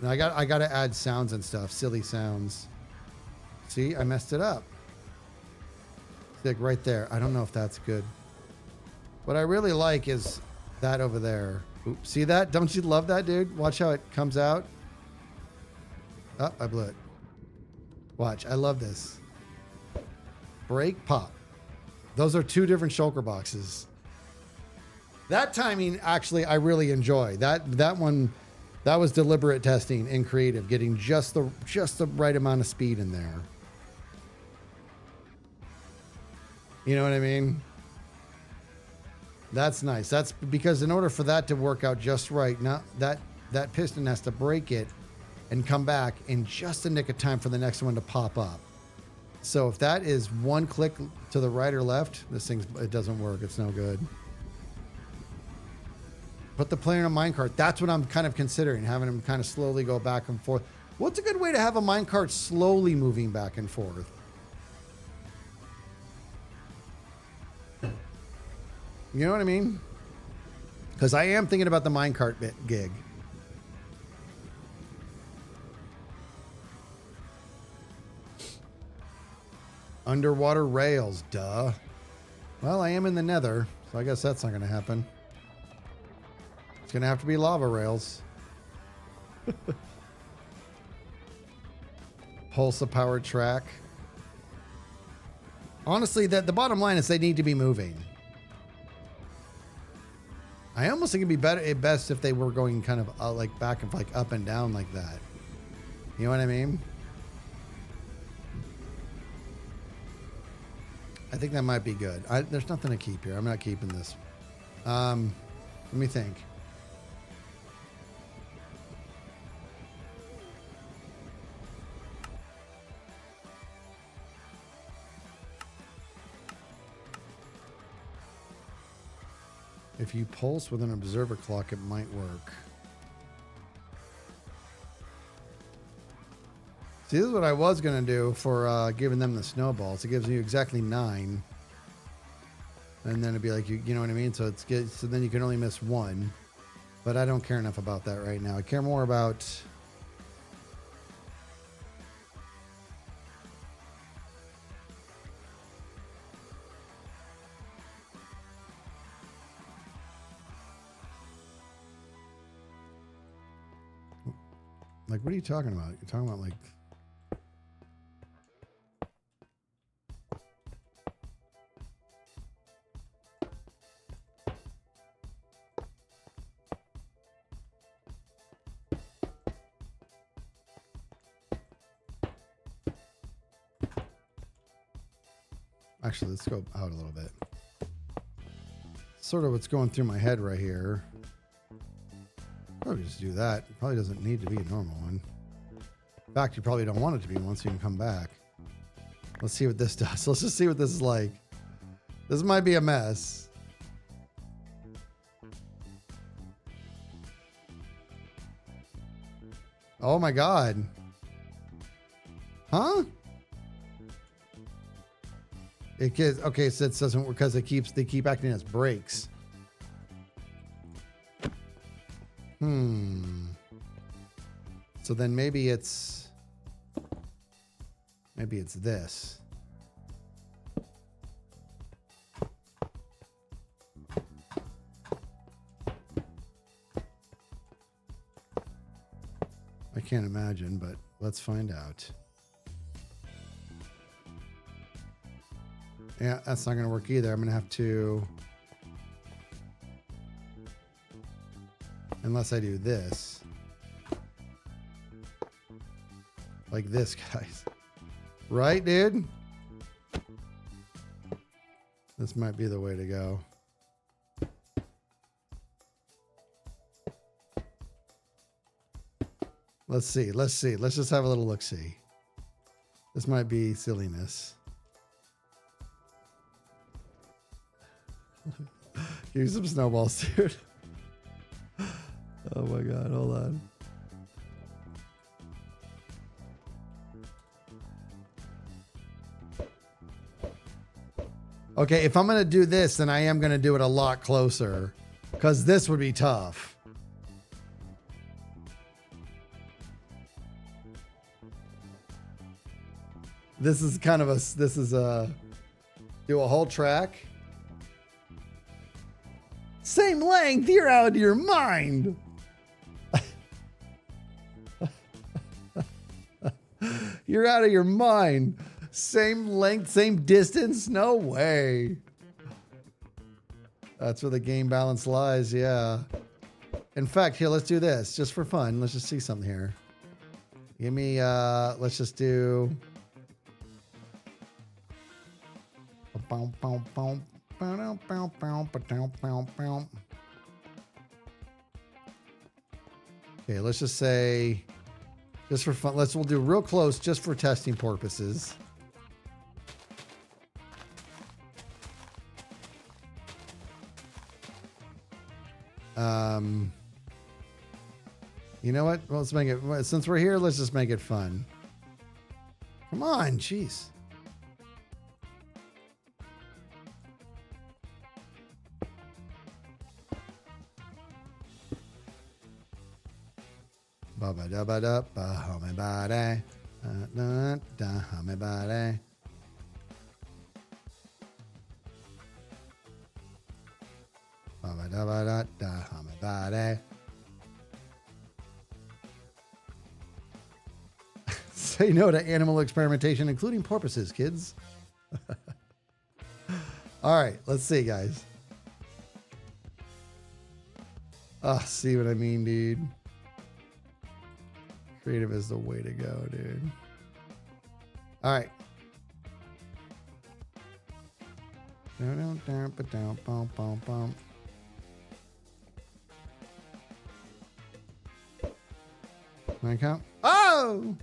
I got to add sounds and stuff, silly sounds. See, I messed it up. Like right there. I don't know if that's good. What I really like is that over there. Oops, see that? Don't you love that, dude? Watch how it comes out. Oh, I blew it. Watch, I love this. Break, pop. Those are two different shulker boxes. That timing, actually, I really enjoy. That one, that was deliberate testing and creative, getting just the right amount of speed in there. You know what I mean? That's nice. That's because in order for that to work out just right, now that piston has to break it and come back in just the nick of time for the next one to pop up. So if that is one click to the right or left, it doesn't work. It's no good. Put the player in a minecart. That's what I'm kind of considering, having him kind of slowly go back and forth. What's a good way to have a minecart slowly moving back and forth? You know what I mean? Because I am thinking about the minecart gig. Underwater rails, duh. Well, I am in the nether, so I guess that's not going to happen. It's going to have to be lava rails. Pulsa-powered track. Honestly, the bottom line is they need to be moving. I almost think it'd be best if they were going kind of like back and like up and down like that. You know what I mean? I think that might be good. There's nothing to keep here. I'm not keeping this. Let me think. If you pulse with an observer clock, it might work. See, this is what I was going to do for giving them the snowballs. It gives you exactly 9. And then it'd be like, you know what I mean? So it's good. So then you can only miss 1. But I don't care enough about that right now. I care more about... Like, what are you talking about? You're talking about, like... Actually, let's go out a little bit. Sort of what's going through my head right here. Probably just do that. It probably doesn't need to be a normal one. In fact, you probably don't want it to be one, so you can come back. Let's see what this does. Let's just see what this is like. This might be a mess. Oh my God. Huh? It gets, okay, so it doesn't work because they keep acting as brakes. So then maybe it's this. I can't imagine, but let's find out. Yeah, that's not going to work either. I'm going to have to... Unless I do this. Like this, guys. Right, dude? This might be the way to go. Let's see. Let's see. Let's just have a little look-see. This might be silliness. Give me some snowballs, dude. Oh my God. Hold on. Okay, if I'm going to do this, then I am going to do it a lot closer. Because this would be tough. This is kind of do a whole track. Same length, you're out of your mind. You're out of your mind. Same length, same distance? No way. That's where the game balance lies, yeah. In fact, here, let's do this just for fun. Let's just see something here. Give me, let's just do... Okay, let's just say, just for fun, we'll do real close just for testing purposes. You know what? Well, let's make it, since we're here, let's just make it fun. Come on, jeez. Ba ba da ba da ba ha me ba da da da ha me ba da. Ba ba da ba da da ha me ba da. Say no to animal experimentation, including porpoises, kids. All right, let's see, guys. Oh, see what I mean, dude? Creative is the way to go, dude. All right. Can I count? Oh!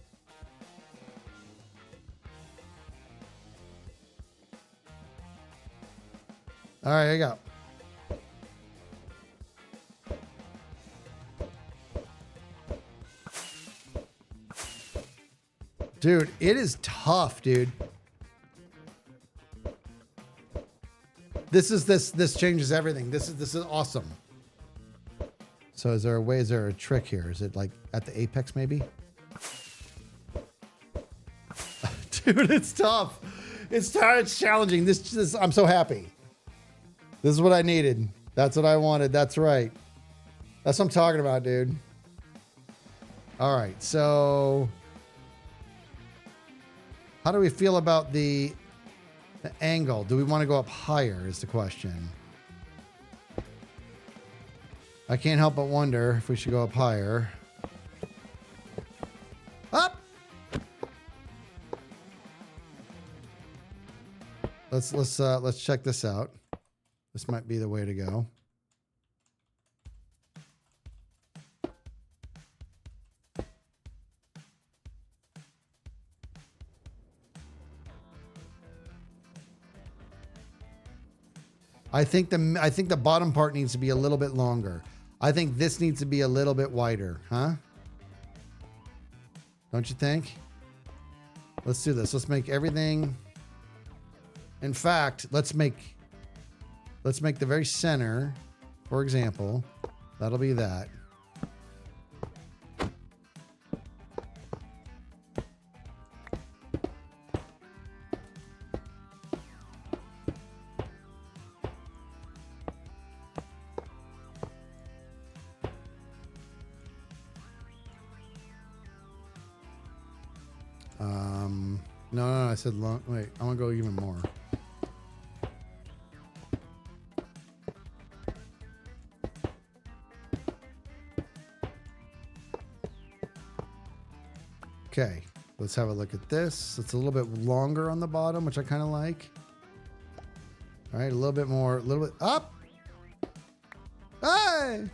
All right, here you go. Dude, it is tough, dude. This changes everything. This is awesome. So is there a way, is there a trick here? Is it like at the apex maybe? Dude, it's tough. It's challenging. This I'm so happy. This is what I needed. That's what I wanted. That's right. That's what I'm talking about, dude. All right, so how do we feel about the angle? Do we want to go up higher is the question. I can't help but wonder if we should go up higher. Up! Let's check this out. This might be the way to go. I think the bottom part needs to be a little bit longer. I think this needs to be a little bit wider, huh? Don't you think? Let's do this. Let's make everything. In fact, let's make the very center, for example. That'll be that. No, I said long. Wait, I want to go even more. Okay, let's have a look at this. It's a little bit longer on the bottom, which I kind of like. All right, a little bit more, a little bit up. Hey!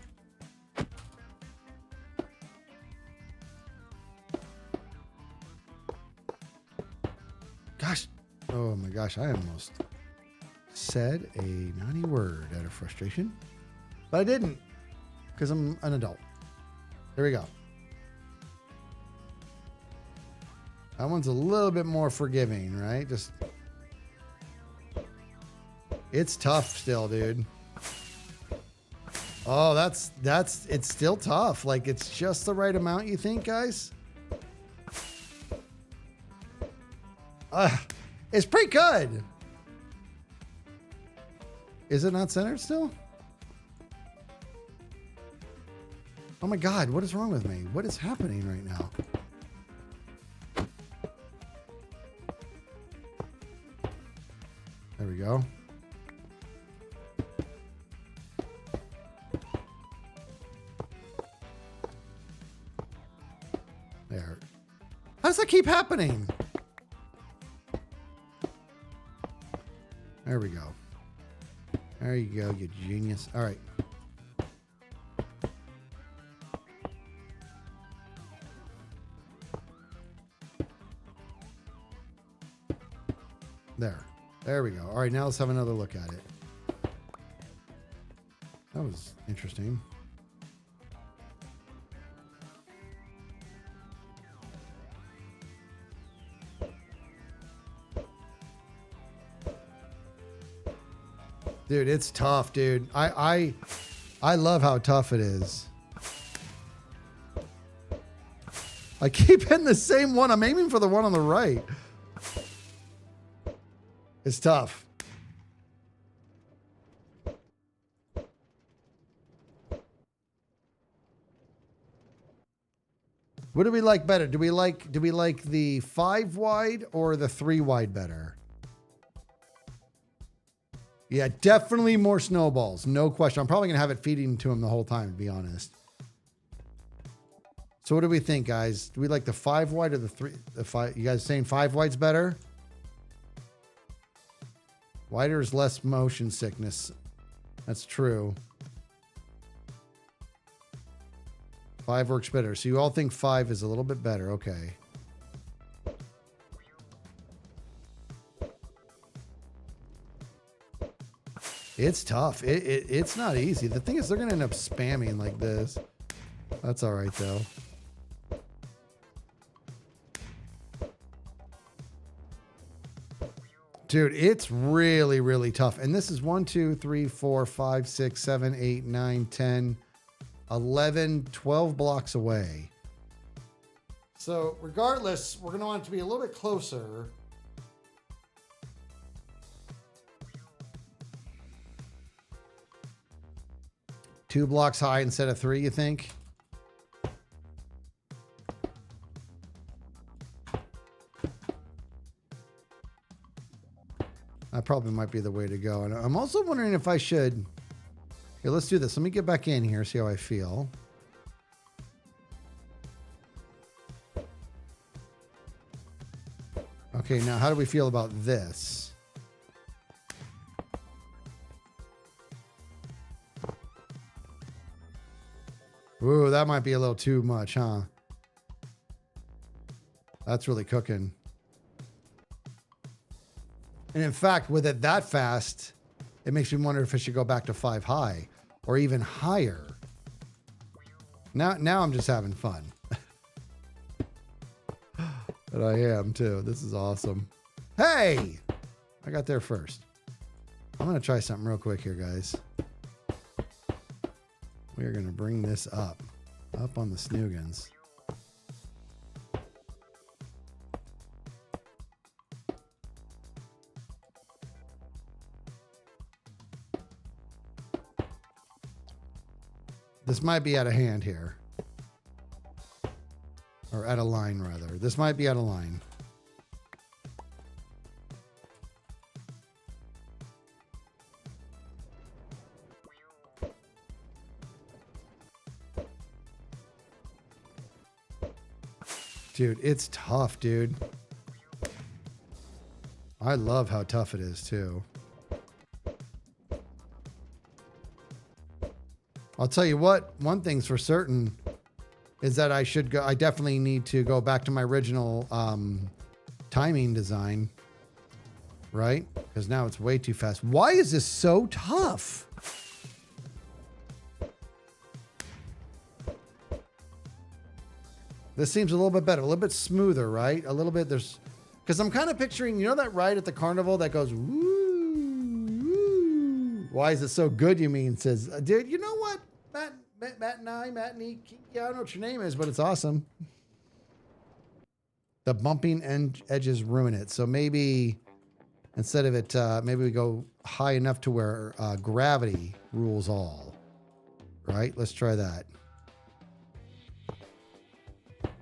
Gosh, oh my gosh, I almost said a naughty word out of frustration, but I didn't because I'm an adult. Here we go. That one's a little bit more forgiving, right? Just, it's tough still, dude. Oh, it's still tough. Like, it's just the right amount, you think, guys? It's pretty good. Is it not centered still? Oh my God, what is wrong with me? What is happening right now? There we go. There. How does that keep happening? There we go. There you go, you genius. All right. There we go. All right, now let's have another look at it. That was interesting. Dude, it's tough, dude. I love how tough it is. I keep hitting the same one. I'm aiming for the one on the right. It's tough. What do we like better? Do we like the 5 wide or the 3 wide better? Yeah, definitely more snowballs. No question. I'm probably going to have it feeding to him the whole time, to be honest. So what do we think, guys? Do we like the 5 wide or the 3? The 5? You guys saying 5 wide's better? Wider is less motion sickness. That's true. 5 works better. So you all think 5 is a little bit better. Okay. It's tough. It's not easy. The thing is, they're going to end up spamming like this. That's all right, though. Dude, it's really, really tough. And this is 1, 2, 3, 4, 5, 6, 7, 8, 9, 10, 11, 12 blocks away. So regardless, we're going to want it to be a little bit closer. Two blocks high instead of 3, you think? That probably might be the way to go. And I'm also wondering if I should... Here, let's do this. Let me get back in here, see how I feel. Okay, now how do we feel about this? Ooh, that might be a little too much, huh? That's really cooking. And in fact, with it that fast, it makes me wonder if it should go back to 5 high or even higher. Now I'm just having fun. But I am too. This is awesome. Hey, I got there first. I'm going to try something real quick here, guys. We are going to bring this up on the snoogans. This might be out of hand here. Or out of line, rather. This might be out of line. Dude, it's tough, dude. I love how tough it is, too. I'll tell you what, one thing's for certain is that I definitely need to go back to my original timing design, right? Because now it's way too fast. Why is this so tough? This seems a little bit better, a little bit smoother, right? A little bit, because I'm kind of picturing, you know that ride at the carnival that goes, woo, woo. Why is it so good, you mean? Says, dude, you know what? Matt and I, yeah, I don't know what your name is, but it's awesome. The bumping edges ruin it. So maybe instead of it, maybe we go high enough to where gravity rules all. Right? Let's try that.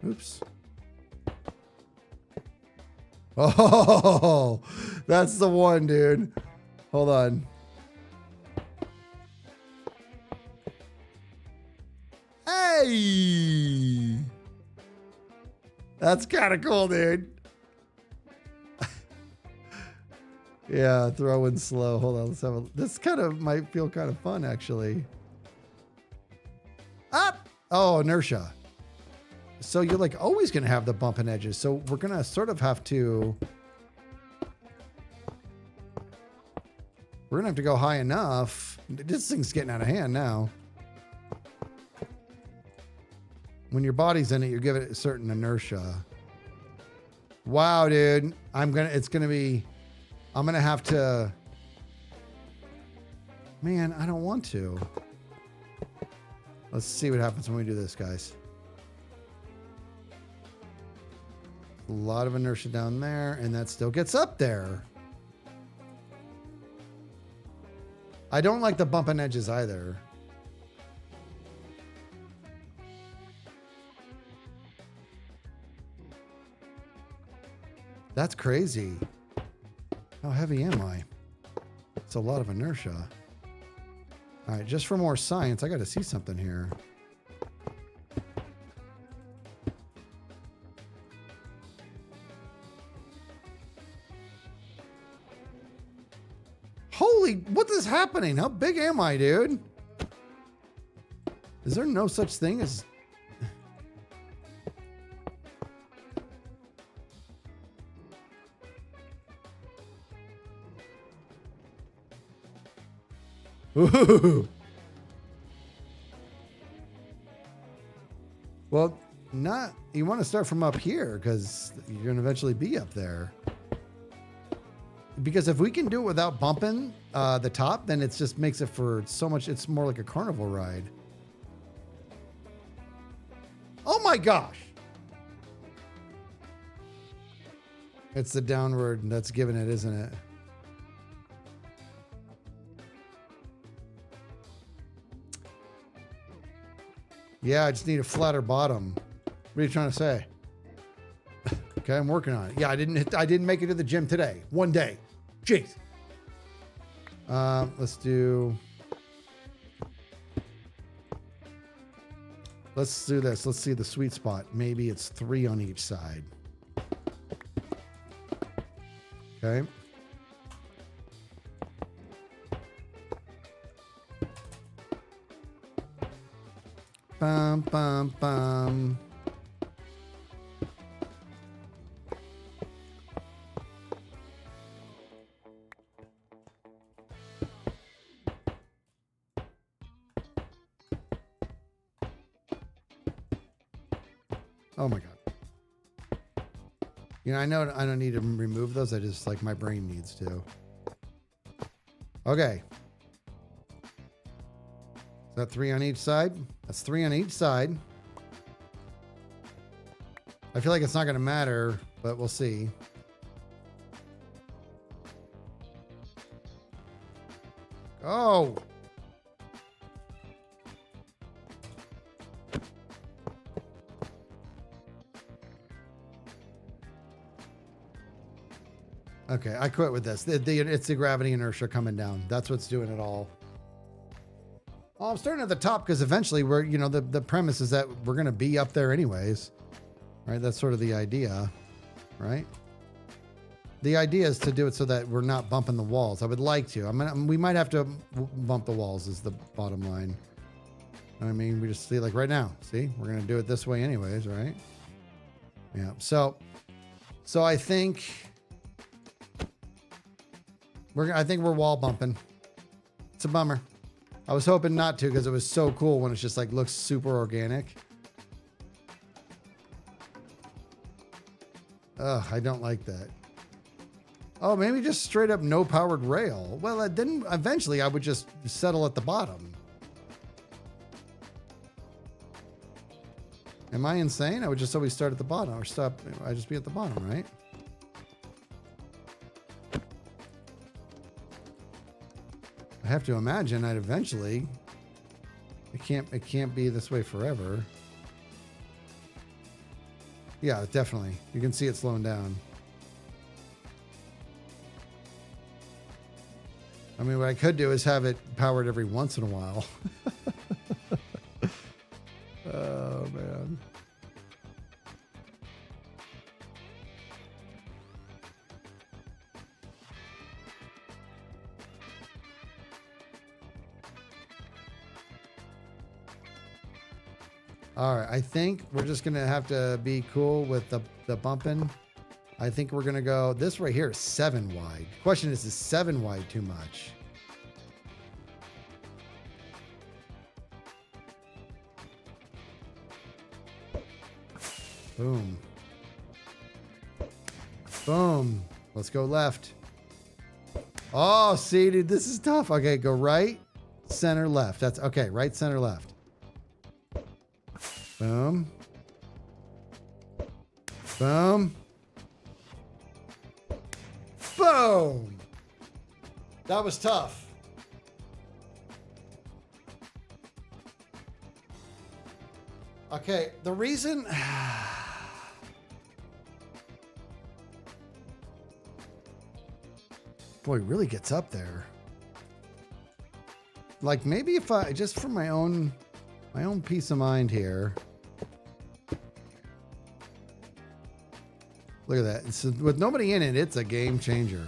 Oops. Oh, that's the one, dude. Hold on. Hey, that's kind of cool, dude. Yeah, throw in slow. Hold on, let's have this kind of might feel kind of fun, actually. Up. Oh, inertia. So you're like always going to have the bump and edges. So we're going to sort of have to, we're going to have to go high enough. This thing's getting out of hand now. When your body's in it, you're giving it a certain inertia. Wow, dude. I'm going to have to, man, I don't want to. Let's see what happens when we do this, guys. A lot of inertia down there, and that still gets up there. I don't like the bump and edges either. That's crazy. How heavy am I? It's a lot of inertia. All right, just for more science, I got to see something here. Holy, what is happening? How big am I, dude? Is there no such thing as... Ooh. Well, you want to start from up here because you're going to eventually be up there. Because if we can do it without bumping the top, then it just makes it for so much. It's more like a carnival ride. Oh my gosh. It's the downward that's giving it, isn't it? Yeah, I just need a flatter bottom. What are you trying to say? Okay, I'm working on it. Yeah, I didn't make it to the gym today. One day. Jeez. Let's do this. Let's see the sweet spot. Maybe it's 3 on each side. Okay. Bum, bum, bum. Oh my God. You know, I know I don't need to remove those. I just like my brain needs to. Okay. Is that 3 on each side? That's 3 on each side. I feel like it's not going to matter, but we'll see. Oh. Okay, I quit with this. It's the gravity inertia coming down. That's what's doing it all. Oh, I'm starting at the top because eventually the premise is that we're going to be up there anyways. right? That's sort of the idea, right? The idea is to do it so that we're not bumping the walls. I would like to. We might have to bump the walls is the bottom line. I mean, we just see like right now, see, we're going to do it this way anyways, right? Yeah. So I think we're wall bumping. It's a bummer. I was hoping not to because it was so cool when it's just like looks super organic. Ugh, I don't like that. Oh, maybe just straight up no powered rail. Well, then eventually I would just settle at the bottom. Am I insane? I would just always start at the bottom or stop. I'd just be at the bottom, right? I have to imagine I'd eventually. It can't be this way forever. Yeah, definitely. You can see it slowing down. I mean, what I could do is have it powered every once in a while. Oh, man. All right, I think we're just going to have to be cool with the bumping. I think we're going to go, this right here is 7 wide. Question is 7 wide too much? Boom. Boom. Let's go left. Oh, see, dude, this is tough. Okay, go right, center, left. That's okay. Right, center, left. Boom. Boom. Boom. That was tough. Okay, the reason... Boy, it really gets up there. Like maybe if I, just for my own peace of mind here. Look at that. It's, with nobody in it, it's a game changer.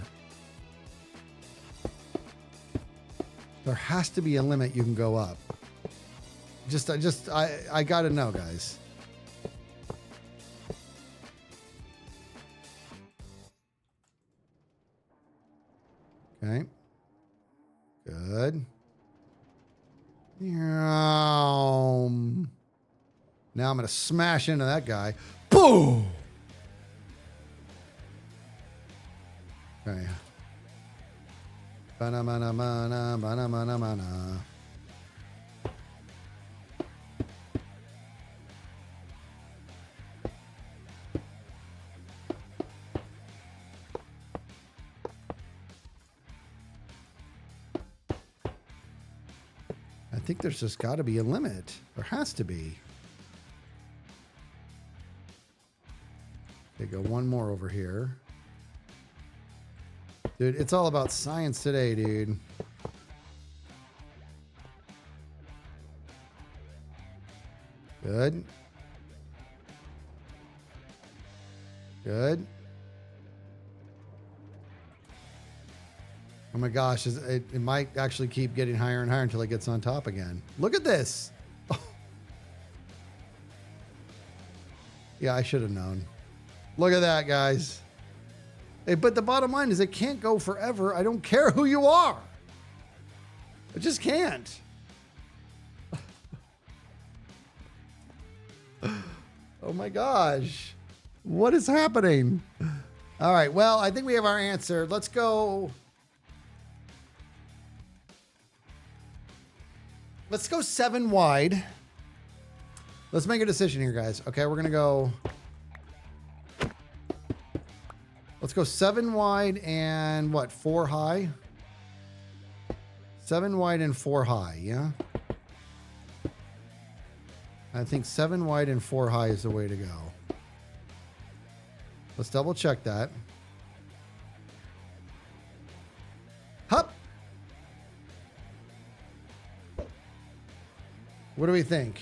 There has to be a limit you can go up. I gotta know, guys. Okay. Good. Now I'm going to smash into that guy. Boom! Okay. Ba-na-ma-na-ma-na, ba-na-ma-na-ma-na. I think there's just got to be a limit. There has to be. Okay, go one more over here. Dude, it's all about science today, dude. Good. Good. Oh my gosh, it might actually keep getting higher and higher until it gets on top again. Look at this. Oh. Yeah, I should have known. Look at that, guys. Hey, but the bottom line is it can't go forever. I don't care who you are. It just can't. Oh my gosh. What is happening? All right, well, I think we have our answer. Let's go. Let's go 7 wide. Let's make a decision here, guys. Okay, we're going to go. Let's go 7 wide and what? 4 high? 7 wide and 4 high, yeah? I think 7 wide and 4 high is the way to go. Let's double check that. Hup! What do we think?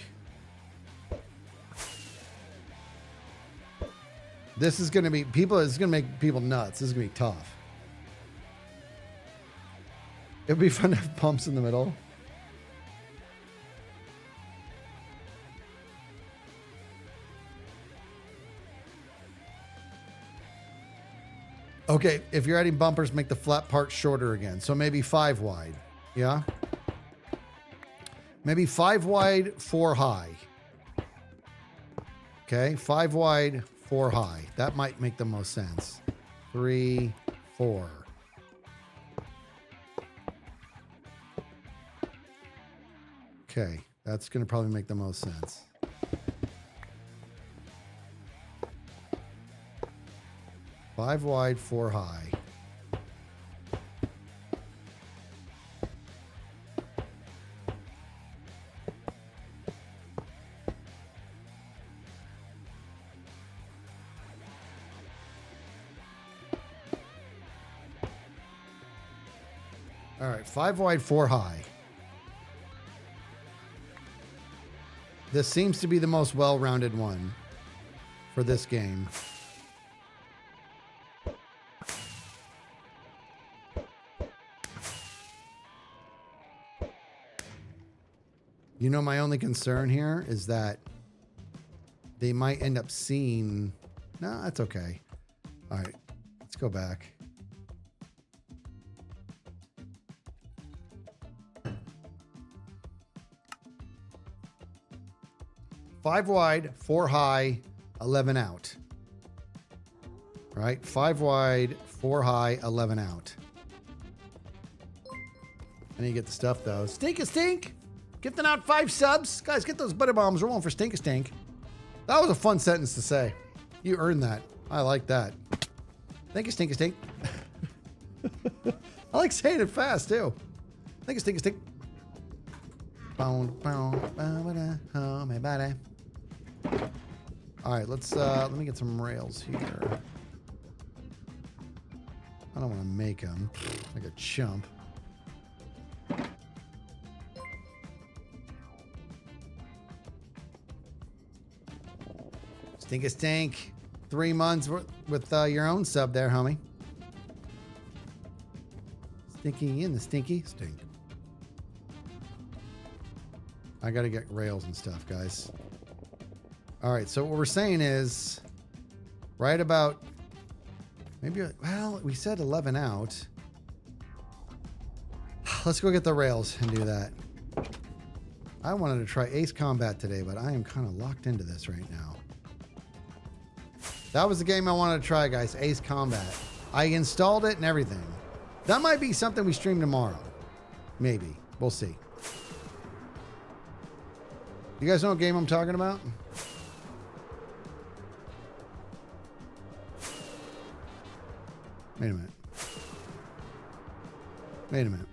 This is going to be people. It's going to make people nuts. This is going to be tough. It'd be fun to have pumps in the middle. Okay, if you're adding bumpers, make the flat part shorter again. So maybe 5 wide. Yeah? Maybe 5 wide, 4 high. Okay, 5 wide, 4 high. That might make the most sense. 3, 4. Okay, that's going to probably make the most sense. Five wide, 4 high. All right, 5 wide, 4 high. This seems to be the most well-rounded one for this game. You know, my only concern here is that they might end up seeing... No, that's okay. All right, let's go back. Five wide, 4 high, 11 out. All right, 5 wide, 4 high, 11 out. I need to get the stuff, though. Stink a stink! Gifting out 5 subs. Guys, get those butter bombs rolling for Stink a Stink. That was a fun sentence to say. You earned that. I like that. Thank you, Stink a Stink. I like saying it fast, too. Thank you, Stink a Stink. All right, let's let me get some rails here. I don't want to make them like a chump. Stink a stink. 3 months with your own sub there, homie. Stinky in the stinky stink. I got to get rails and stuff, guys. All right, so what we're saying is right about maybe, well, we said 11 out. Let's go get the rails and do that. I wanted to try Ace Combat today, but I am kind of locked into this right now. That was the game I wanted to try, guys. Ace Combat. I installed it and everything. That might be something we stream tomorrow. Maybe. We'll see. You guys know what game I'm talking about? Wait a minute. Wait a minute.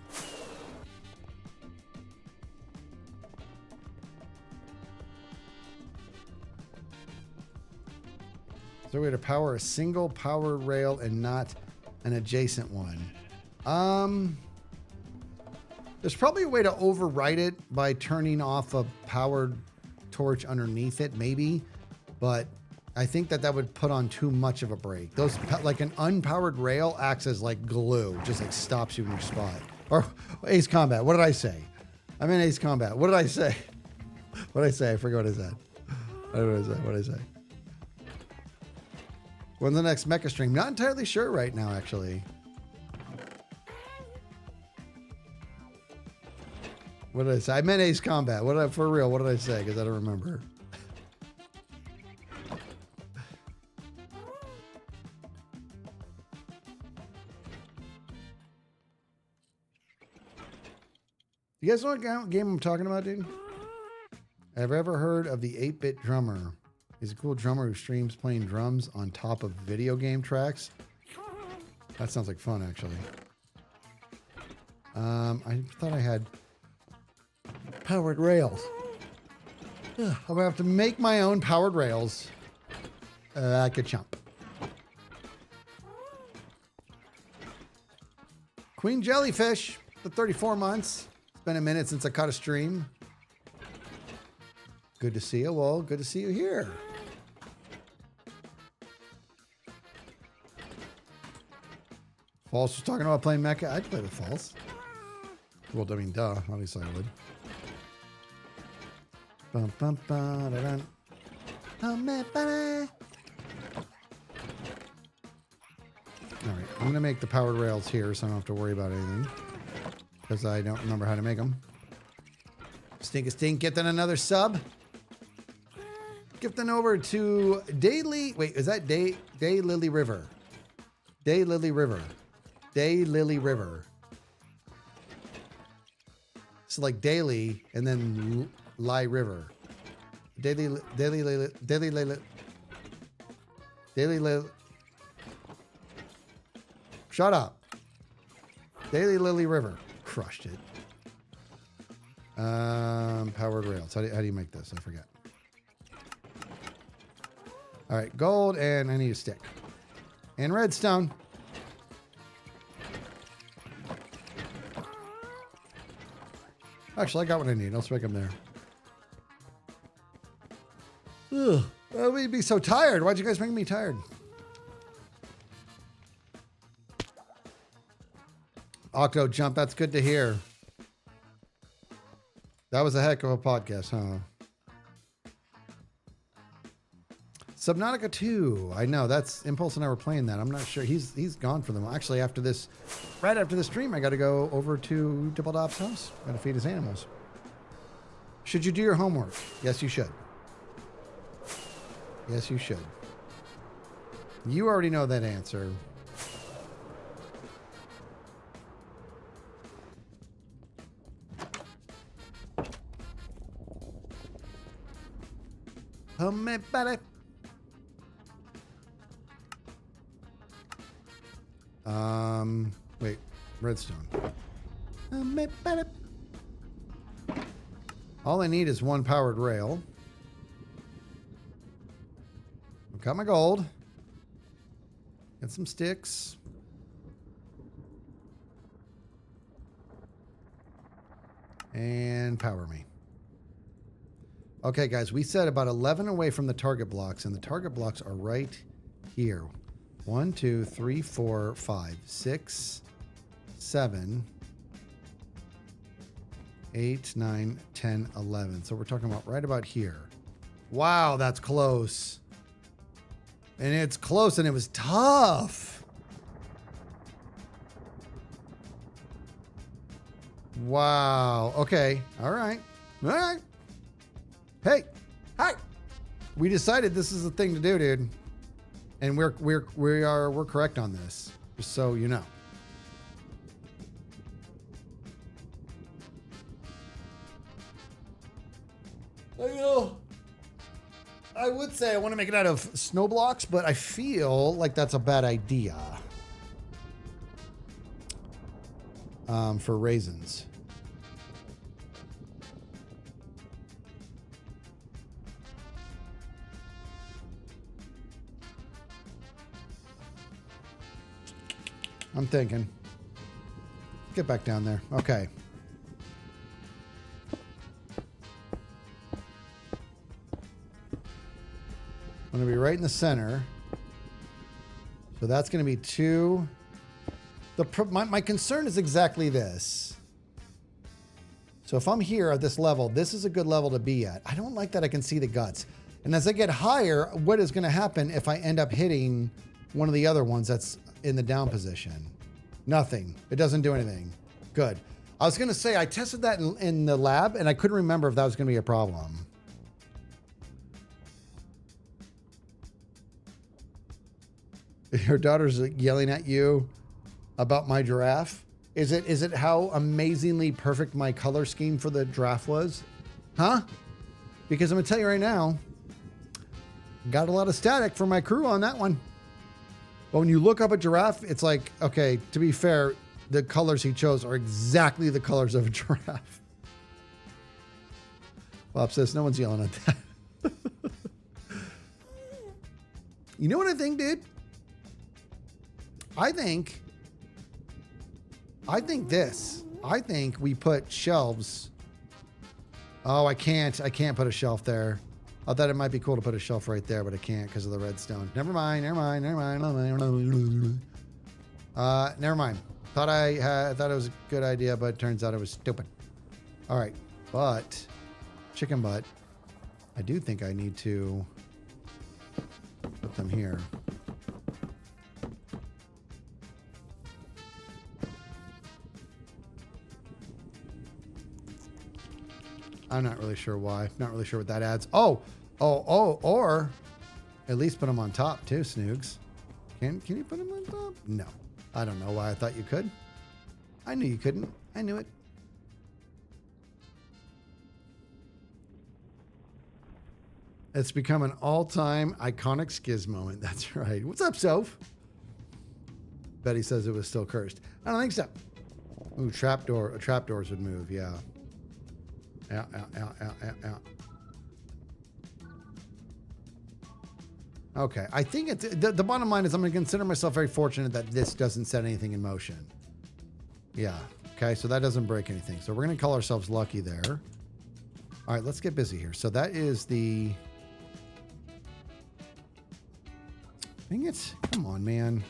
So we had to power a single power rail and not an adjacent one. There's probably a way to overwrite it by turning off a powered torch underneath it, maybe. But I think that would put on too much of a brake. Those, like an unpowered rail acts as like glue, just like stops you in your spot. Or Ace Combat, what did I say? I'm in Ace Combat. What did I say? What did I say? I forgot what I said. What did I say? When's the next mecha stream? Not entirely sure right now, actually. What did I say? I meant Ace Combat. For real, what did I say? Because I don't remember. You guys know what game I'm talking about, dude? Have you ever heard of the 8-Bit Drummer? He's a cool drummer who streams playing drums on top of video game tracks. That sounds like fun, actually. I thought I had powered rails. I'm gonna have to make my own powered rails like a chump. Queen Jellyfish for 34 months. It's been a minute since I caught a stream. Good to see you. Well, good to see you here. False was talking about playing Mecha. I'd play with False. Well, I mean, duh. Obviously, I would. Bum, bum, ba, da, da. All right, I'm going to make the powered rails here so I don't have to worry about anything. Because I don't remember how to make them. Stink, get then another sub. Gift then over to Daily. Wait, is that Daylily River? Daylily River. Daylily River. So like Daily and then Lie River. Daily. Shut up. Daily Lily River. Crushed it. Powered rails. How do you make this? I forget. All right, gold, and I need a stick. And redstone. Actually, I got what I need. I'll make them there. Ugh. We'd be so tired. Why'd you guys make me tired? Octo jump. That's good to hear. That was a heck of a podcast, huh? Subnautica 2. I know. That's Impulse and I were playing that. I'm not sure. He's gone for them. Actually, after this, right after the stream, I got to go over to Dibbledop's house. Got to feed his animals. Should you do your homework? Yes, you should. Yes, you should. You already know that answer. Wait, redstone. All I need is one powered rail. I've got my gold. Got some sticks. And power me. Okay, guys, we set about 11 away from the target blocks, and the target blocks are right here. 1, 2, 3, 4, 5, 6, 7, 8, 9, 10, 11. So we're talking about right about here. Wow, that's close. And it's close, and it was tough. Wow. Okay. All right. All right. Hey. Hi. We decided this is the thing to do, dude. And we're correct on this. Just so you know. I know. I would say I want to make it out of snow blocks, but I feel like that's a bad idea. For raisins. I'm thinking. Get back down there. Okay. I'm going to be right in the center. So that's going to be 2. My concern is exactly this. So if I'm here at this level, this is a good level to be at. I don't like that I can see the guts. And as I get higher, what is going to happen if I end up hitting one of the other ones that's in the down position? Nothing. It doesn't do anything. Good. I was going to say I tested that in the lab, and I couldn't remember if that was going to be a problem. Your daughter's yelling at you about my giraffe. Is it how amazingly perfect my color scheme for the giraffe was? Huh? Because I'm going to tell you right now, got a lot of static for my crew on that one. But when you look up a giraffe, it's like, okay, to be fair, the colors he chose are exactly the colors of a giraffe. Bob says, no one's yelling at that. You know what I think, dude? I think this. I think we put shelves. Oh, I can't put a shelf there. I thought it might be cool to put a shelf right there, but I can't because of the redstone. Never mind. Never mind. Thought it was a good idea, but it turns out it was stupid. All right, but chicken butt. I do think I need to put them here. I'm not really sure why. Not really sure what that adds. Oh, or at least put them on top too, Snoogs. Can you put them on top? No. I don't know why I thought you could. I knew you couldn't. I knew it. It's become an all-time iconic Skizz moment. That's right. What's up, Soph? Betty says it was still cursed. I don't think so. Ooh, trapdoors would move, yeah. Out. Okay, I think it's the bottom line is I'm going to consider myself very fortunate that this doesn't set anything in motion. Yeah, okay, so that doesn't break anything. So we're going to call ourselves lucky there. All right, let's get busy here. So that is the... Dang it. Come on, man.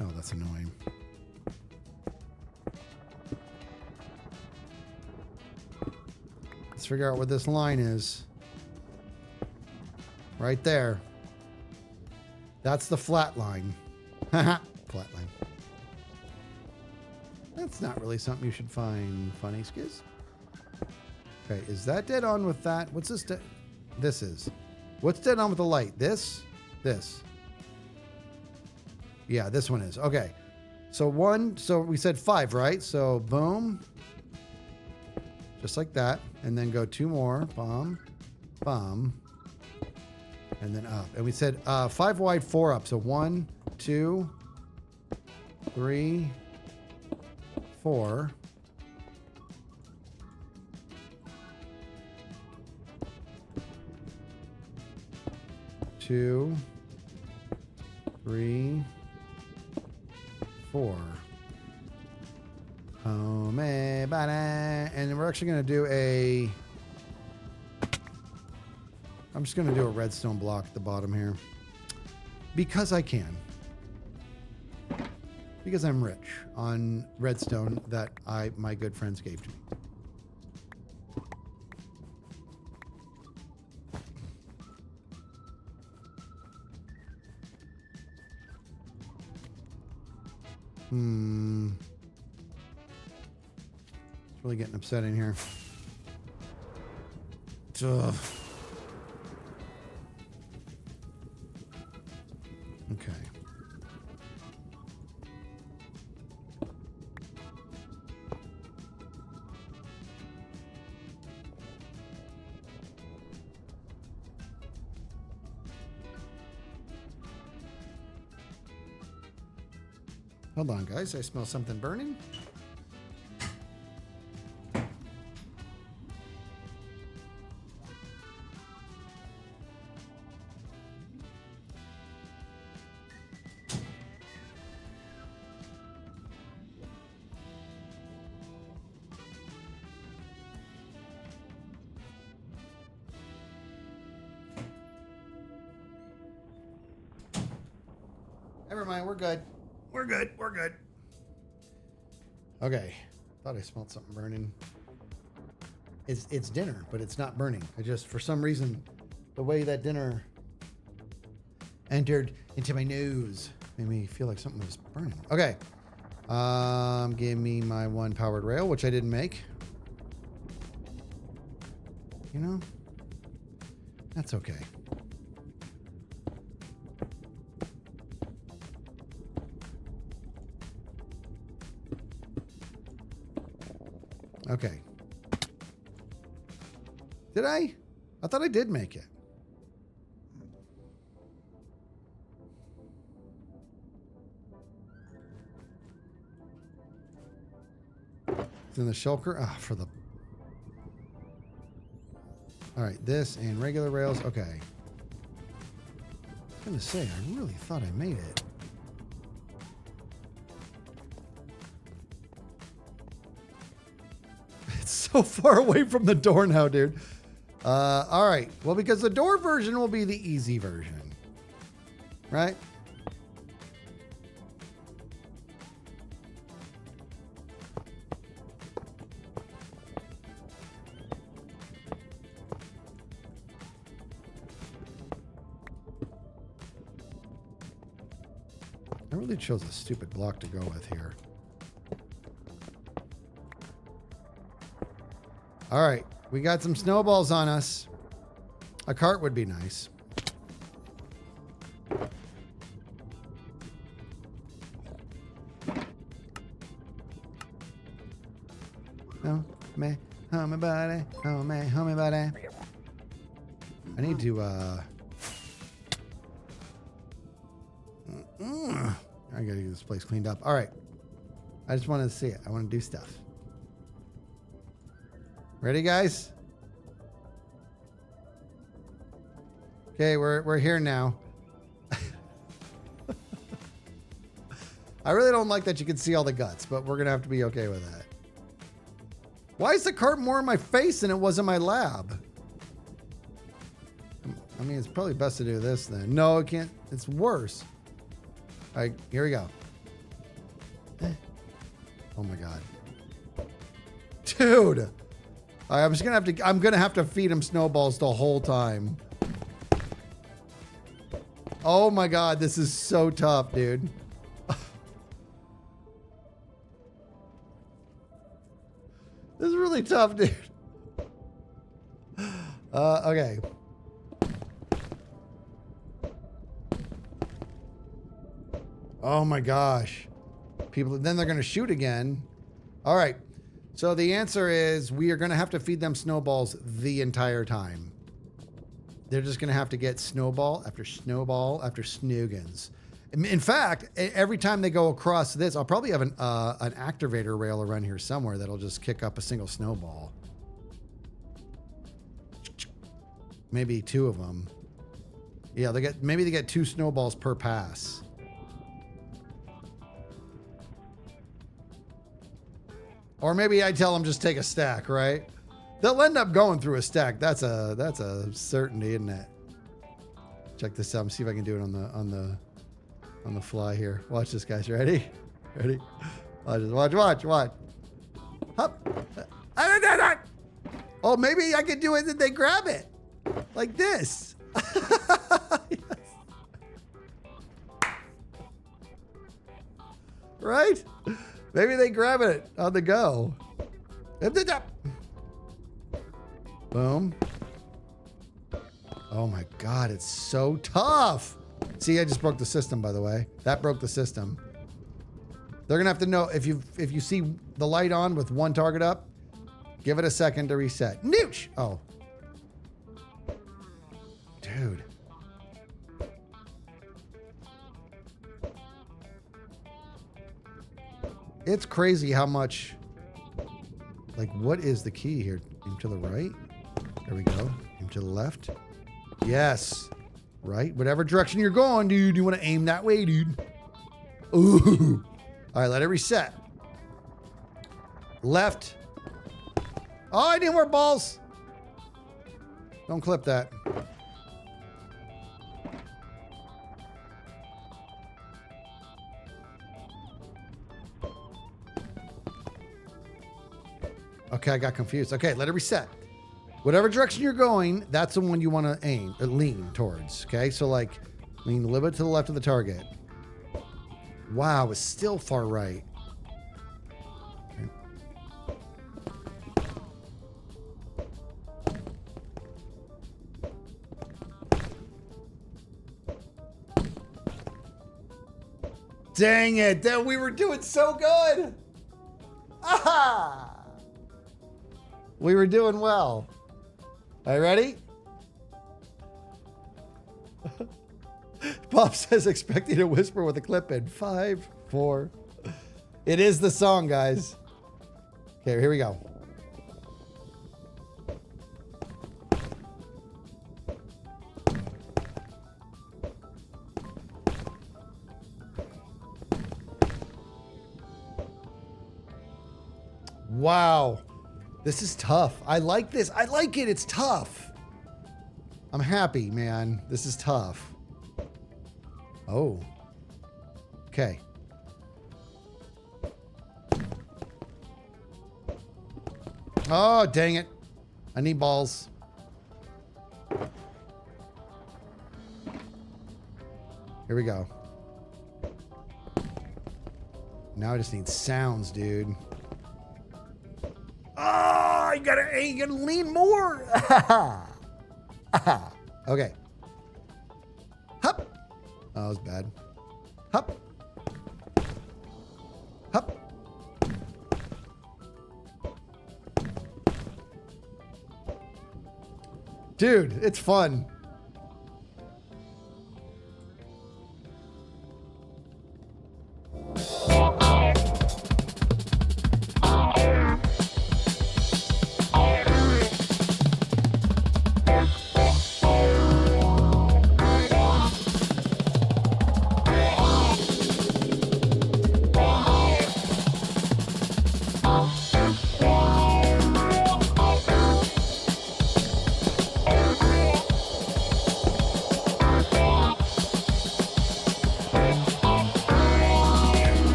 Oh, that's annoying. Let's figure out what this line is. Right there. That's the flat line. Haha, flat line. That's not really something you should find funny, Skizz. Okay, is that dead on with that? What's this? This is. What's dead on with the light? This? This. Yeah, this one is. Okay. So we said 5, right? So boom. Just like that. And then go 2 more. Bomb. Bomb. And then up. And we said 5 wide, 4 up. So 1, 2, 3, 4. Two, 3, 4. And we're actually going to do I'm just going to do a redstone block at the bottom here. Because I can. Because I'm rich on redstone that my good friends gave to me. It's really getting upsetting here. Ugh. Okay. Hold on, guys. I smell something burning. Never mind. We're good. We're good. We're good. Okay. Thought I smelled something burning. It's dinner, but it's not burning. I just, for some reason, the way that dinner entered into my nose made me feel like something was burning. Okay. Give me my 1 powered rail, which I didn't make. You know, that's okay. Okay. Did I? I thought I did make it. It's in the shulker. Ah, for the... All right, this and regular rails. Okay. I was going to say, I really thought I made it. So far away from the door now, dude. All right. Well, because the door version will be the easy version, right? I really chose a stupid block to go with here. All right. We got some snowballs on us. A cart would be nice. Oh, me, homie buddy, homie buddy. I need to, I gotta get this place cleaned up. All right. I just wanted to see it. I want to do stuff. Ready, guys? Okay, we're here now. I really don't like that you can see all the guts, but we're gonna have to be okay with that. Why is the cart more in my face than it was in my lab? I mean, it's probably best to do this then. No, it can't. It's worse. All right, here we go. Oh my God. Dude. All right, I'm gonna have to feed him snowballs the whole time. Oh my God, this is so tough, dude. This is really tough, dude. Okay. Oh my gosh. People, then they're going to shoot again. All right. So the answer is we are going to have to feed them snowballs the entire time. They're just going to have to get snowball after snowball after snoogans. In fact, every time they go across this, I'll probably have an activator rail around here somewhere that'll just kick up a single snowball. Maybe two of them. Yeah, maybe they get 2 snowballs per pass. Or maybe I tell them just take a stack, right? They'll end up going through a stack. That's a certainty, isn't it? Check this out. See if I can do it on the fly here. Watch this, guys. Ready? Ready? Watch. Hop. Oh, maybe I could do it and they grab it. Like this. Yes. Right? Maybe they grab it on the go. Boom. Oh my God, it's so tough. See, I just broke the system, by the way. That broke the system. They're gonna have to know if you see the light on with one target up, give it a second to reset. Nooch! Oh. Dude. It's crazy how much, like, what is the key here? Aim to the right. There we go. Aim to the left. Yes. Right? Whatever direction you're going, dude. You want to aim that way, dude. Ooh. All right, let it reset. Left. Oh, I need more balls. Don't clip that. Okay, I got confused. Okay, let it reset. Whatever direction you're going, that's the one you want to aim, or lean towards. Okay, so like lean a little bit to the left of the target. Wow, it's still far right. Dang it, we were doing so good. Aha! We were doing well. All right, ready? Bob says, expecting a whisper with a clip in 5, 4. It is the song, guys. Okay, here we go. Wow. This is tough. I like this. I like it. It's tough. I'm happy, man. This is tough. Oh. Okay. Oh, dang it. I need balls. Here we go. Now I just need sounds, dude. Oh, you gotta lean more. Okay. Hup. Oh, that was bad. Hup. Hup. Dude, it's fun.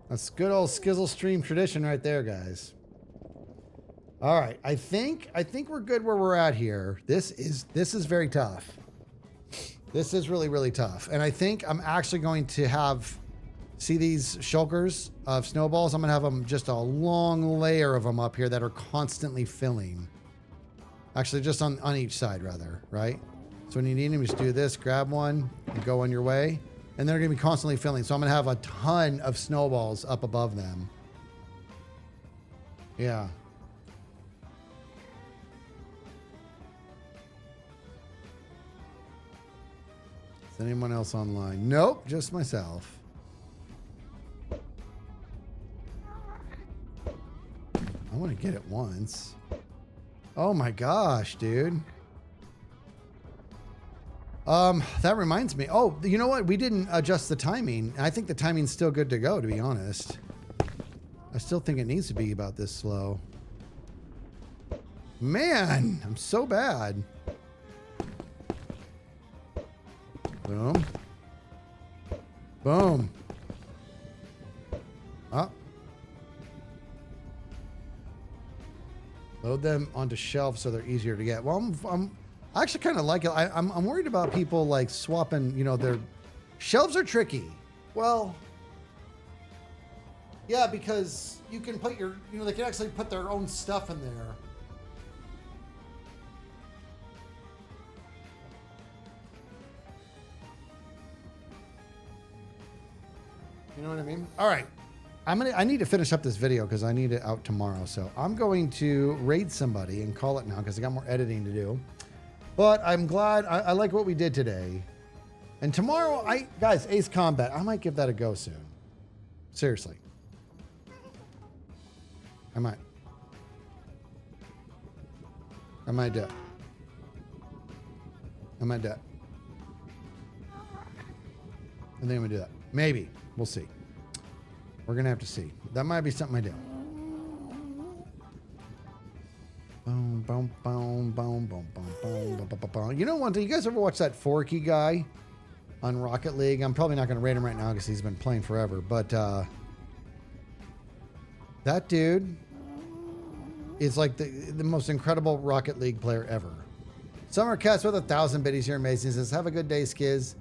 That's good old Skizzle stream tradition right there, guys. All right, I think we're good where we're at here. This is very tough. This is really, really tough. And I think I'm actually going to see these shulkers of snowballs. I'm gonna have them just a long layer of them up here that are constantly filling. Actually, just on each side rather, right? So when you need them, just do this, grab one and go on your way. And they're gonna be constantly filling. So I'm gonna have a ton of snowballs up above them. Yeah. Is anyone else online? Nope, just myself. I want to get it once. Oh my gosh, dude. That reminds me. Oh, you know what? We didn't adjust the timing. I think the timing's still good to go, to be honest. I still think it needs to be about this slow. Man, I'm so bad. Boom. Boom. Up. Load them onto shelves so they're easier to get. Well, I actually kind of like it. I'm worried about people like swapping, you know, their shelves are tricky. Well, yeah, because you can put your, you know, they can actually put their own stuff in there. You know what I mean? All right. I need to finish up this video because I need it out tomorrow. So I'm going to raid somebody and call it now because I got more editing to do. But I'm glad. I like what we did today. And tomorrow, guys, Ace Combat, I might give that a go soon. Seriously. I might do it. I might do it. I think I'm going to do that. Maybe. We'll see. We're going to have to see. That might be something I do. Boom, boom, boom, boom, boom, boom, boom, boom, boom. You know what? Do you guys ever watch that Forky guy on Rocket League? I'm probably not going to rate him right now because he's been playing forever. But that dude is like the most incredible Rocket League player ever. Summer Cats with 1,000 biddies here. Amazing. Says, have a good day, Skizz.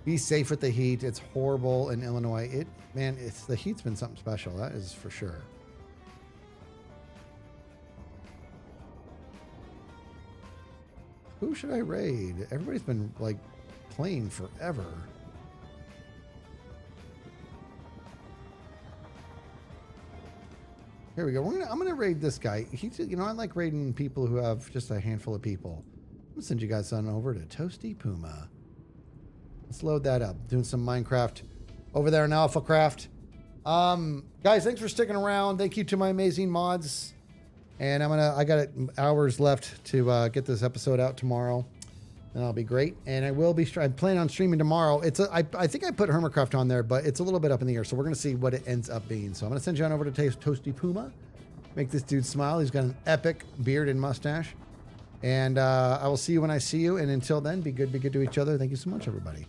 Be safe with the heat. It's horrible in Illinois. The heat's been something special. That is for sure. Who should I raid? Everybody's been like playing forever. Here we go. I'm gonna raid this guy. You know, I like raiding people who have just a handful of people. I'm gonna send you guys on over to Toasty Puma. Let's load that up. Doing some Minecraft over there in AlphaCraft. Guys, thanks for sticking around. Thank you to my amazing mods. And I got hours left to get this episode out tomorrow. And that'll be great. And I plan on streaming tomorrow. I think I put Hermitcraft on there, but it's a little bit up in the air. So we're going to see what it ends up being. So I'm going to send you on over to Toasty Puma. Make this dude smile. He's got an epic beard and mustache. And I will see you when I see you. And until then, be good to each other. Thank you so much, everybody.